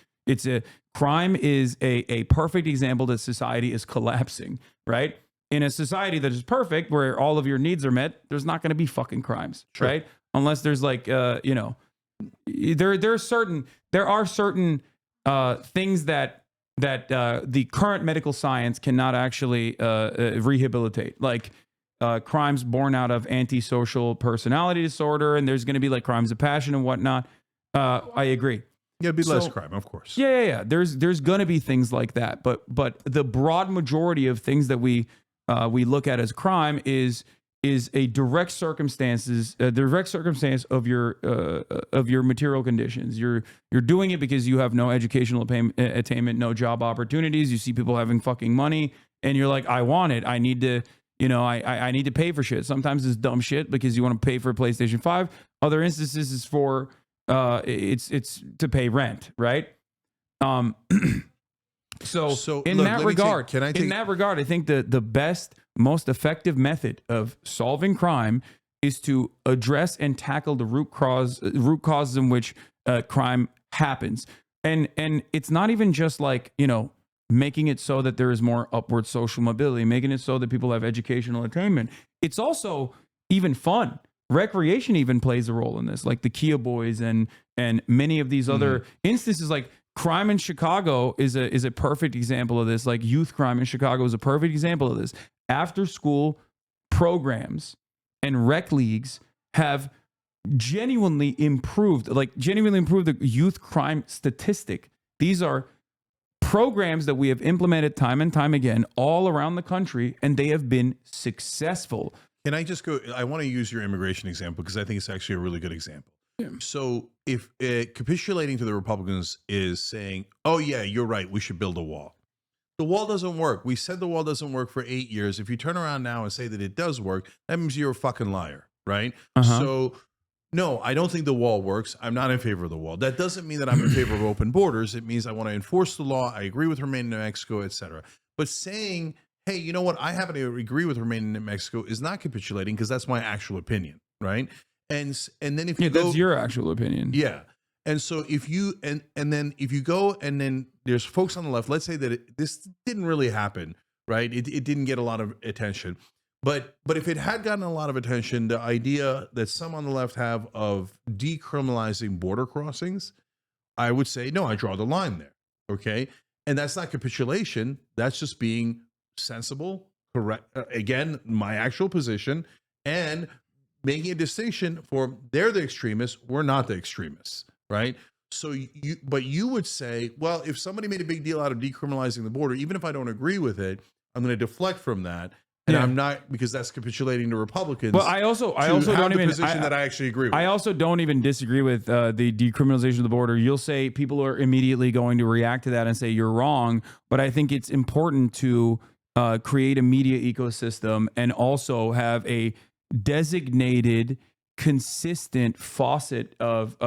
Crime is a perfect example that society is collapsing, right? In a society that is perfect, where all of your needs are met, there's not going to be fucking crimes, right? Unless there's like, there are certain things that the current medical science cannot actually rehabilitate, like crimes born out of antisocial personality disorder, and there's going to be like crimes of passion and whatnot. I agree. Yeah, it'd be less crime, of course. Yeah. There's going to be things like that, but the broad majority of things that we look at as crime is a direct circumstance of your material conditions. You're doing it because you have no educational attainment, no job opportunities. You see people having fucking money, and you're like, I want it. I need to, I need to pay for shit. Sometimes it's dumb shit because you want to pay for a PlayStation 5. Other instances is for it's to pay rent, right? So in look, that regard, I think the best, most effective method of solving crime is to address and tackle the root causes in which crime happens. And it's not even just like, making it so that there is more upward social mobility, making it so that people have educational attainment. It's also even fun. Recreation even plays a role in this, like the Kia Boys and many of these other instances. Like crime in Chicago is a perfect example of this. Like youth crime in Chicago is a perfect example of this. After school programs and rec leagues have genuinely improved the youth crime statistic. These are programs that we have implemented time and time again all around the country, and they have been successful. Can I just go? I want to use your immigration example because I think it's actually a really good example. Yeah. So if capitulating to the Republicans is saying, oh, yeah, you're right, we should build a wall. The wall doesn't work. We said the wall doesn't work for 8 years. If you turn around now and say that it does work, that means you're a fucking liar, right? So no, I don't think the wall works. I'm not in favor of the wall. That doesn't mean that I'm in favor of open borders. It means I want to enforce the law. I agree with remaining in Mexico, etc. But saying, hey, you know what? I happen to agree with remaining in Mexico is not capitulating because that's my actual opinion, right? And then if you go, that's your actual opinion. Yeah. And so if you and then if you go and then there's folks on the left, let's say that this didn't really happen, right? It didn't get a lot of attention. But if it had gotten a lot of attention, the idea that some on the left have of decriminalizing border crossings, I would say, no, I draw the line there. Okay. And that's not capitulation. That's just being sensible, correct. Again, my actual position, and making a distinction for they're the extremists, we're not the extremists, right? So but you would say, well, if somebody made a big deal out of decriminalizing the border, even if I don't agree with it, I'm going to deflect from that. And I'm not, because that's capitulating to Republicans. Well, I also don't even position that I actually agree with. I also don't even disagree with the decriminalization of the border. You'll say people are immediately going to react to that and say you're wrong, but I think it's important to create a media ecosystem and also have a designated, consistent faucet of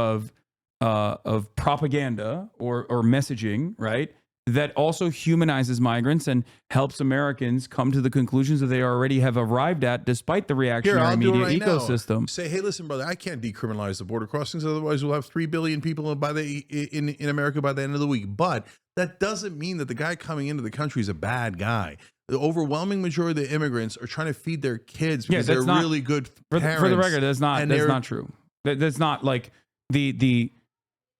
propaganda or messaging, right? That also humanizes migrants and helps Americans come to the conclusions that they already have arrived at, despite the reactionary media ecosystem. Say, hey, listen, brother, I can't decriminalize the border crossings. Otherwise, we'll have 3 billion people in America by the end of the week. But that doesn't mean that the guy coming into the country is a bad guy. The overwhelming majority of the immigrants are trying to feed their kids because they're really good parents. For the record, that's not true. That's not like the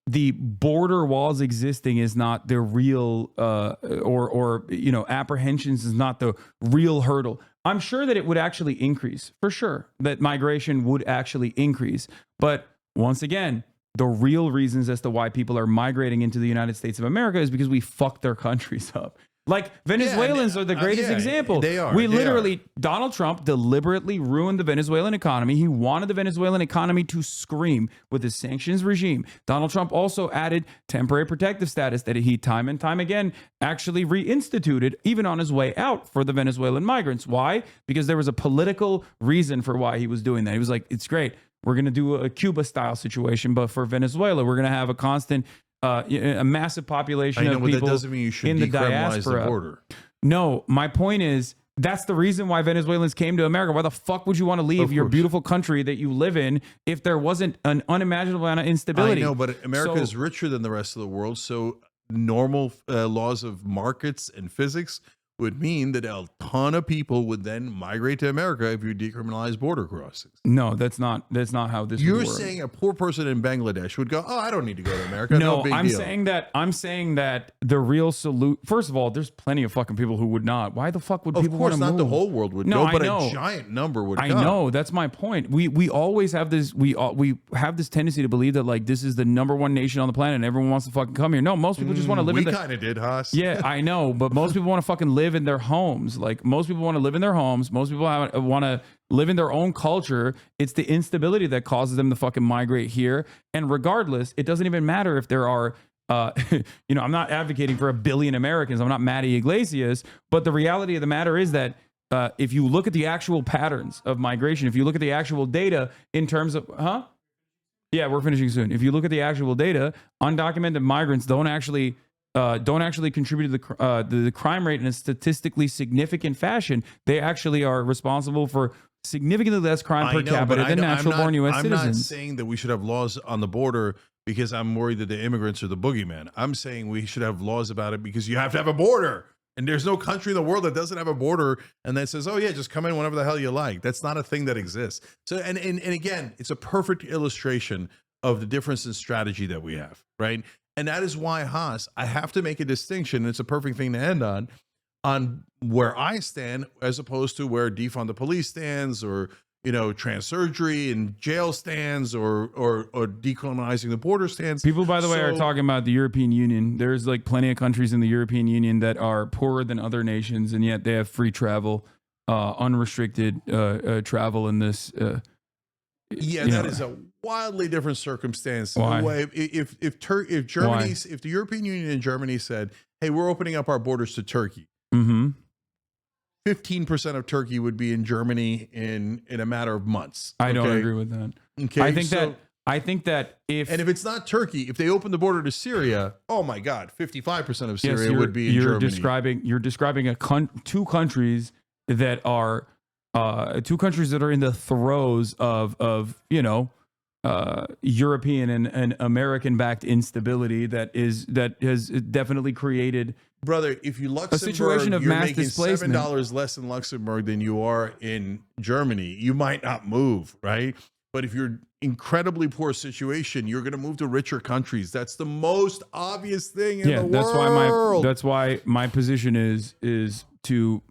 the border walls existing is not the real or apprehensions is not the real hurdle. I'm sure that it would actually increase, for sure, that migration would actually increase. But once again, the real reasons as to why people are migrating into the United States of America is because we fucked their countries up. Like Venezuelans are the greatest example. They are. Donald Trump deliberately ruined the Venezuelan economy. He wanted the Venezuelan economy to scream with his sanctions regime. Donald Trump also added temporary protective status that he time and time again actually reinstituted even on his way out for the Venezuelan migrants. Why? Because there was a political reason for why he was doing that. He was like, it's great. We're going to do a Cuba style situation, but for Venezuela, we're going to have a constant a massive population of people but that doesn't mean you should in the decriminalize diaspora. the border. No, my point is that's the reason why Venezuelans came to America. Why the fuck would you want to leave your beautiful country that you live in if there wasn't an unimaginable amount of instability? I know, but America is richer than the rest of the world, so normal laws of markets and physics would mean that a ton of people would then migrate to America if you decriminalize border crossings. No, that's not how this You're would work. saying a poor person in Bangladesh would go, "Oh, I don't need to go to America." No, big I'm deal. saying that the real salute. First of all, there's plenty of fucking people who would not. Why the fuck would Of people course, want to not move? the whole world would No, go, but I know. a giant number would I come. know, that's my point. We always have this. We have this tendency to believe that like this is the number one nation on the planet and everyone wants to fucking come here. No, most people just want to live We in the. kind of did, Haas. Yeah, I know, but most people want to fucking live in their homes. Like most people want to live in their homes. Most people want to live in their own culture. It's the instability that causes them to fucking migrate here. And regardless, it doesn't even matter if there are. I'm not advocating for 1 billion Americans. I'm not Matty Iglesias. But the reality of the matter is that if you look at the actual patterns of migration, if you look at the actual data in terms of, Yeah, we're finishing soon. If you look at the actual data, undocumented migrants don't actually contribute to the crime rate in a statistically significant fashion. They actually are responsible for significantly less crime per capita than natural-born U.S. citizens. I'm not saying that we should have laws on the border because I'm worried that the immigrants are the boogeyman. I'm saying we should have laws about it because you have to have a border. And there's no country in the world that doesn't have a border and that says, oh, yeah, just come in whenever the hell you like. That's not a thing that exists. So, and again, it's a perfect illustration of the difference in strategy that we have, right? And that is why, Haas, I have to make a distinction. And it's a perfect thing to end on where I stand as opposed to where defund the police stands or, trans surgery and jail stands or decolonizing the border stands. People, by the way, are talking about the European Union. There's like plenty of countries in the European Union that are poorer than other nations, and yet they have free travel, unrestricted travel in this. That is a wildly different circumstance. Why? If the European Union and Germany said, "Hey, we're opening up our borders to Turkey," 15% of Turkey would be in Germany in a matter of months. I don't agree with that. Okay, I think that if it's not Turkey, if they open the border to Syria, oh my God, 55% of Syria would be in Germany. You're describing two countries that are in the throes of European and American backed instability that has definitely created. Brother, if you Luxembourg, a situation of you're mass making displacement. $7 less in Luxembourg than you are in Germany, you might not move, right? But if you're incredibly poor situation, you're going to move to richer countries. That's the most obvious thing in the world. That's why my position is to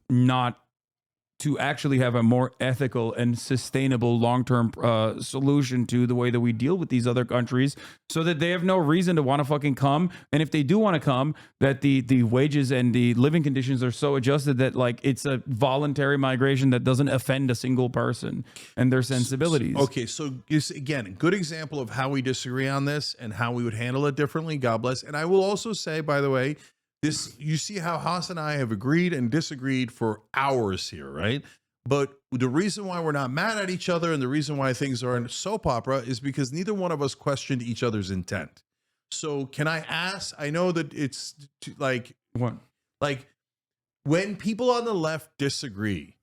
actually have a more ethical and sustainable long-term solution to the way that we deal with these other countries so that they have no reason to want to fucking come. And if they do want to come, that the wages and the living conditions are so adjusted that like it's a voluntary migration that doesn't offend a single person and their sensibilities. Okay, so again, a good example of how we disagree on this and how we would handle it differently. God bless. And I will also say, by the way, you see how Haas and I have agreed and disagreed for hours here, right? But the reason why we're not mad at each other and the reason why things are in soap opera is because neither one of us questioned each other's intent. So can I ask, I know that it's like, What? Like when people on the left disagree,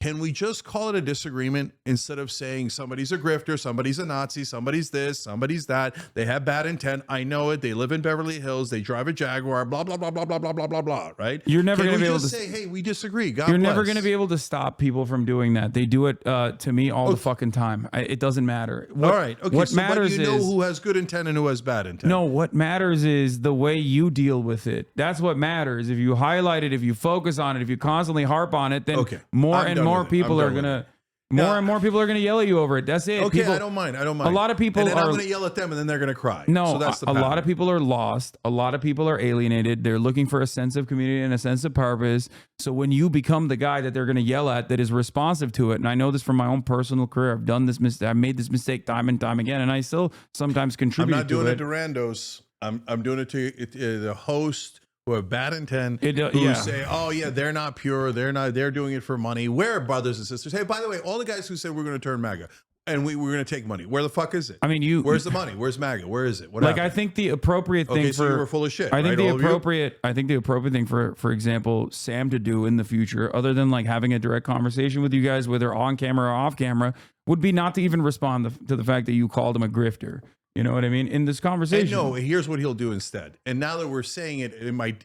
Can we just call it a disagreement instead of saying somebody's a grifter, somebody's a Nazi, somebody's this, somebody's that, they have bad intent, I know it, they live in Beverly Hills, they drive a Jaguar, blah, blah, blah, blah, blah, blah, blah, blah, blah, right? You're never going to be able to say, hey, we disagree. God You're bless. never going to be able to stop people from doing that. They do it to me all the fucking time. It doesn't matter. All right. Okay. What so, matters but you know is who has good intent and who has bad intent. no. What matters is the way you deal with it. That's what matters. If you highlight it, if you focus on it, if you constantly harp on it, then more and more people are gonna. More and more people are going to yell at you over it. That's it. Okay, people, I don't mind. I don't mind. A lot of people and then are I'm going to yell at them, and then they're going to cry. No, so that's the a pattern. lot of people are lost. A lot of people are alienated. They're looking for a sense of community and a sense of purpose. So when you become the guy that they're going to yell at, that is responsive to it, and I know this from my own personal career. I've done this mistake. I've made this mistake time and time again, and I still sometimes contribute. I'm not doing to it to randos. I'm doing it to the host who have bad intent, who say, "Oh yeah, they're not pure. They're doing it for money." We're brothers and sisters. Hey, by the way, all the guys who said we're going to turn MAGA and we're going to take money, where the fuck is it? I mean, where's the money? Where's MAGA? Where is it? What like happened? I think the appropriate thing so you were full of shit. I think right, I think the appropriate thing for example, Sam to do in the future, other than like having a direct conversation with you guys, whether on camera or off camera, would be not to even respond to the fact that you called him a grifter. You know what I mean? In this conversation. And no, here's what he'll do instead. And now that we're saying it,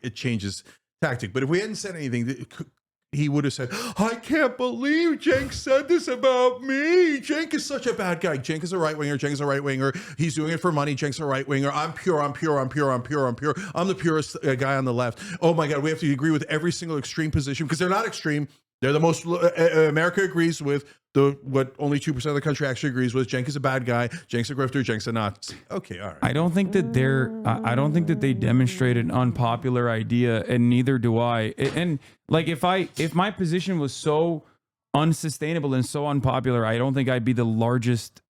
it changes tactic. But if we hadn't said anything, he would have said, "I can't believe Cenk said this about me. Cenk is such a bad guy. Cenk is a right winger. Cenk's a right winger. He's doing it for money. Cenk's a right winger. I'm pure. I'm pure. I'm pure. I'm pure. I'm pure. I'm the purest guy on the left. Oh my God, we have to agree with every single extreme position because they're not extreme. They're the most America agrees with what only 2% of the country actually agrees with. Cenk is a bad guy. Cenk's a grifter. Cenk's a Nazi. Okay, all right. I don't think that I don't think that they demonstrate an unpopular idea, and neither do I. And like if my position was so unsustainable and so unpopular, I don't think I'd be the largest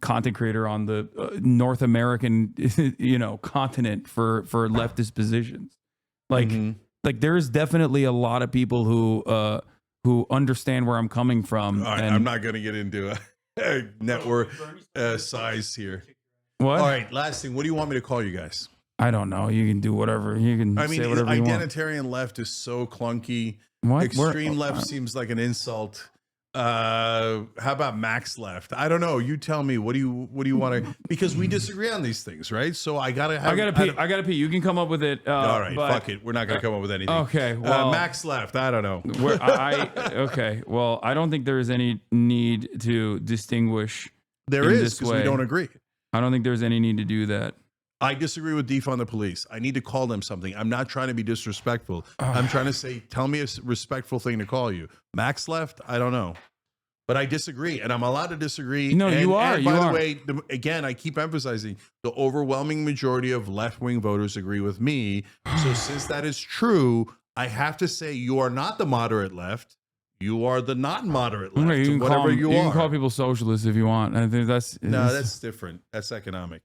content creator on the North American continent for leftist positions. Like. Mm-hmm. Like there's definitely a lot of people who understand where I'm coming from. All right, and I'm not going to get into a network size here. What? All right, last thing. What do you want me to call you guys? I don't know. You can do whatever. You can say whatever you want. Identitarian left is so clunky. What? Extreme left seems like an insult. How about max left? I don't know. You tell me. What do you want to? Because we disagree on these things, right? So I gotta pee. I gotta pee. You can come up with it. All right, fuck it. We're not gonna come up with anything. Okay. Well, max left. I don't know. Okay. Well, I don't think there is any need to distinguish. There is because we don't agree. I don't think there's any need to do that. I disagree with defund the police. I need to call them something. I'm not trying to be disrespectful. I'm trying to say, tell me a respectful thing to call you. Max left? I don't know. But I disagree, and I'm allowed to disagree. No, you are. And by the way, again, I keep emphasizing the overwhelming majority of left-wing voters agree with me. So since that is true, I have to say you are not the moderate left. You are the not moderate left. Okay, you can call people socialists if you want. I think that's different. That's economic.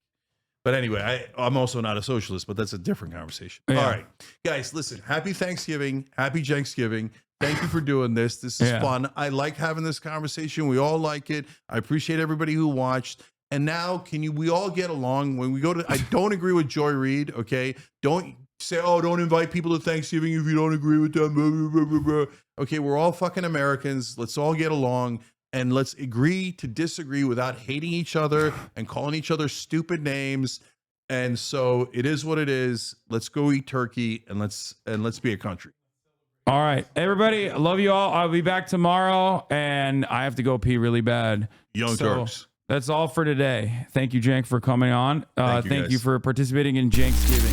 But anyway, I'm also not a socialist, but that's a different conversation. Yeah. All right, guys, listen, happy Thanksgiving. Happy Cenksgiving. Thank you for doing this. This is fun. I like having this conversation. We all like it. I appreciate everybody who watched. And now we all get along when we go to, I don't agree with Joy Reid. Okay. Don't say, oh, don't invite people to Thanksgiving if you don't agree with them. Blah, blah, blah, blah. Okay. We're all fucking Americans. Let's all get along. And let's agree to disagree without hating each other and calling each other stupid names. And so it is what it is. Let's go eat turkey and let's be a country. All right, everybody. I love you all. I'll be back tomorrow, and I have to go pee really bad. Young Turks. That's all for today. Thank you, Cenk, for coming on. Thank you for participating in Cenksgiving.